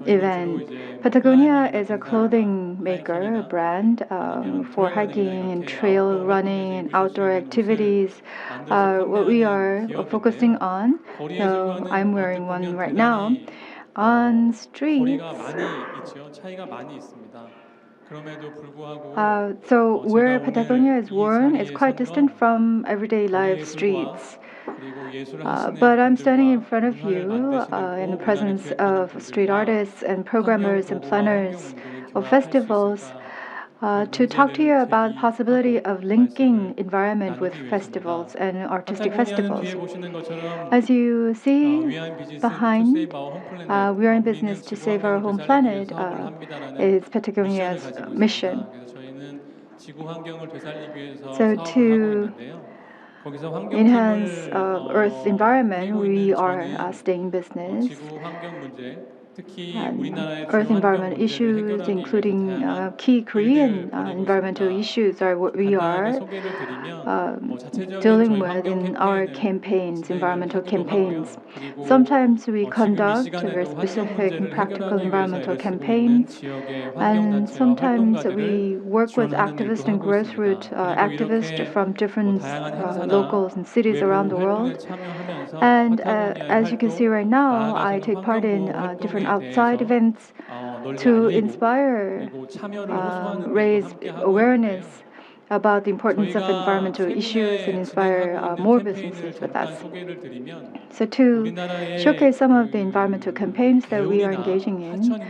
event. Patagonia is a clothing maker, a brand for hiking and trail running and outdoor activities. What we are focusing on, so I'm wearing one right now, on streets. 차이가 많이 있습니다. So where Patagonia is worn is quite distant from everyday life streets. But I'm standing in front of you in the presence of street artists and programmers and planners of festivals. to talk to you about the possibility of linking environment with festivals and artistic festivals. As you see behind, we are in business to save our home planet is Patagonia's mission. So to enhance Earth's environment, we are staying in business. Earth environment issues, including key Korean environmental issues, are what we are dealing with in our campaigns, environmental campaigns. Sometimes we conduct very specific and practical environmental campaigns, and sometimes we work with activists and grassroots activists from different locals and cities around the world. And as you can see right now, I take part in different outside events to inspire, raise awareness about the importance of environmental issues and inspire more businesses with us. So to showcase some of the environmental campaigns that we are engaging in,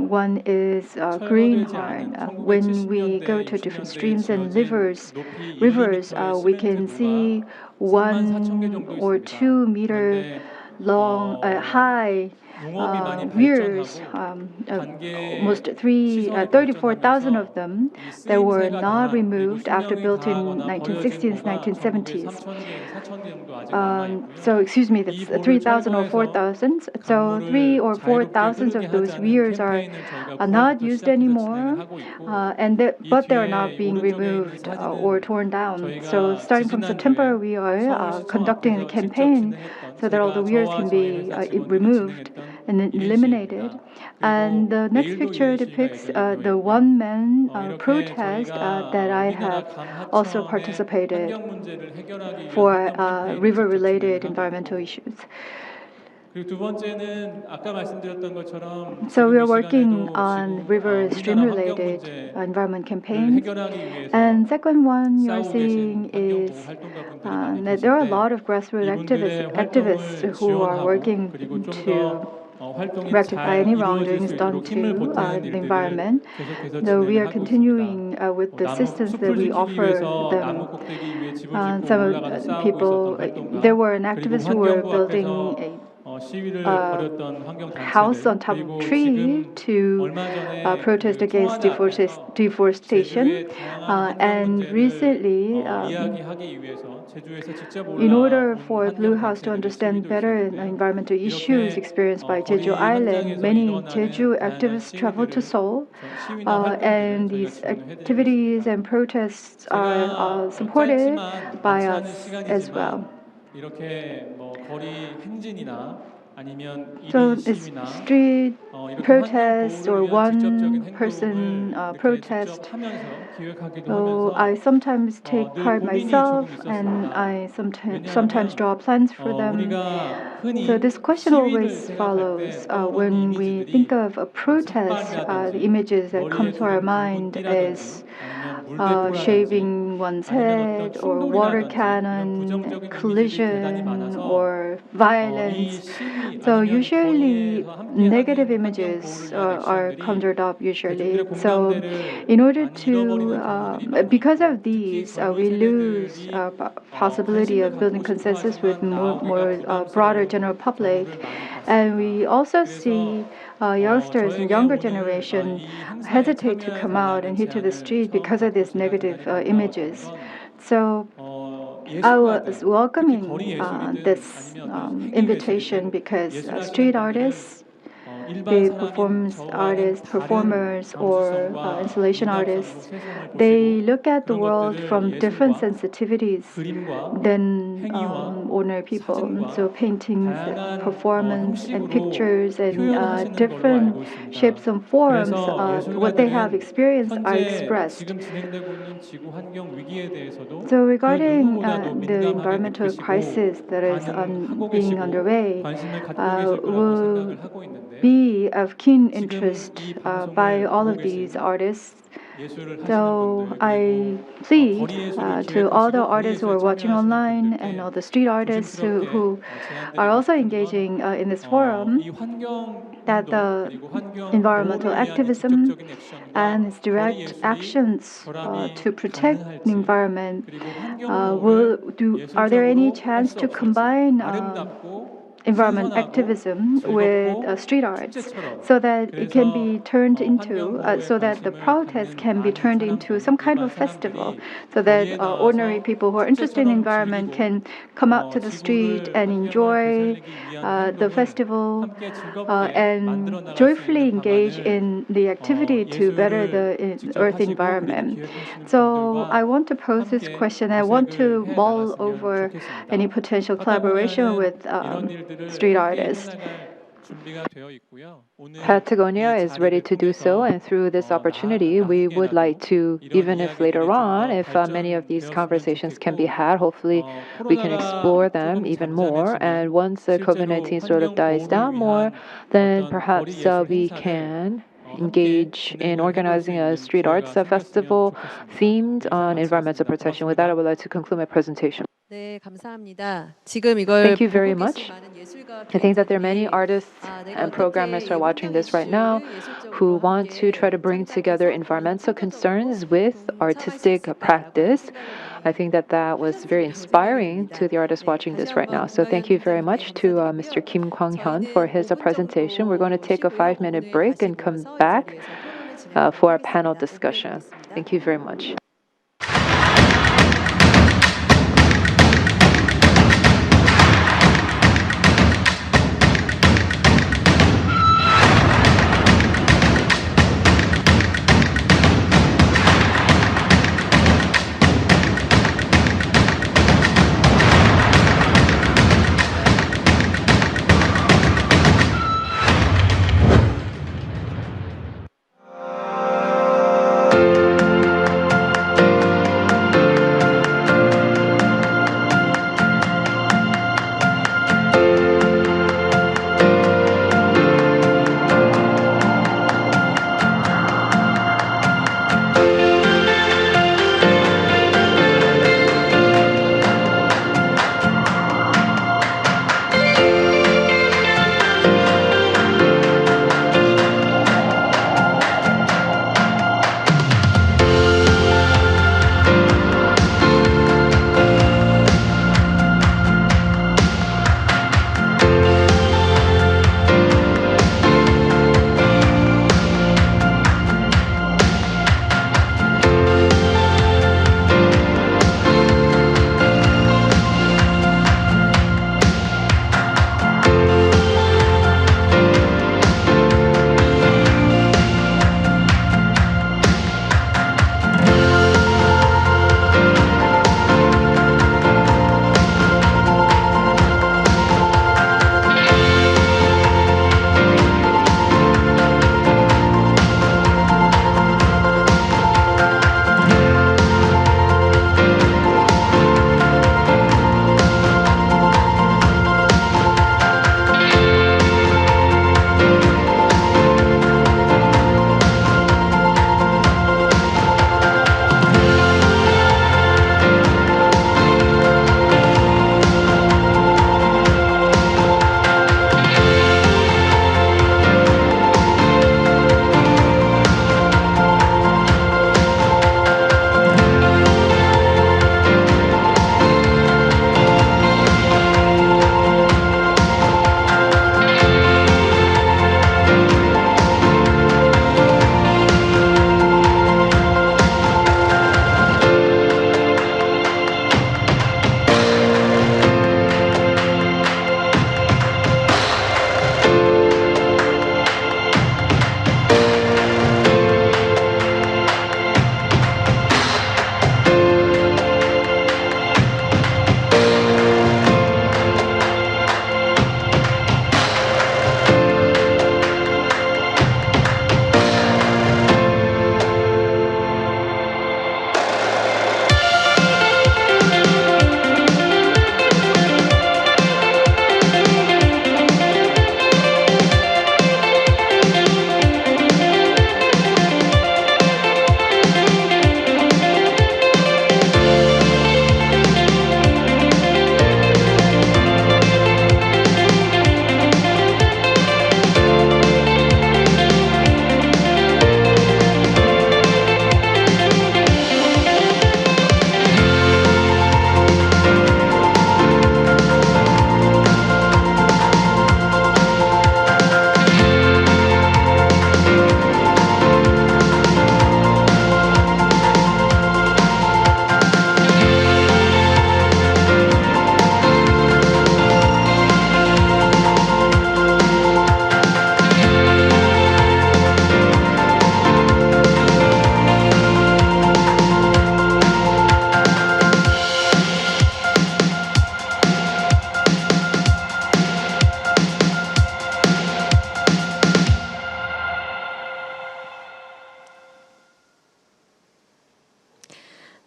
one is Green Heart. When we go to different streams and rivers, we can see 1 or 2 meter long, high weirs, almost 34,000 of them that were not removed after built in 1960s, 1970s. So excuse me, that's 3,000 or 4,000. So 3 or 4,000 of those weirs are not used anymore, but they are not being removed or torn down. So starting from September, we are conducting a campaign so that all the weirs can be removed and eliminated. And the next picture depicts the one-man protest that I have also participated for river-related environmental issues. So we are working on river stream-related environment campaigns. And second one you're seeing is that there are a lot of grassroots activists who are working to rectify any wrongdoings done to the environment. Though we are continuing with the assistance that we offer them. Some people, there were an activist who were building a house on top of a tree to protest against deforestation. And recently, in order for Blue House to understand better the environmental issues experienced by Jeju Island, many Jeju activists traveled to Seoul, and these activities and protests are supported by us as well. So it's street protest or one-person protest. So I sometimes take part myself, and I sometimes draw plans for them. So this question always follows when we think of a protest. The images that come to our mind is shaving one's head, or water cannon, collision, or violence. So usually negative images are conjured up usually. So in order to, because of these, we lose possibility of building consensus with more broader general public. And we also see youngsters and younger generation hesitate to come out and hit to the street because of these negative images. So I was welcoming this invitation because street artists, the performers, or installation artists, they look at the world from different sensitivities than ordinary people. So paintings, performance, and pictures, and different shapes and forms, what they have experienced are expressed. So regarding the environmental crisis that is being underway, will be of keen interest by all of these artists So I plead to all the artists who are watching online and all the street artists who are also engaging in this forum that the environmental activism and its direct actions to protect the environment are there any chance to combine environment activism with street arts so that it can be turned into so that the protest can be turned into some kind of a festival so that ordinary people who are interested in environment can come out to the street and enjoy the festival and joyfully engage in the activity to better the earth environment. So I want to pose this question. I want to mull over any potential collaboration with street artists. Patagonia is ready to do so, and through this opportunity, we would like to, even if later on, if many of these conversations can be had, hopefully we can explore them even more. And once COVID-19 sort of dies down more, then perhaps we can engage in organizing a street arts festival themed on environmental protection. With that, I would like to conclude my presentation. 네, 감사합니다. 지금 이걸 Thank you very 보고 much. 계신 많은 예술가 I think that there are many 비행자들이 artists and programmers who are watching this right now who want to try to bring together environmental concerns with artistic practice. I think that that was very inspiring to the artists watching this right now. So thank you very much to Mr. Kim Kwang-hyun for his presentation. We're going to take a 5-minute break and come back for our panel discussion. Thank you very much.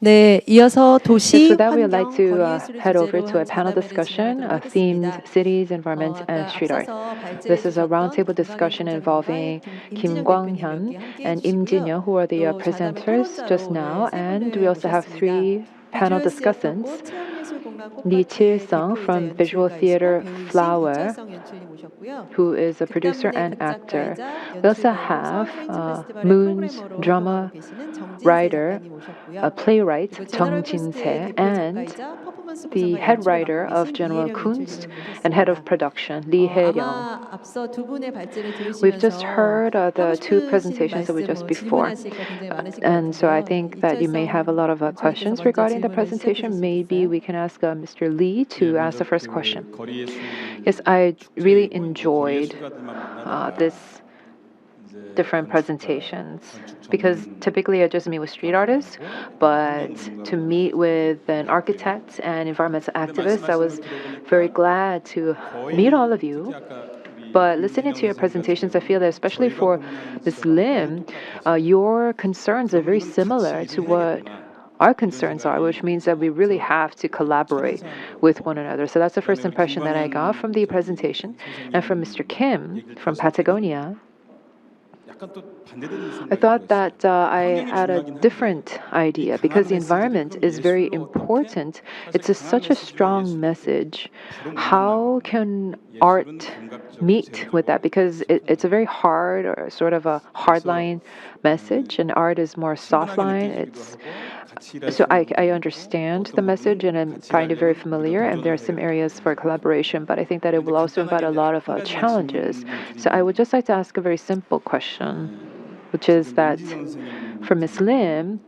네, 이어서 Yes, 도시, with that, we would like 환경, to 거리 예술을 head over 주제로 to a 한 panel 잡담에 대해 discussion 진행하도록 themed 하겠습니다. cities, environment, and 아까 street art. 앞서서 발제해 This is a 주셨던 roundtable 김광현 discussion involving 팀장님과 Kim 임진영 대표님 몇 Kwang-hyun 개 함께 and 해주시고요. Im Jin-young, who are the 또 좌담의 presenters 토론자로 just 오늘 now, 세 and 분을 we also have 모셨습니다. three panel 비주얼 시어터 discussants. 꽃 체험예술공간 Lee 꽃밭의 Chil-sung 대표이자 from Visual 연출가이시고 Theater 배우이신 Flower, 이철성 연출님 모셨고요. who is a producer 극단문의 and actor. 극작가이자 We also 연출가이고 have 서울 프렌즈 페스티벌의 Moon's 프로그래머로 drama 활동하고 계시는 정진세 writer, 작가님 모셨고요. a playwright, 그리고 Jung 제너럴 쿤스트의 Jin-se, 대표 and 작가이자 퍼포먼스 the 구성과 head 연출을 writer 맡고 of 계신 General 이혜령 Kunst 연출님을 and head 모셨습니다. of production, Lee Hae-ryung. 아마 앞서 두 분의 발제를 We've just 들으시면서 heard 하고 the two 싶으신 presentations that we 말씀, just 뭐 before. 질문하실 거 굉장히 많으실 것 And so I 같은데요. think that you may have a lot of 이철성 연출님께서 questions 먼저 regarding the 질문을 시작해 presentation. 주시겠어요? Maybe we can ask Mr. Lee 예, to ask 먼저 the first 그 question. 거리 예술 Yes, I really 축제이고 이제 거리 enjoyed 예술가들만 만나다가 this 이제 different 건축가, presentations 건축 because 전문 typically I just meet with street artists, but to meet with an architect and environmental activists, I was very glad to meet all of you. But listening to your presentations, I feel that especially for Ms. Lim, your concerns are very similar to what our concerns are, which means that we really have to collaborate with one another. So that's the first impression that I got from the presentation. And from Mr. Kim from Patagonia, I thought that I had a different idea because the environment is very important. It's such a strong message. How can art meet with that? Because it's a very hard or sort of a hardline message, and art is more soft line. So I understand the message and I find it very familiar, and there are some areas for collaboration, but I think that it will also invite a lot of challenges. So I would just like to ask a very simple question, which is that for Ms. Lim,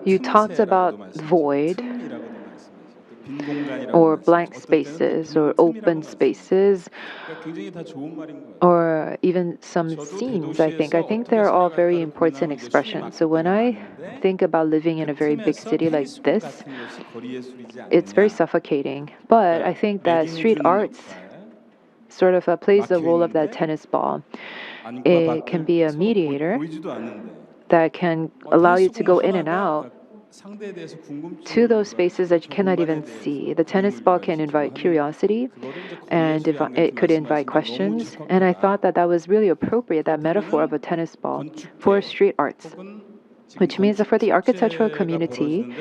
you talked about void or blank spaces or open spaces or even some scenes. I think they're all very important expressions. So when I think about living in a very big city like this, it's very suffocating. But I think that street arts sort of plays the role of that tennis ball. It can be a mediator that can allow you to go in and out to those spaces that you cannot even see. The tennis ball can invite curiosity and it could invite questions. And I thought that that was really appropriate, that metaphor of a tennis ball for street arts, which means that for the architectural community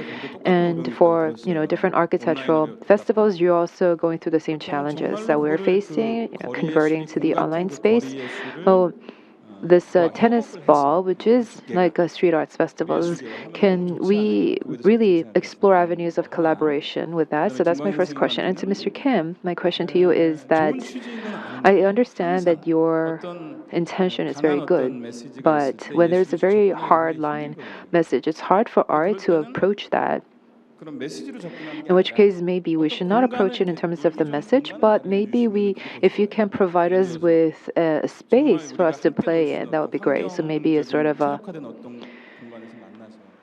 and for different architectural festivals, you're also going through the same challenges that we're facing, converting to the online space. Oh, this tennis ball, which is like a street arts festivals, can we really explore avenues of collaboration with that? So that's my first question. And to Mr. Kim, my question to you is that I understand that your intention is very good, but when there's a very hard line message, it's hard for art to approach that. In which case, maybe we should not approach it in terms of the message, but maybe if you can provide us with a space for us to play in, that would be great. So maybe a sort of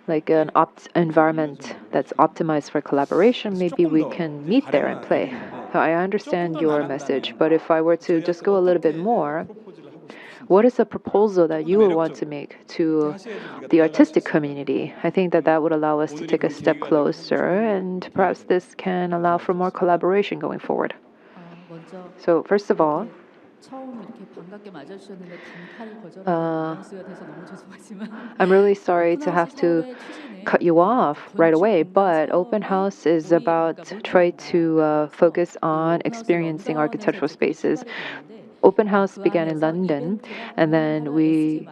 like an environment that's optimized for collaboration, maybe we can meet there and play. So I understand your message, but if I were to just go a little bit more, what is the proposal that you would want to make to the artistic community? I think that that would allow us to take a step closer, and perhaps this can allow for more collaboration going forward. So first of all, I'm really sorry to have to cut you off right away, but Open House is about try to focus on experiencing architectural spaces. Open House began in London, and then we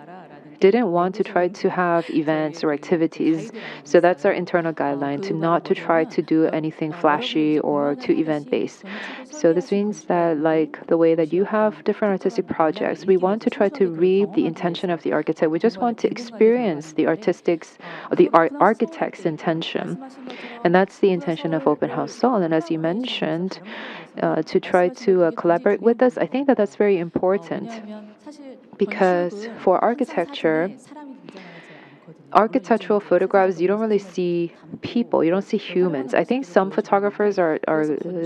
didn't want to try to have events or activities. So that's our internal guideline, to not to try to do anything flashy or too event-based. So this means that like the way that you have different artistic projects, we want to try to read the intention of the architect. We just want to experience the architect's intention. And that's the intention of Open House Seoul. And as you mentioned, to try to collaborate with us, I think that that's very important. Because for architecture, architectural photographs, you don't really see people, you don't see humans. I think some photographers are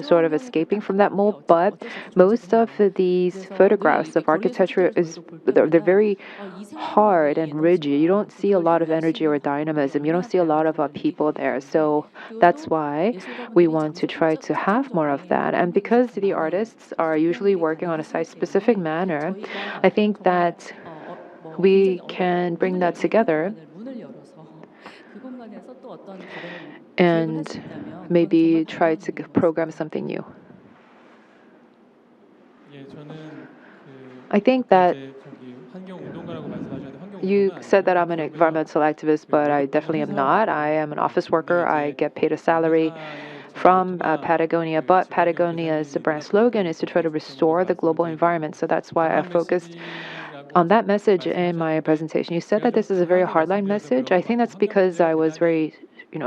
sort of escaping from that mold, but most of these photographs of architecture they're very hard and rigid. You don't see a lot of energy or dynamism. You don't see a lot of people there. So that's why we want to try to have more of that. And because the artists are usually working on a site-specific manner, I think that we can bring that together and maybe try to program something new. I think that you said that I'm an environmental activist, but I definitely am not. I am an office worker. I get paid a salary from Patagonia, but Patagonia's brand slogan is to try to restore the global environment. So that's why I focused on that message in my presentation. You said that this is a very hardline message. I think that's because I was very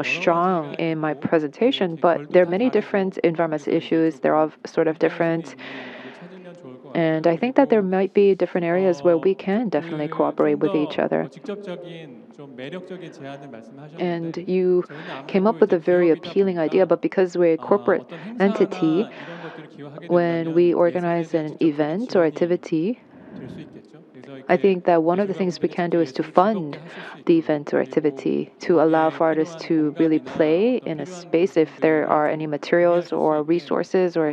strong in my presentation, but there are many different environmental issues. They're all sort of different. And I think that there might be different areas where we can definitely cooperate with each other. And you came up with a very appealing idea, but because we're a corporate entity, when we organize an event or activity, I think that one of the things we can do is to fund the event or activity to allow for artists to really play in a space if there are any materials or resources or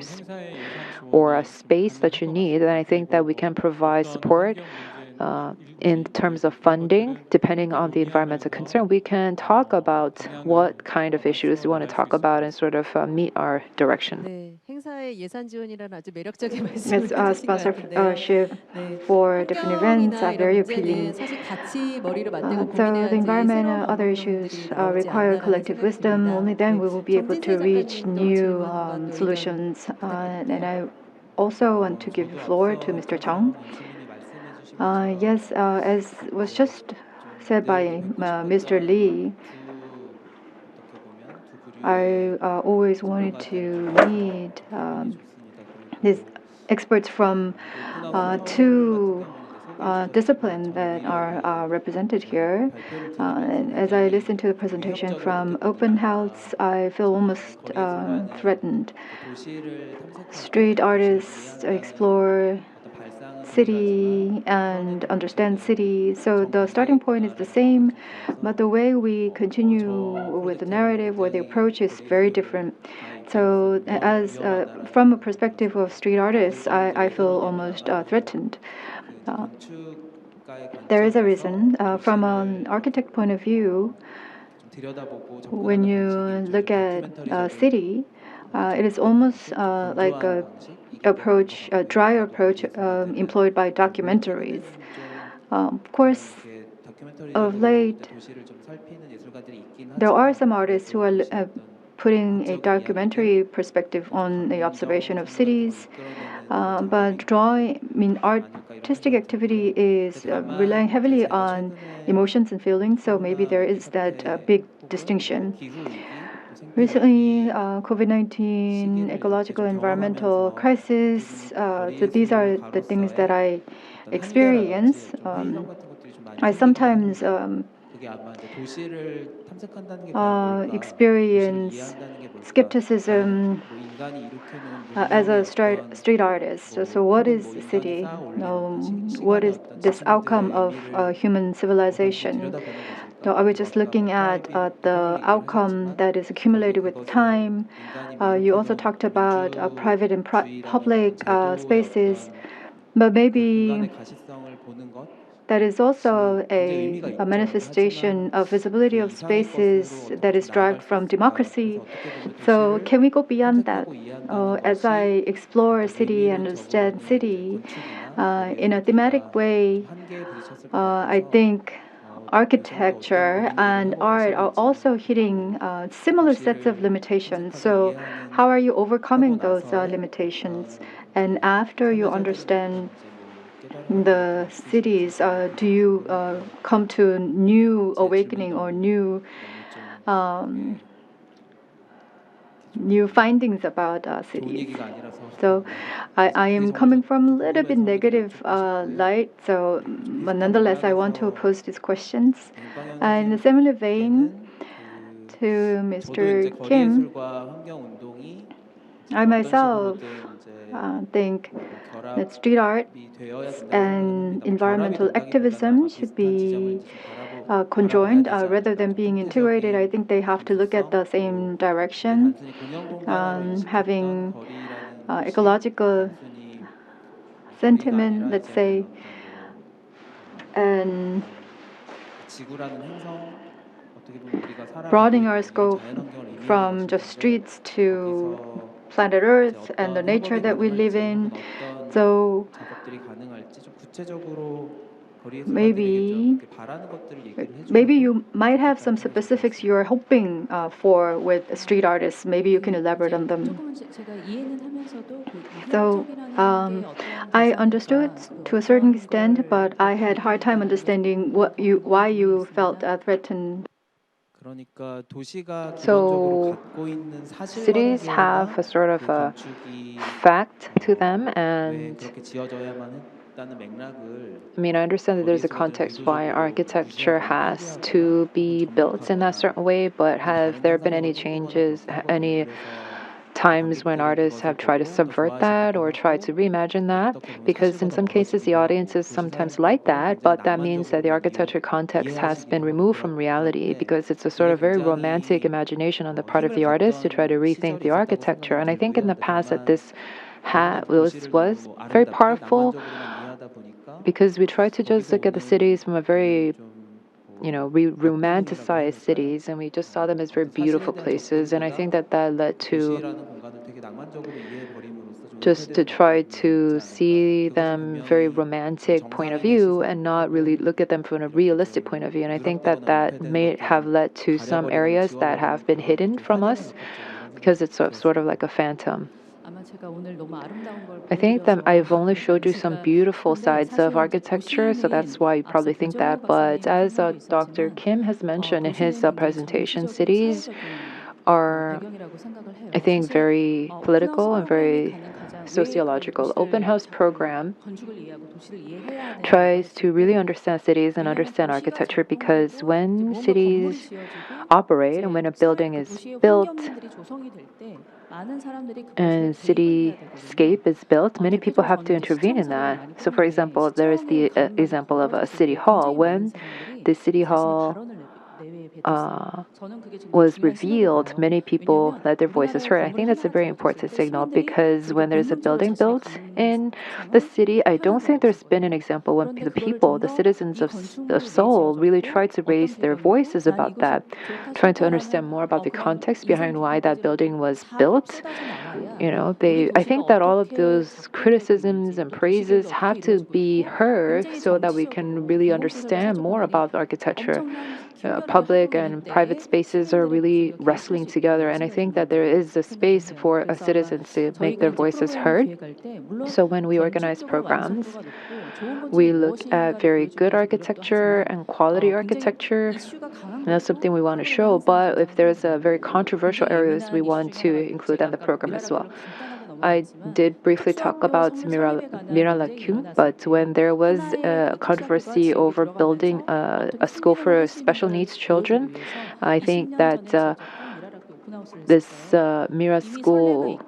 a space that you need. And I think that we can provide support in terms of funding, depending on the environmental concern. We can talk about what kind of issues we want to talk about and sort of meet our direction. Yes, sponsorship for different events are very appealing. So the environment and other issues require collective wisdom. Only then we will be able to reach new solutions. And I also want to give the floor to Mr. Chung. Yes, as was just said by Mr. Lee, I always wanted to meet these experts from two disciplines that are represented here. And as I listen to the presentation from Open House, I feel almost threatened. Street artists explore city and understand city. So the starting point is the same, but the way we continue with the narrative or the approach is very different. So as from a perspective of street artists, I feel almost threatened. There is a reason. From an architect point of view, when you look at a city, it is almost like a dry approach employed by documentaries. Of course, of late, there are some artists who are putting a documentary perspective on the observation of cities, but artistic activity is relying heavily on emotions and feelings, so maybe there is that big distinction. Recently, COVID-19, ecological, environmental crisis, so these are the things that I experience. I sometimes experience skepticism as a street artist. So what is the city? What is this outcome of human civilization? So are we just looking at the outcome that is accumulated with time? You also talked about private and public spaces, but maybe that is also a manifestation of visibility of spaces that is derived from democracy. So can we go beyond that? As I explore city and understand city in a thematic way, I think architecture and art are also hitting similar sets of limitations. So how are you overcoming those limitations? And after you understand the cities, do you come to a new awakening or new new findings about cities. So I am coming from a little bit negative light, so but nonetheless I want to pose these questions. In a similar vein to Mr. Kim, I myself think that street art and environmental activism should be conjoined rather than being integrated. I think they have to look at the same direction, having ecological sentiment, let's say, and broadening our scope from just streets to planet Earth and the nature that we live in. So maybe you might have some specifics you're hoping for with street artists. Maybe you can elaborate on them. So I understood to a certain extent, but I had a hard time understanding why you felt threatened. So cities have a sort of a fact to them, and I mean, I understand that there's a context why architecture has to be built in that certain way, but have there been any changes, any times when artists have tried to subvert that or tried to reimagine that? Because in some cases, the audiences sometimes like that, but that means that the architecture context has been removed from reality because it's a sort of very romantic imagination on the part of the artist to try to rethink the architecture. And I think in the past that this was very powerful because we try to just look at the cities from a very we romanticized cities and we just saw them as very beautiful places. And I think that that led to just to try to see them very romantic point of view and not really look at them from a realistic point of view. And I think that that may have led to some areas that have been hidden from us because it's sort of like a phantom. I think that I've only showed you some beautiful sides of architecture, so that's why you probably think that. But as Dr. Kim has mentioned in his presentation, cities are, I think, very political and very sociological. Open House program tries to really understand cities and understand architecture because when cities operate and when a building is built and cityscape is built, many people have to intervene in that. So, for example, there is the example of a city hall. When the city hall was revealed, many people let their voices heard. I think that's a very important signal because when there's a building built in the city, I don't think there's been an example when the people, the citizens of Seoul, really tried to raise their voices about that, trying to understand more about the context behind why that building was built. I think that all of those criticisms and praises have to be heard so that we can really understand more about architecture. Public and private spaces are really wrestling together, and I think that there is a space for citizens to make their voices heard. So when we organize programs, we look at very good architecture and quality architecture. And that's something we want to show. But if there's a very controversial areas, we want to include in the program as well. I did briefly talk about Miralakyung, but when there was a controversy over building a school for special needs children, I think that this Mira school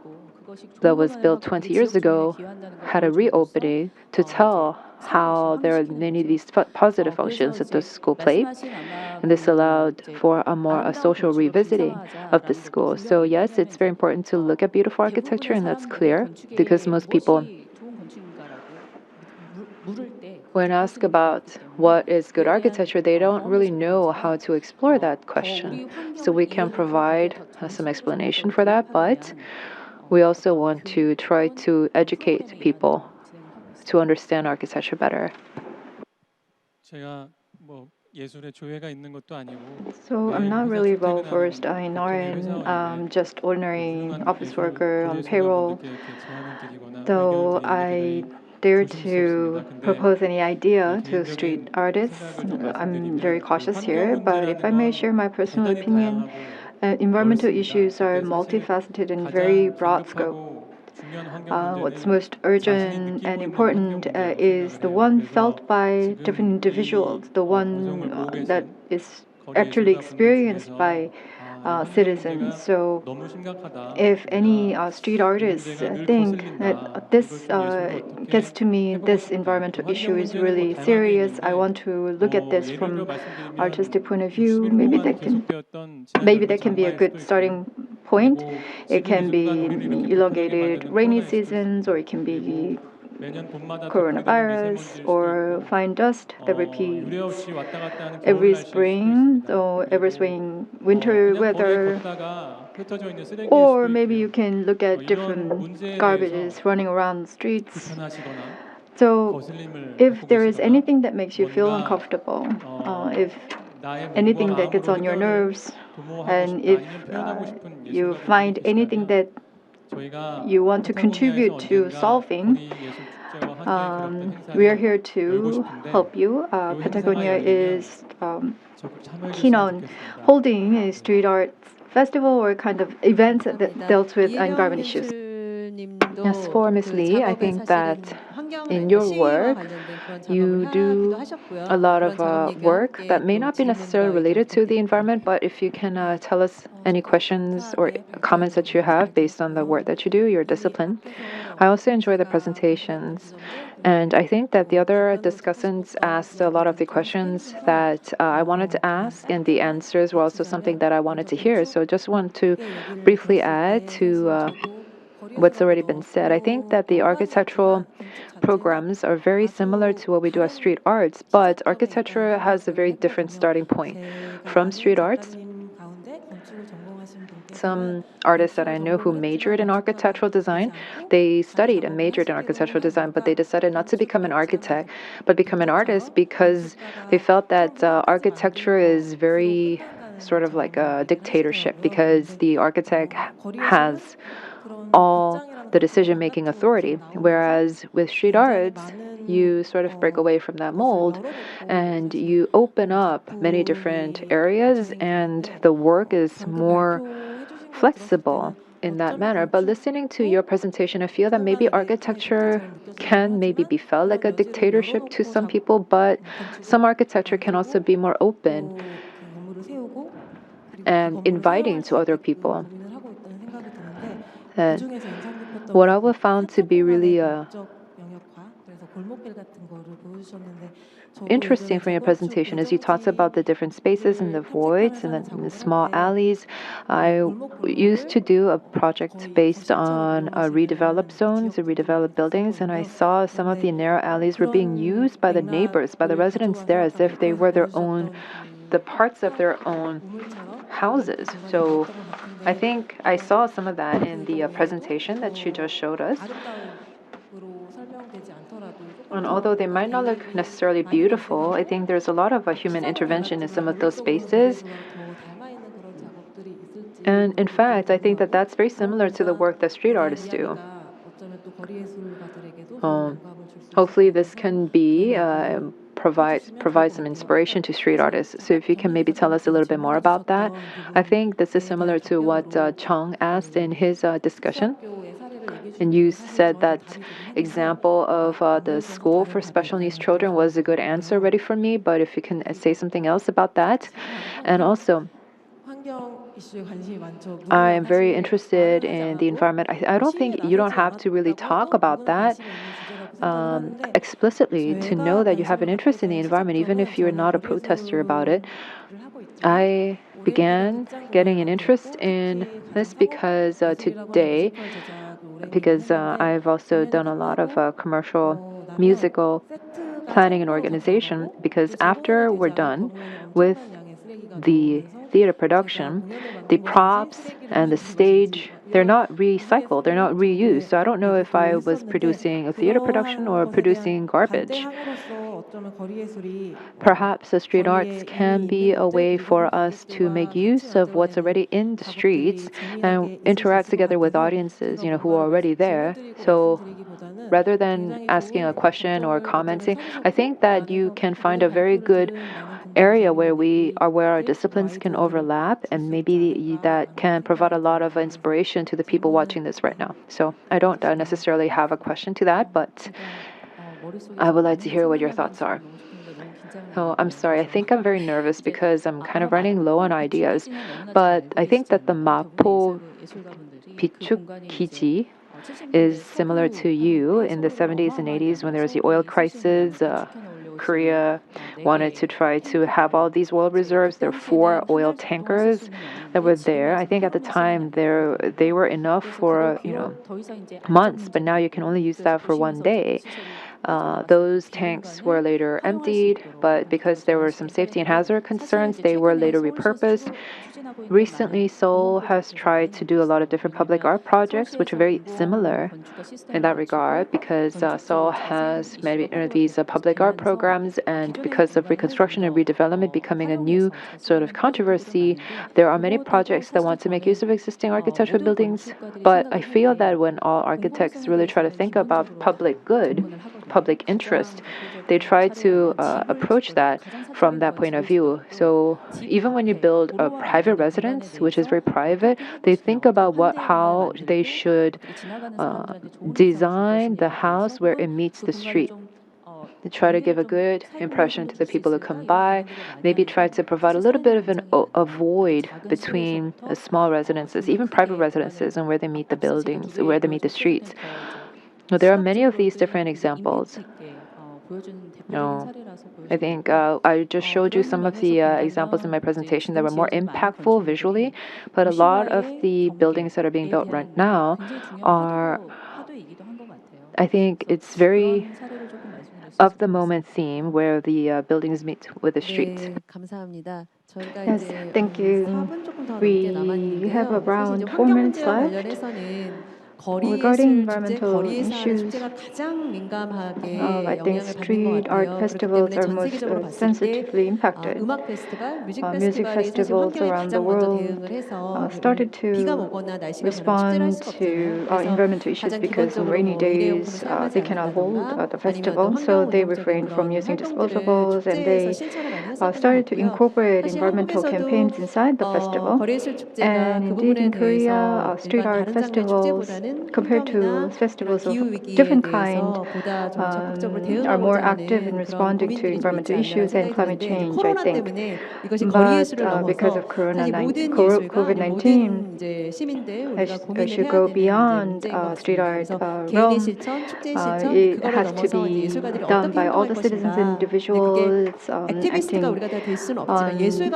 that was built 20 years ago had a reopening to tell how there are many of these positive functions that the school played. And this allowed for a social revisiting of the school. So yes, it's very important to look at beautiful architecture, and that's clear because most people, when asked about what is good architecture, they don't really know how to explore that question. So we can provide some explanation for that, but we also want to try to educate people to understand architecture better. So I'm not really well versed in art, just ordinary office worker on payroll. Though I dare to propose any idea to street artists, I'm very cautious here. But if I may share my personal opinion, environmental issues are multifaceted and very broad scope. What's most urgent and important is the one felt by different individuals, the one that is actually experienced by citizens. So if any street artists think that this gets to me, this environmental issue is really serious, I want to look at this from artistic point of view, maybe that can be a good starting point. It can be elongated rainy seasons, or it can be coronavirus, or fine dust that repeats every spring or every spring winter weather. Or maybe you can look at different garbages running around the streets. So if there is anything that makes you feel uncomfortable, if anything that gets on your nerves, and if you find anything that you want to contribute to solving, we are here to help you. Patagonia is keen on holding a street art festival or kind of event that dealt with environment issues. Yes, for Ms. Lee, I think that in your work, you do a lot of work that may not be necessarily related to the environment, but if you can tell us any questions or comments that you have based on the work that you do, your discipline. I also enjoy the presentations. And I think that the other discussants asked a lot of the questions that I wanted to ask, and the answers were also something that I wanted to hear. So just want to briefly add to what's already been said. I think that the architectural programs are very similar to what we do as street arts, but architecture has a very different starting point. From street arts, some artists that I know who majored in architectural design, they studied and majored in architectural design, but they decided not to become an architect, but become an artist because they felt that architecture is very sort of like a dictatorship because the architect has all the decision-making authority, whereas with street arts, you sort of break away from that mold and you open up many different areas and the work is more flexible in that manner. But listening to your presentation, I feel that maybe architecture can maybe be felt like a dictatorship to some people, but some architecture can also be more open and inviting to other people. And what I would found to be really interesting from your presentation is you talked about the different spaces and the voids and the small alleys. I used to do a project based on redeveloped zones, redeveloped buildings, and I saw some of the narrow alleys were being used by the neighbors, by the residents there, as if they were the parts of their own houses. So I think I saw some of that in the presentation that you just showed us. And although they might not look necessarily beautiful, I think there's a lot of human intervention in some of those spaces. And in fact, I think that that's very similar to the work that street artists do. Hopefully this can be provide some inspiration to street artists. So if you can maybe tell us a little bit more about that. I think this is similar to what Chung asked in his discussion. And you said that example of the school for special needs children was a good answer ready for me, but if you can say something else about that. And also, I am very interested in the environment. I don't think you don't have to really talk about that explicitly to know that you have an interest in the environment, even if you're not a protester about it. I began getting an interest in this because today, because I've also done a lot of commercial musical planning and organization, because after we're done with the theater production, the props and the stage, they're not recycled, they're not reused. So I don't know if I was producing a theater production or producing garbage. Perhaps the street arts can be a way for us to make use of what's already in the streets and interact together with audiences, who are already there. So rather than asking a question or commenting, I think that you can find a very good area where our disciplines can overlap, and maybe that can provide a lot of inspiration to the people watching this right now. So I don't necessarily have a question to that, but I would like to hear what your thoughts are. Oh, I'm sorry. I think I'm very nervous because I'm kind of running low on ideas. But I think that the Mapo Bichuk Kiji is similar to you in the 70s and 80s when there was the oil crisis. Korea wanted to try to have all these oil reserves. There were 4 oil tankers that were there. I think at the time they were enough for months, but now you can only use that for one day. Those tanks were later emptied, but because there were some safety and hazard concerns, they were later repurposed. Recently, Seoul has tried to do a lot of different public art projects, which are very similar in that regard, because Seoul has many of these public art programs, and because of reconstruction and redevelopment becoming a new sort of controversy, there are many projects that want to make use of existing architectural buildings. But I feel that when all architects really try to think about public good, public interest, they try to approach that from that point of view. So even when you build a private residence, which is very private, they think about how they should design the house where it meets the street. They try to give a good impression to the people who come by, maybe try to provide a little bit of a void between small residences, even private residences, and where they meet the buildings, where they meet the streets. Well, there are many of these different examples. No, I think I just showed you some of the examples in my presentation that were more impactful visually, but a lot of the buildings that are being built right now are, I think it's very of the moment theme where the buildings meet with the streets. Yes, thank you. We have around 4 minutes left. Regarding environmental issues, I think street art festivals are most sensitively impacted. Music festivals around the world started to respond to environmental issues because on rainy days they cannot hold the festival, so they refrained from using disposables, and they started to incorporate environmental campaigns inside the festival. And indeed in Korea, street art festivals, compared to festivals of different kind, are more active in responding to environmental issues and climate change, I think. But because of COVID-19, I should go beyond street art realm. It has to be done by all the citizens and individuals acting on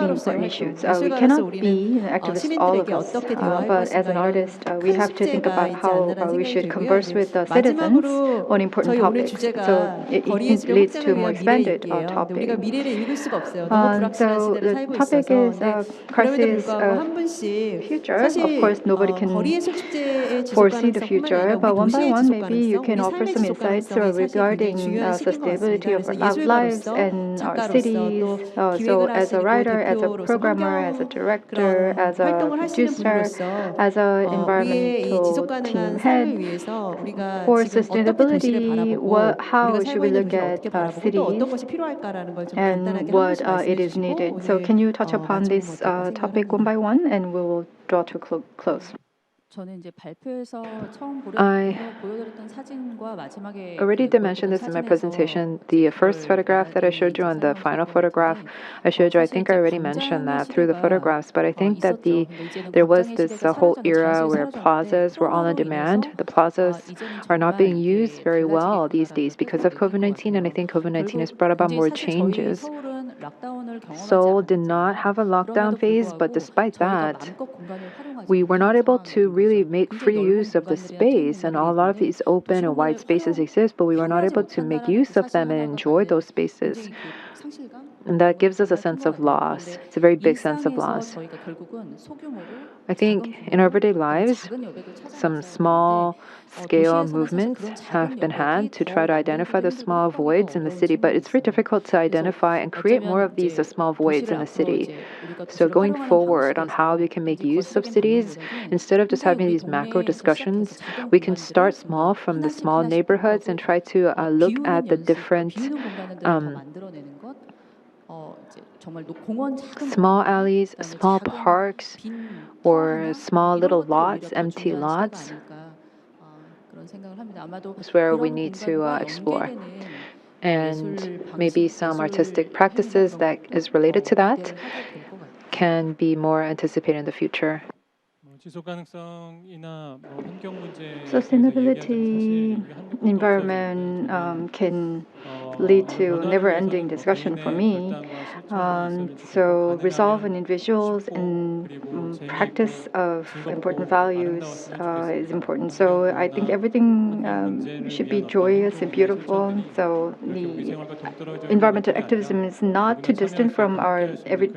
important issues. We cannot be activists, all of us, but as an artist, we have to think about how we should converse with the citizens on important topics. So it leads to a more expanded topic. So the topic is crisis future. Of course, nobody can foresee the future, but one by one, maybe you can offer some insights regarding sustainability of our lives and our cities. So as a writer, as a programmer, as a director, as a producer, as an environmental team head, for sustainability, how should we look at cities and what it is needed? So can you touch upon this topic one by one, and we will draw to close. I already did mention this in my presentation. The first photograph that I showed you and the final photograph I showed you, I think I already mentioned that through the photographs, but I think that there was this whole era where plazas were all on demand. The plazas are not being used very well these days because of COVID-19, and I think COVID-19 has brought about more changes. Seoul did not have a lockdown phase, but despite that, we were not able to really make free use of the space, and a lot of these open and wide spaces exist, but we were not able to make use of them and enjoy those spaces. And that gives us a sense of loss. It's a very big sense of loss. I think in our everyday lives, some small scale movements have been had to try to identify the small voids in the city, but it's very difficult to identify and create more of these small voids in the city. So going forward on how we can make use of cities, instead of just having these macro discussions, we can start small from the small neighborhoods and try to look at the different small alleys, small parks, or small little lots, empty lots is where we need to explore. And maybe some artistic practices that is related to that can be more anticipated in the future. Sustainability, environment can lead to never-ending discussion for me. So resolve in individuals and practice of important values is important. So I think everything should be joyous and beautiful. So the environmental activism is not too distant from our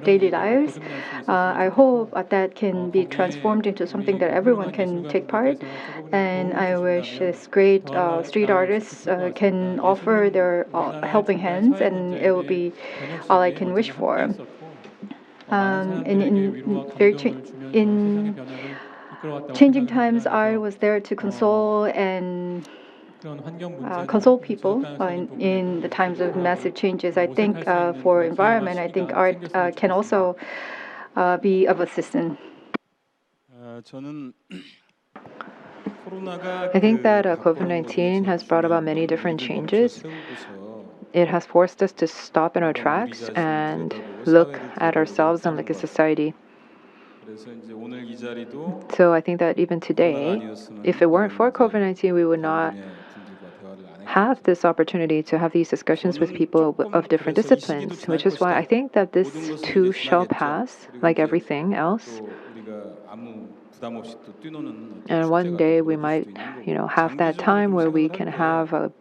daily lives. I hope that can be transformed into something that everyone can take part. And I wish this great street artists can offer their helping hands, and it will be all I can wish for. In changing times, I was there to console and console people in the times of massive changes. I think for environment, I think art can also be of assistance. I think that COVID-19 has brought about many different changes. It has forced us to stop in our tracks and look at ourselves and look at society. So I think that even today, if it weren't for COVID-19, we would not have this opportunity to have these discussions with people of different disciplines, which is why I think that this too shall pass, like everything else. And one day we might, have that time where we can have a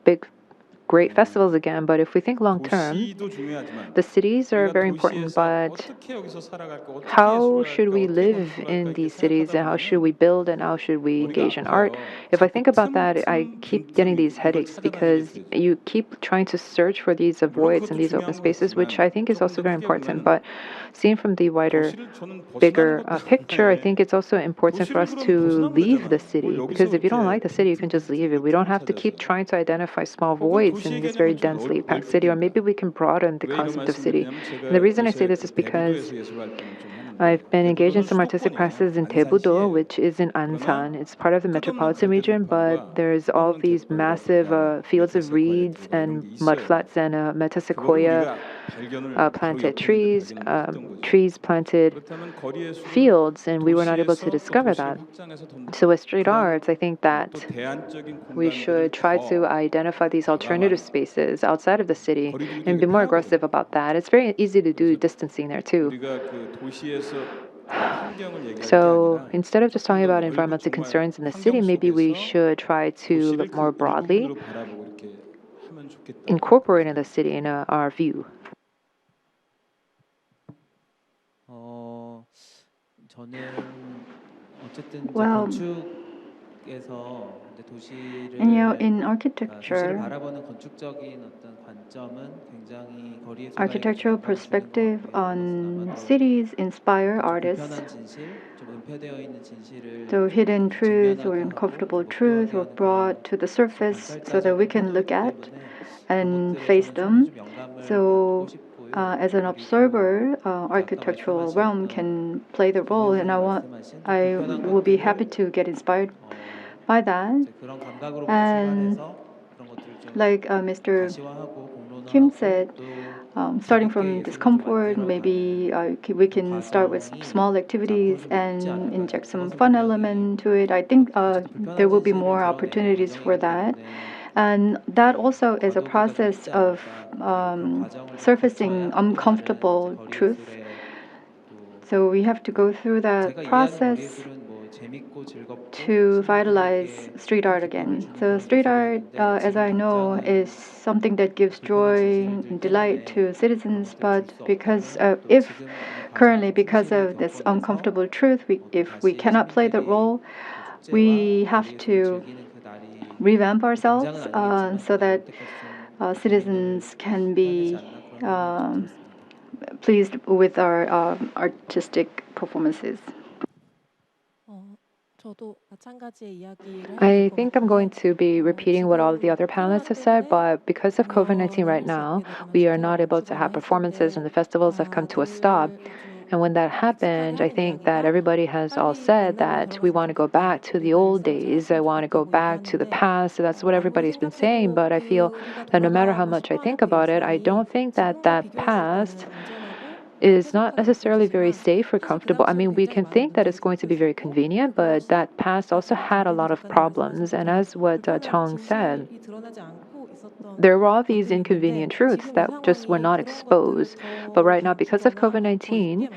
great festivals again. But if we think long term, the cities are very important, but how should we live in these cities and how should we build and how should we engage in art? If I think about that, I keep getting these headaches because you keep trying to search for these voids and these open spaces, which I think is also very important. But seen from the bigger picture, I think it's also important for us to leave the city, because if you don't like the city, you can just leave it. We don't have to keep trying to identify small voids in this very densely packed city, or maybe we can broaden the concept of city. And the reason I say this is because I've been engaged in some artistic practices in Daebudo, which is in Ansan. It's part of the metropolitan region, but there's all these massive fields of reeds and mudflats and metasequoia planted trees, trees planted fields, and we were not able to discover that. So with street arts, I think that we should try to identify these alternative spaces outside of the city and be more aggressive about that. It's very easy to do distancing there too. So instead of just talking about environmental concerns in the city, maybe we should try to look more broadly, incorporating the city in our view. Well, in architectural perspective on cities inspire artists. So hidden truths or uncomfortable truths were brought to the surface so that we can look at and face them. So as an observer, architectural realm can play the role, and I will be happy to get inspired by that. And like Mr. Kim said, starting from discomfort, maybe we can start with small activities and inject some fun element to it. I think there will be more opportunities for that. And that also is a process of surfacing uncomfortable truths. So we have to go through that process to vitalize street art again. So street art, as I know, is something that gives joy and delight to citizens, but because of this uncomfortable truth, if we cannot play the role, we have to revamp ourselves so that citizens can be pleased with our artistic performances. I think I'm going to be repeating what all of the other panelists have said, but because of COVID-19 right now, we are not able to have performances and the festivals have come to a stop. And when that happened, I think that everybody has all said that we want to go back to the old days. I want to go back to the past. That's what everybody's been saying. But I feel that no matter how much I think about it, I don't think that that past is not necessarily very safe or comfortable. I mean, we can think that it's going to be very convenient, but that past also had a lot of problems. And as what Chong said, there were all these inconvenient truths that just were not exposed. But right now, because of COVID-19,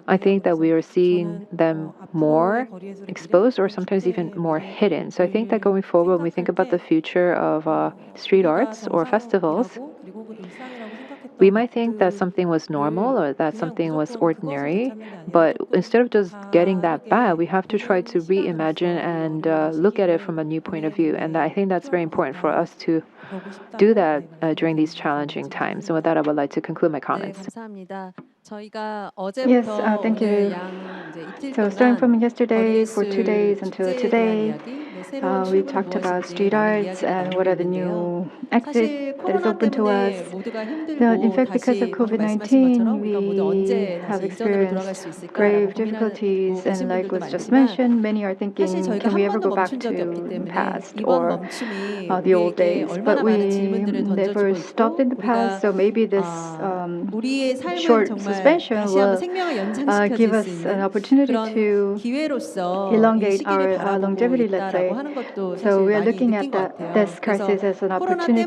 I think that we are seeing them more exposed or sometimes even more hidden. So I think that going forward, when we think about the future of street arts or festivals, we might think that something was normal or that something was ordinary, but instead of just getting that bad, we have to try to reimagine and look at it from a new point of view. And I think that's very important for us to do that during these challenging times. And with that, I would like to conclude my comments. Yes, thank you. So starting from yesterday, for 2 days until today, we talked about street arts and what are the new exits that is open to us. So in fact, because of COVID-19, we have experienced grave difficulties, and like was just mentioned, many are thinking, can we ever go back to the past or the old days? But we never stopped in the past, so maybe this short suspension will give us an opportunity to elongate our longevity, let's say. So we are looking at this crisis as an opportunity.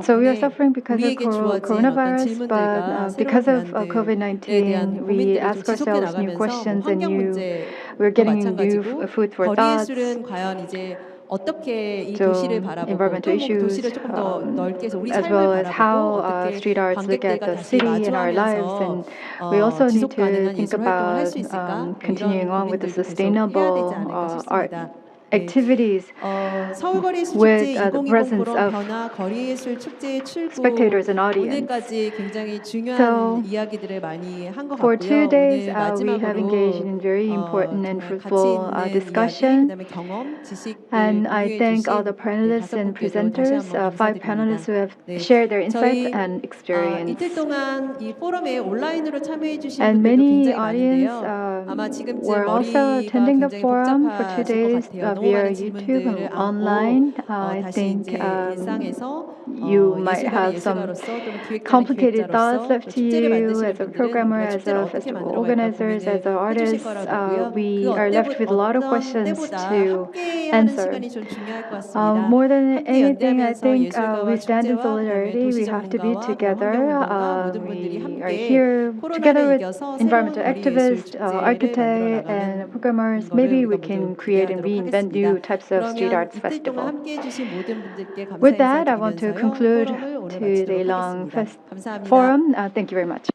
So we are suffering because of coronavirus, but because of COVID-19, we ask ourselves new questions and we're getting new food for thoughts. So environmental issues, as well as how street arts look at the city and our lives. And we also need to think about continuing on with the sustainable art activities with the presence of spectators and audience. So for 2 days, we have engaged in very important and fruitful discussion. And I thank all the panelists and presenters, 5 panelists who have shared their insights and experience. And many audience were also attending the forum for 2 days via YouTube and online. I think you might have some complicated thoughts left to you as a programmer, as a festival organizers, as artists. We are left with a lot of questions to answer. More than anything, I think we stand in solidarity. We have to be together. We are here together with environmental activists, architects, and programmers. Maybe we can create and reinvent new types of street arts festival. With that, I want to conclude today's long forum. Thank you very much.